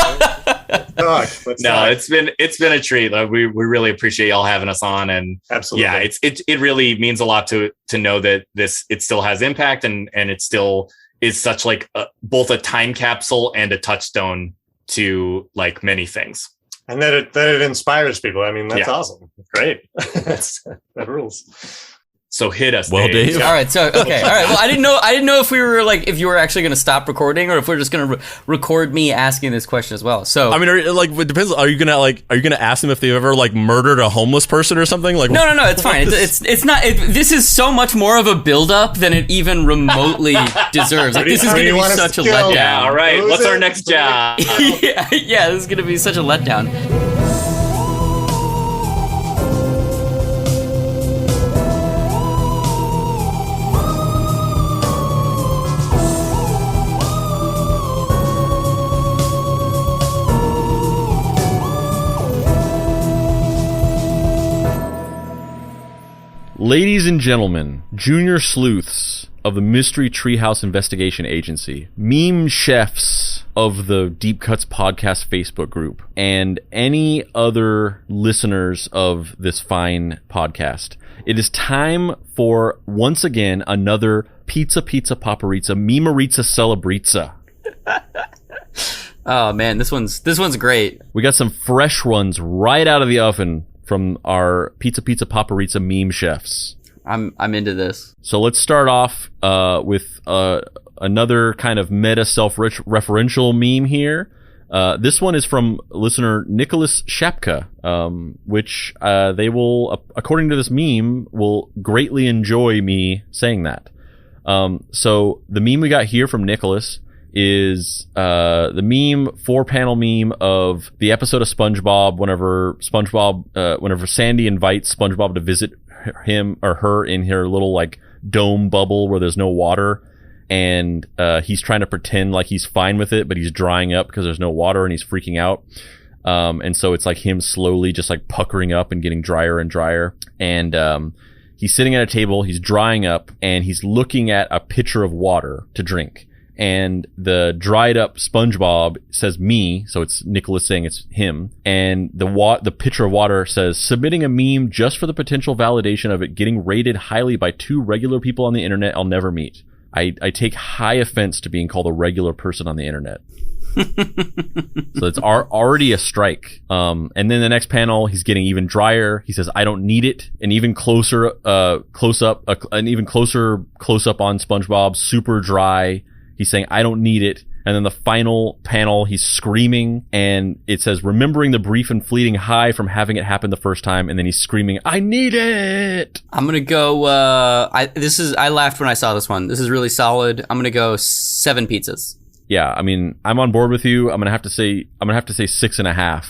It's been a treat. Like, we really appreciate y'all having us on, and absolutely, it really means a lot to know that it still has impact, and it still is such like both a time capsule and a touchstone to like many things. And that it inspires people. I mean, that's awesome. Great. That rules. So hit us. Well, Dave. All right. So okay. All right. Well, I didn't know if we were like if you were actually going to stop recording or if we're just going to record me asking this question as well. So I mean, it depends. Are you gonna ask them if they've ever like murdered a homeless person or something? Like no. It's fine. It's not. This is so much more of a build up than it even remotely deserves. Like this is going to be such a letdown. Yeah. All right. What's our next job? yeah. This is going to be such a letdown. Ladies and gentlemen, junior sleuths of the Mystery Treehouse Investigation Agency, meme chefs of the Deep Cuts Podcast Facebook group, and any other listeners of this fine podcast, it is time for, once again, another Pizza Paparizza, Memerizza Celebrizza. Oh man, this one's great. We got some fresh ones right out of the oven from our Pizza Paparizza meme chefs. I'm into this. So let's start off with another kind of meta self-referential meme here. This one is from listener Nicholas Shapka, which they will, according to this meme, will greatly enjoy me saying that. So the meme we got here from Nicholas is the meme 4-panel meme of the episode of SpongeBob whenever Sandy invites SpongeBob to visit him or her in her little like dome bubble where there's no water, and he's trying to pretend like he's fine with it, but he's drying up because there's no water and he's freaking out. And so it's like him slowly just like puckering up and getting drier and drier, and he's sitting at a table, he's drying up, and he's looking at a pitcher of water to drink. And the dried up SpongeBob says me, so it's Nicholas saying it's him. And the pitcher of water says, submitting a meme just for the potential validation of it getting rated highly by 2 regular people on the internet I'll never meet. I take high offense to being called a regular person on the internet. So it's already a strike. And then the next panel, he's getting even drier. He says, I don't need it. An even closer close up on SpongeBob, super dry. He's saying, I don't need it. And then the final panel, he's screaming, and it says, remembering the brief and fleeting high from having it happen the first time. And then he's screaming, I need it. I'm going to go, I laughed when I saw this one. This is really solid. I'm going to go 7 pizzas. Yeah. I mean, I'm on board with you. I'm going to have to say 6.5.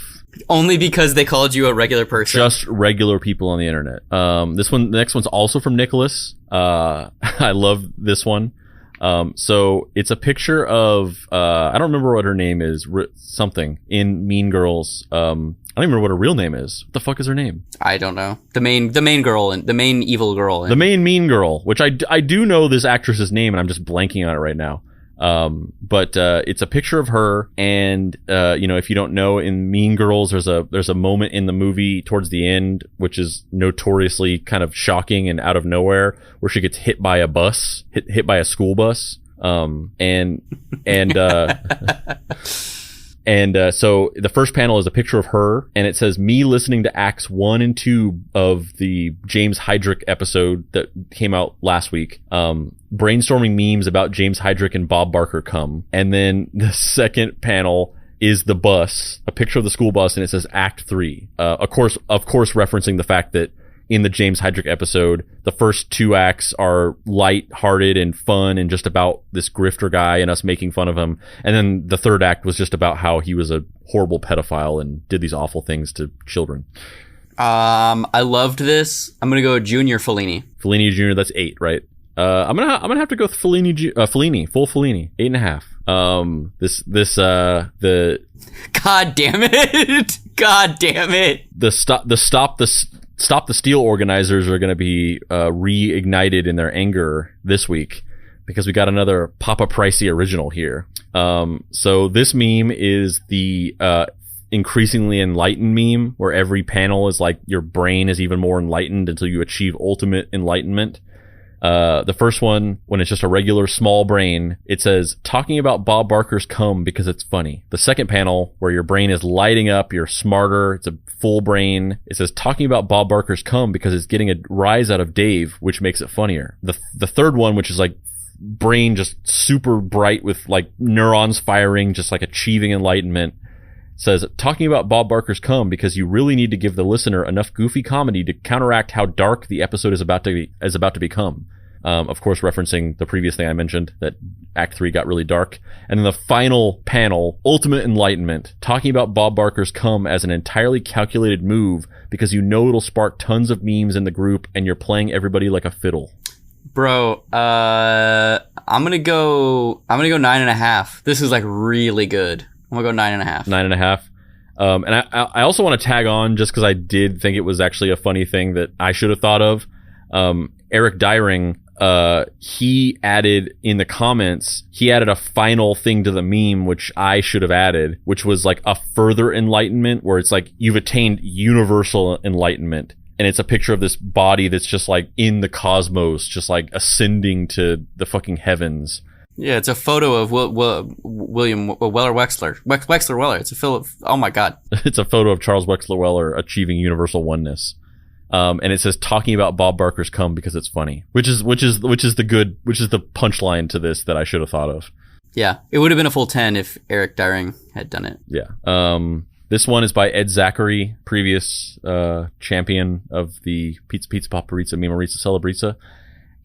Only because they called you a regular person. Just regular people on the internet. The next one's also from Nicholas. I love this one. So it's a picture of, I don't remember what her name is, something in Mean Girls. I don't even remember what her real name is. What the fuck is her name? I don't know. The main girl and the main evil girl. The main mean girl, which I do know this actress's name, and I'm just blanking on it right now. But it's a picture of her, and if you don't know, in Mean Girls, there's a moment in the movie towards the end, which is notoriously kind of shocking and out of nowhere, where she gets hit by a bus, hit by a school bus, and so the first panel is a picture of her, and it says me listening to acts 1 and 2 of the James Heydrich episode that came out last week. Brainstorming memes about James Heydrich and Bob Barker come. And then the second panel is the bus, a picture of the school bus, and it says act 3. Of course, referencing the fact that in the James Heydrich episode, the first 2 acts are light-hearted and fun and just about this grifter guy and us making fun of him. And then the third act was just about how he was a horrible pedophile and did these awful things to children. I loved this. I'm gonna go Junior Fellini. Fellini Jr., that's 8, right? I'm gonna have to go with Fellini, full Fellini, 8.5. The God damn it! God damn it! The Stop the Steal organizers are going to be reignited in their anger this week because we got another Papa Pricey original here. So this meme is the increasingly enlightened meme, where every panel is like your brain is even more enlightened until you achieve ultimate enlightenment. The first one, when it's just a regular small brain, it says, talking about Bob Barker's cum because it's funny. The second panel, where your brain is lighting up, you're smarter, it's a full brain. It says, talking about Bob Barker's cum because it's getting a rise out of Dave, which makes it funnier. The third one, which is like brain just super bright with like neurons firing, just like achieving enlightenment, says, talking about Bob Barker's cum because you really need to give the listener enough goofy comedy to counteract how dark the episode is about to become. Of course, referencing the previous thing I mentioned, that Act 3 got really dark. And then the final panel, Ultimate Enlightenment, talking about Bob Barker's cum as an entirely calculated move because you know it'll spark tons of memes in the group and you're playing everybody like a fiddle. Bro, I'm gonna go 9.5. This is like really good. I'm gonna go 9.5. 9.5. And I also want to tag on, just because I did think it was actually a funny thing that I should have thought of. Eric Dyring, he added in the comments, he added a final thing to the meme, which I should have added, which was like a further enlightenment, where it's like you've attained universal enlightenment. And it's a picture of this body that's just like in the cosmos, just like ascending to the fucking heavens. Yeah, it's a photo of William Weller Wexler. Wexler Weller. It's a photo. Oh my God. It's a photo of Charles Wexler Weller achieving universal oneness. And it says, talking about Bob Barker's cum because it's funny, which is the punchline to this that I should have thought of. Yeah, it would have been a full 10 if Eric Dyring had done it. Yeah. This one is by Ed Zachary, previous champion of the Pizza Paparizza Memorizza Celebrezza.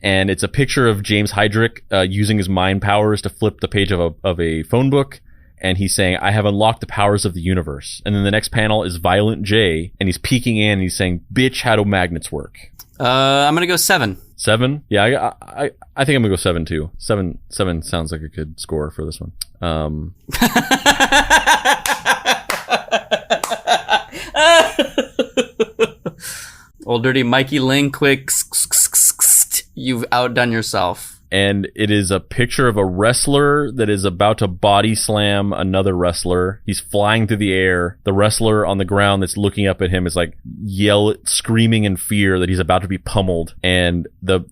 And it's a picture of James Heydrich using his mind powers to flip the page of a phone book. And he's saying, I have unlocked the powers of the universe. And then the next panel is Violent J, and he's peeking in and he's saying, bitch, how do magnets work? I'm going to go 7. 7? Yeah, I think I'm going to go 7 too. 7 sounds like a good score for this one. Old dirty Mikey Lindquist, you've outdone yourself. And it is a picture of a wrestler that is about to body slam another wrestler. He's flying through the air. The wrestler on the ground that's looking up at him is like screaming in fear that he's about to be pummeled. And the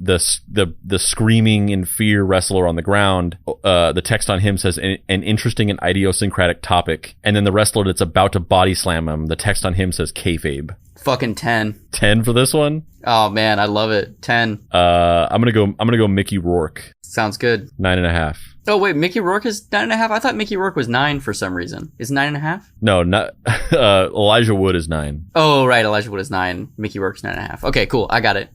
screaming in fear wrestler on the ground, the text on him says, an interesting and idiosyncratic topic. And then the wrestler that's about to body slam him, the text on him says kayfabe. Fucking 10. 10 for this one? Oh man, I love it. 10. I'm gonna go Mickey Rourke. Sounds good. 9.5. Oh wait, Mickey Rourke is 9.5? I thought Mickey Rourke was 9 for some reason. Is 9.5? No, not Elijah Wood is 9. Oh right, Elijah Wood is 9. Mickey Rourke's 9.5. Okay, cool. I got it.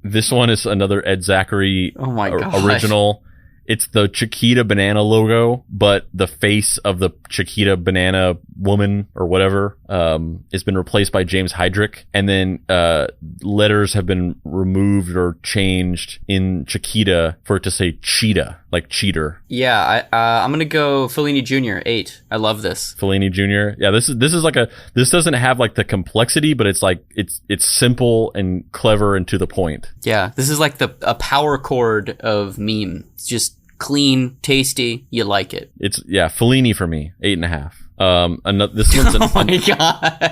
This one is another Ed Zachary original. It's the Chiquita banana logo, but the face of the Chiquita banana woman or whatever has been replaced by James Heydrich. And then letters have been removed or changed in Chiquita for it to say cheetah, like cheater. Yeah, I'm going to go Fellini Jr., 8. I love this. Fellini Jr. Yeah, this is like this doesn't have like the complexity, but it's like, it's simple and clever and to the point. Yeah, this is like a power chord of meme. It's just clean, tasty. You like it. It's Fellini for me, 8.5. This one's oh my God.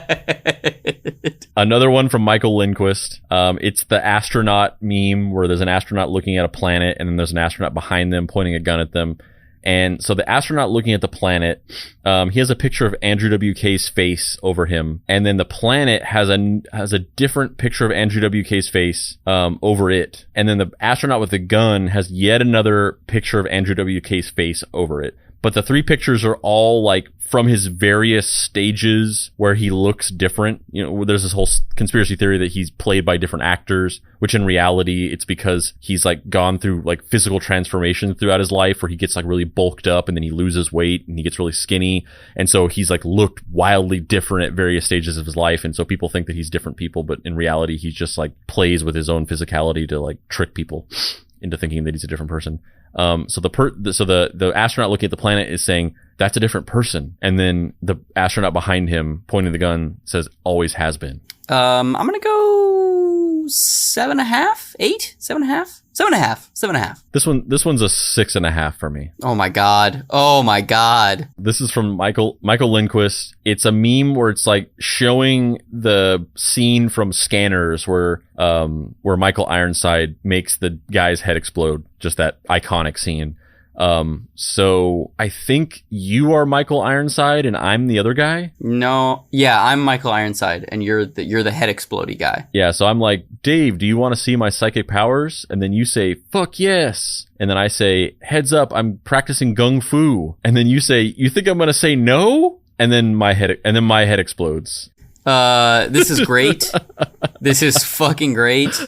Another one from Michael Lindquist. It's the astronaut meme where there's an astronaut looking at a planet and then there's an astronaut behind them pointing a gun at them. And so the astronaut looking at the planet, he has a picture of Andrew WK's face over him. And then the planet has a different picture of Andrew WK's face over it. And then the astronaut with the gun has yet another picture of Andrew WK's face over it. But the three pictures are all like from his various stages where he looks different. You know, there's this whole conspiracy theory that he's played by different actors, which in reality, it's because he's like gone through like physical transformation throughout his life where he gets like really bulked up and then he loses weight and he gets really skinny. And so he's like looked wildly different at various stages of his life. And so people think that he's different people, but in reality, he just like plays with his own physicality to like trick people into thinking that he's a different person. So the astronaut looking at the planet is saying that's a different person, and then the astronaut behind him pointing the gun says always has been. I'm gonna go 7.5, 8, 7.5, 7.5, 7.5. This one's a 6.5 for me. Oh my god. This is from Michael Lindquist. It's a meme where it's like showing the scene from Scanners where Michael Ironside makes the guy's head explode. Just that iconic scene. So I think you are Michael Ironside and I'm the other guy. No, yeah, I'm Michael Ironside and you're the head explodey guy. Yeah, so I'm like, Dave, do you want to see my psychic powers? And then you say, fuck yes. And then I say, heads up, I'm practicing gung fu. And then you say, you think I'm gonna say no? And then my head explodes. This is great. This is fucking great.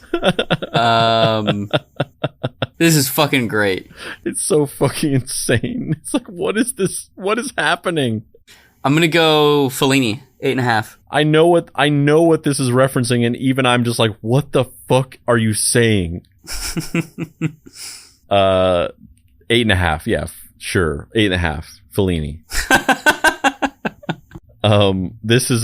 This is fucking great. It's so fucking insane. It's like, what is this? What is happening? I'm gonna go Fellini, 8.5. I know what this is referencing, and even I'm just like, what the fuck are you saying? 8.5. Yeah, sure. 8.5. Fellini. This is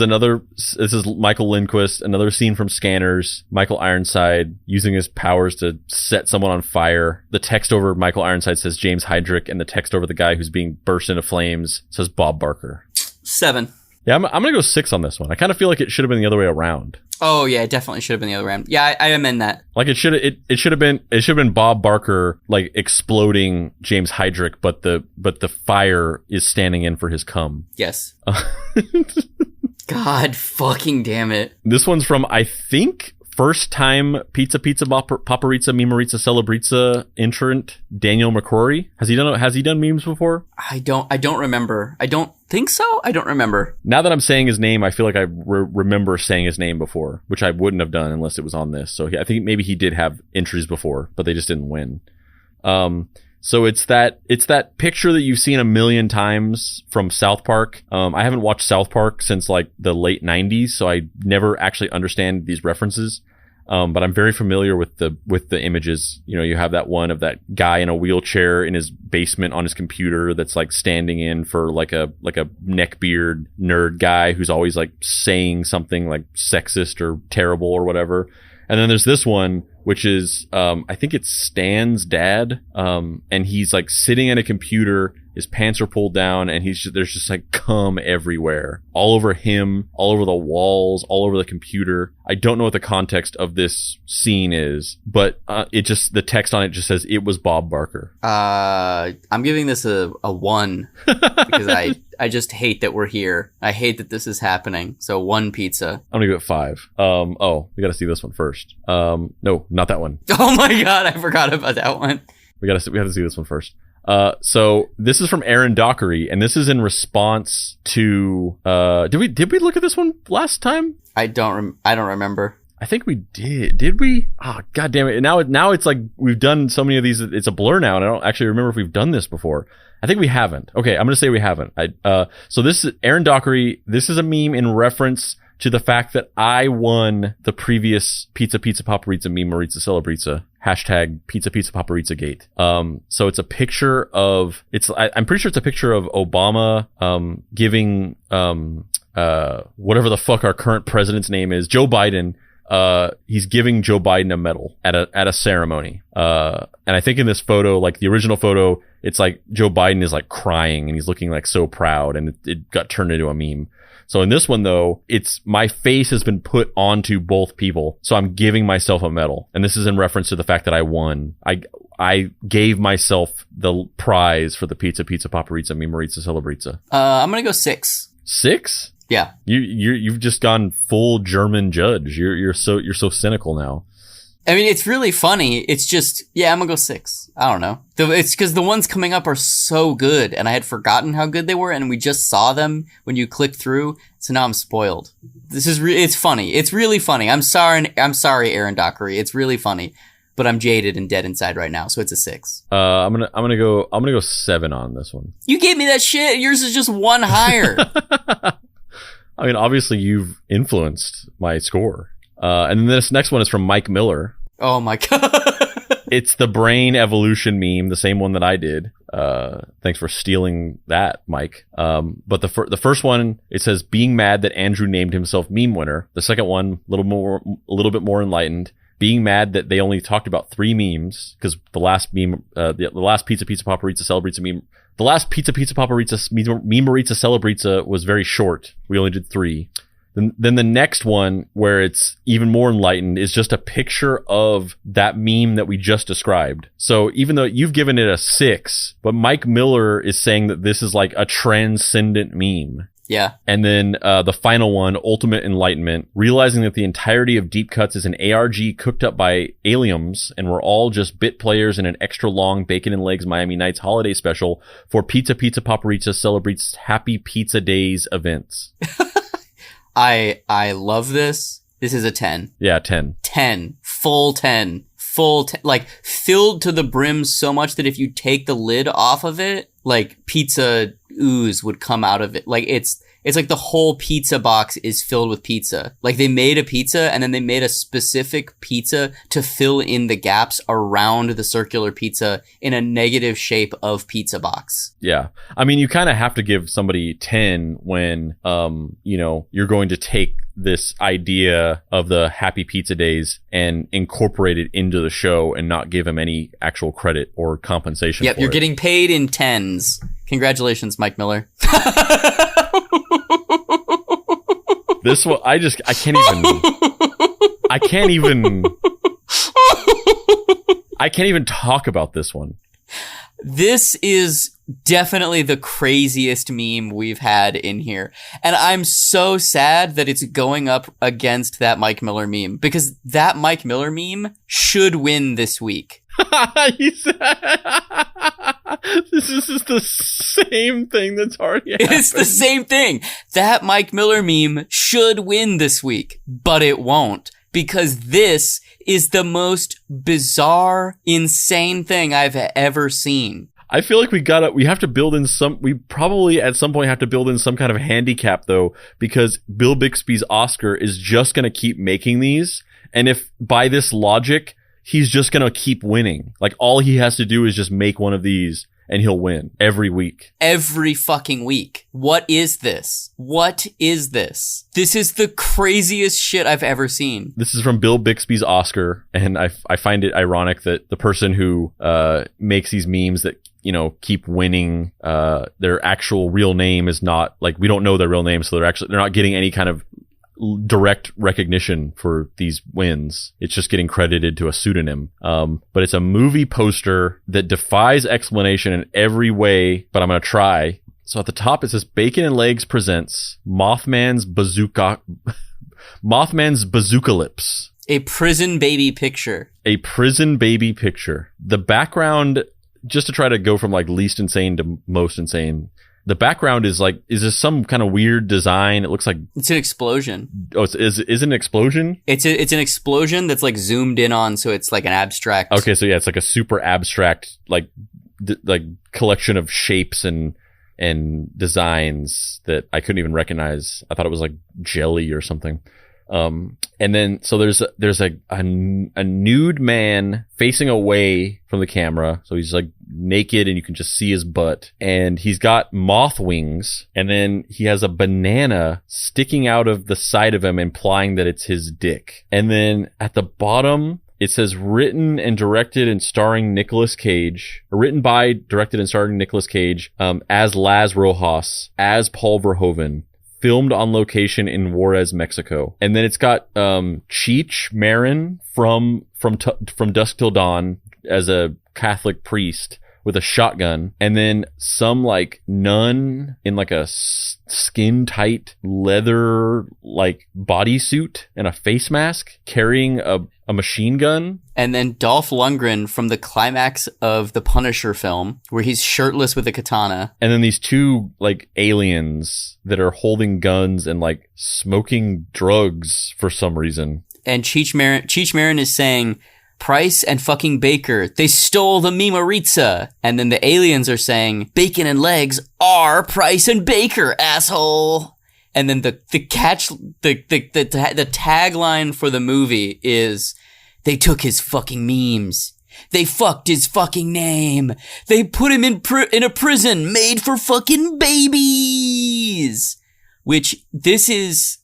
Michael Lindquist, another scene from Scanners. Michael Ironside using his powers to set someone on fire. The text over Michael Ironside says James Heydrich, and the text over the guy who's being burst into flames says Bob Barker. 7. Yeah, I'm gonna go 6 on this one. I kind of feel like it should have been the other way around. Oh yeah, it definitely should have been the other way around. Yeah, I amend that. Like it should have been Bob Barker like exploding James Heydrich, but the fire is standing in for his cum. Yes. God fucking damn it. This one's from, I think, first time Pizza Paparizza Memorizza Celebrizza entrant Daniel McCrory. Has he done memes before? I don't remember. I don't think so. I don't remember. Now that I'm saying his name, I feel like I remember saying his name before, which I wouldn't have done unless it was on this. So I think maybe he did have entries before, but they just didn't win. So it's that picture that you've seen a million times from South Park. I haven't watched South Park since like the late 90s, so I never actually understand these references. But I'm very familiar with the images. You know, you have that one of that guy in a wheelchair in his basement on his computer that's like standing in for like a neckbeard nerd guy who's always like saying something like sexist or terrible or whatever. And then there's this one, which is, I think it's Stan's dad. And he's like sitting at a computer, his pants are pulled down, and there's just like cum everywhere, all over him, all over the walls, all over the computer. I don't know what the context of this scene is, but the text on it just says it was Bob Barker. I'm giving this a 1 because I just hate that we're here. I hate that this is happening. So 1 pizza. I'm gonna give it 5. We gotta see this one first. No, not that one. Oh my god, I forgot about that one. We have to see this one first. So this is from Aaron Dockery, and this is in response to did we look at this one last time? I don't remember. I think we did. Did we? Oh, god damn it. Now it's like we've done so many of these, it's a blur now, and I don't actually remember if we've done this before. I think we haven't. Okay, I'm gonna say we haven't. So this is Aaron Dockery. This is a meme in reference to the fact that I won the previous Pizza Paparizza Memorizza Celebrizza #Pizza Paparizza Gate. So it's a picture of I'm pretty sure it's a picture of Obama giving whatever the fuck our current president's name is, Joe Biden. He's giving Joe Biden a medal at a ceremony. And I think in this photo, like the original photo, it's like Joe Biden is like crying and he's looking like so proud, and it got turned into a meme. So in this one though, it's my face has been put onto both people. So I'm giving myself a medal. And this is in reference to the fact that I won. I gave myself the prize for the Pizza Paparizza Memorizza Celebrizza. I'm going to go 6. 6? Yeah. You've just gone full German judge. You're so cynical now. I mean, it's really funny. It's just, yeah, I'm gonna go 6. I don't know. It's because the ones coming up are so good, and I had forgotten how good they were, and we just saw them when you click through. So now I'm spoiled. It's funny. It's really funny. I'm sorry, Aaron Dockery. It's really funny, but I'm jaded and dead inside right now. So it's a 6. I'm gonna go 7 on this one. You gave me that shit. Yours is just 1 higher. I mean, obviously you've influenced my score. And then this next one is from Mike Miller. Oh my god. It's the brain evolution meme, the same one that I did. Thanks for stealing that, Mike. But the first one, it says being mad that Andrew named himself meme winner. The second one, a little bit more enlightened. being mad that they only talked about 3 memes because the last meme, the last Pizza Paparizza Celebrizza meme, the last Pizza Paparizza Memerizza Celebrizza was very short. We only did 3. Then the next one, where it's even more enlightened, is just a picture of that meme that we just described. So even though you've given it a 6, but Mike Miller is saying that this is like a transcendent meme. Yeah. And then the final one, Ultimate Enlightenment, realizing that the entirety of Deep Cuts is an ARG cooked up by aliens, and we're all just bit players in an extra long Bacon and Legs Miami Nights holiday special for Pizza Paparizza celebrates Happy Pizza Days events. I love this. This is a 10. Yeah, 10. 10. Full 10. Full 10. Like, filled to the brim so much that if you take the lid off of it, like, pizza ooze would come out of it. Like, it's like the whole pizza box is filled with pizza. Like, they made a pizza and then they made a specific pizza to fill in the gaps around the circular pizza in a negative shape of pizza box. Yeah. I mean, you kind of have to give somebody 10 when, you're going to take this idea of the Happy Pizza Days and incorporate it into the show and not give him any actual credit or compensation. Yep, for you're it. getting paid in 10s. Congratulations, Mike Miller. This one, I can't even talk about this one. This is definitely the craziest meme we've had in here. And I'm so sad that it's going up against that Mike Miller meme, because that Mike Miller meme should win this week. This is the same thing that's already happened. It's the same thing. That Mike Miller meme should win this week, but it won't, because this is the most bizarre, insane thing I've ever seen. I feel like we probably at some point have to build in some kind of handicap though, because Bill Bixby's Oscar is just going to keep making these. And if by this logic, he's just going to keep winning. Like, all he has to do is just make one of these and he'll win every week. Every fucking week. What is this? What is this? This is the craziest shit I've ever seen. This is from Bill Bixby's Oscar, and I find it ironic that the person who makes these memes that, keep winning, their actual real name is not, like, we don't know their real name, so they're not getting any kind of direct recognition for these wins. It's just getting credited to a pseudonym. But it's a movie poster that defies explanation in every way, but I'm going to try. So at the top it says Bacon and Legs presents Mothman's Bazookalypse. A prison baby picture. A prison baby picture. The background, just to try to go from like least insane to most insane, the background is this some kind of weird design? It looks like it's an explosion. Oh, is it an explosion? It's an explosion that's like zoomed in on, so it's like an abstract. Okay, so yeah, it's like a super abstract like collection of shapes and designs that I couldn't even recognize. I thought it was like jelly or something. And then so there's a nude man facing away from the camera, so he's like naked and you can just see his butt, and he's got moth wings, and then he has a banana sticking out of the side of him, implying that it's his dick. And then at the bottom it says written and directed and starring Nicolas Cage, written by, directed and starring Nicolas Cage, as Laz Rojas, as Paul Verhoeven, filmed on location in Juarez, Mexico. And then it's got Cheech Marin from Dusk Till Dawn as a Catholic priest with a shotgun, and then some like nun in like a skin tight leather like bodysuit and a face mask carrying a machine gun. And then Dolph Lundgren from the climax of the Punisher film, where he's shirtless with a katana. And then these two like aliens that are holding guns and like smoking drugs for some reason. And Cheech Marin is saying, Price and fucking Baker, they stole the Memerizza. And then the aliens are saying, Bacon and Legs are Price and Baker, asshole. And then the tagline for the movie is, they took his fucking memes. They fucked his fucking name. They put him in a prison made for fucking babies. Which this is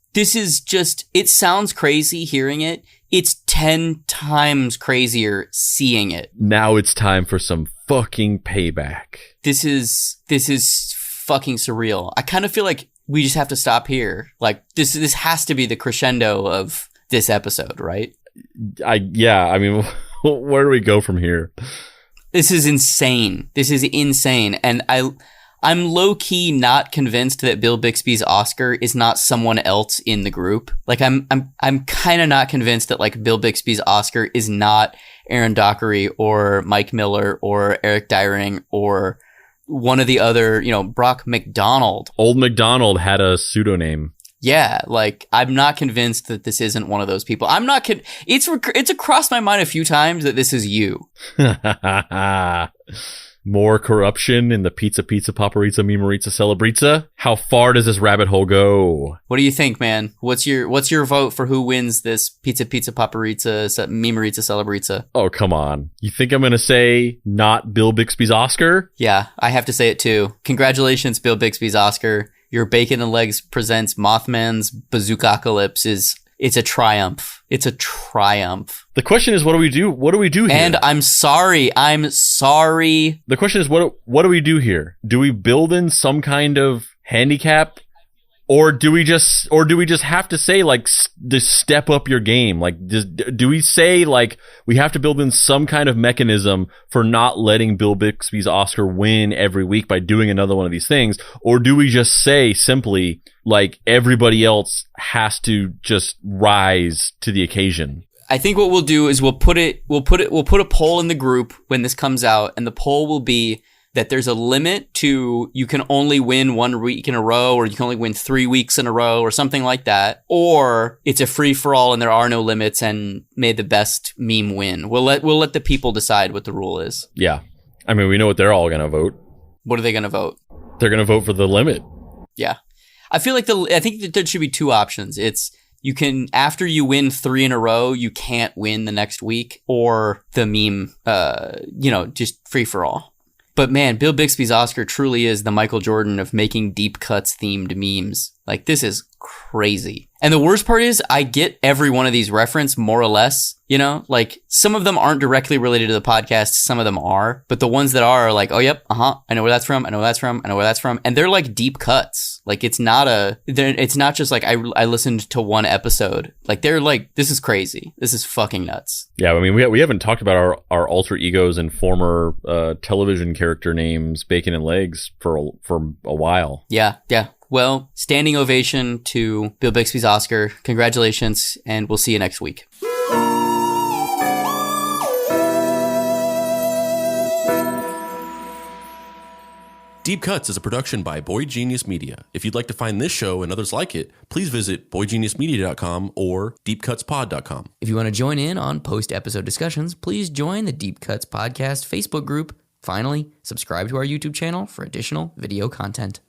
just, it sounds crazy hearing it. it's 10 times crazier seeing it. Now it's time for some fucking payback. This is fucking surreal. I kind of feel like we just have to stop here. Like this has to be the crescendo of this episode, right? I mean, where do we go from here? This is insane. And I'm low key not convinced that Bill Bixby's Oscar is not someone else in the group. Like I'm kind of not convinced that like Bill Bixby's Oscar is not Aaron Dockery or Mike Miller or Eric Dyring or one of the other, Brock McDonald. Old McDonald had a pseudonym. Yeah, like I'm not convinced that this isn't one of those people. I'm not. It's crossed my mind a few times that this is you. More corruption in the pizza paparizza mimarizza celebrizza. How far does this rabbit hole go? What do you think, man? What's your vote for who wins this pizza paparizza mimarizza celebrizza? Oh, come on. You think I'm going to say not Bill Bixby's Oscar? Yeah, I have to say it too. Congratulations, Bill Bixby's Oscar. Your Bacon and Legs presents Mothman's Bazookacalypse it's a triumph. It's a triumph. The question is, what do we do? What do we do here? And I'm sorry. The question is, what do we do here? Do we build in some kind of handicap? Or do we just have to say like just step up your game? Like do we say like we have to build in some kind of mechanism for not letting Bill Bixby's Oscar win every week by doing another one of these things? Or do we just say simply like everybody else has to just rise to the occasion? I think what we'll do is we'll put a poll in the group when this comes out, and the poll will be that there's a limit to you can only win 1 week in a row, or you can only win 3 weeks in a row, or something like that. Or it's a free for all and there are no limits, and may the best meme win. We'll let the people decide what the rule is. Yeah. I mean, we know what they're all going to vote. What are they going to vote? They're going to vote for the limit. Yeah. I think that there should be 2 options. It's you can, after you win 3 in a row, you can't win the next week, or the meme, just free for all. But man, Bill Bixby's Oscar truly is the Michael Jordan of making deep cuts themed memes. Like, this is crazy. And the worst part is I get every one of these reference more or less, like some of them aren't directly related to the podcast. Some of them are, but the ones that are like, oh, yep. I know where that's from. I know where that's from. I know where that's from. And they're like deep cuts. Like it's not just like I listened to one episode. Like they're like, this is crazy. This is fucking nuts. Yeah. I mean, we haven't talked about our alter egos and former television character names, Bacon and Legs, for a while. Yeah. Yeah. Well, standing ovation to Bill Bixby's Oscar. Congratulations, and we'll see you next week. Deep Cuts is a production by Boy Genius Media. If you'd like to find this show and others like it, please visit boygeniusmedia.com or deepcutspod.com. If you want to join in on post-episode discussions, please join the Deep Cuts Podcast Facebook group. Finally, subscribe to our YouTube channel for additional video content.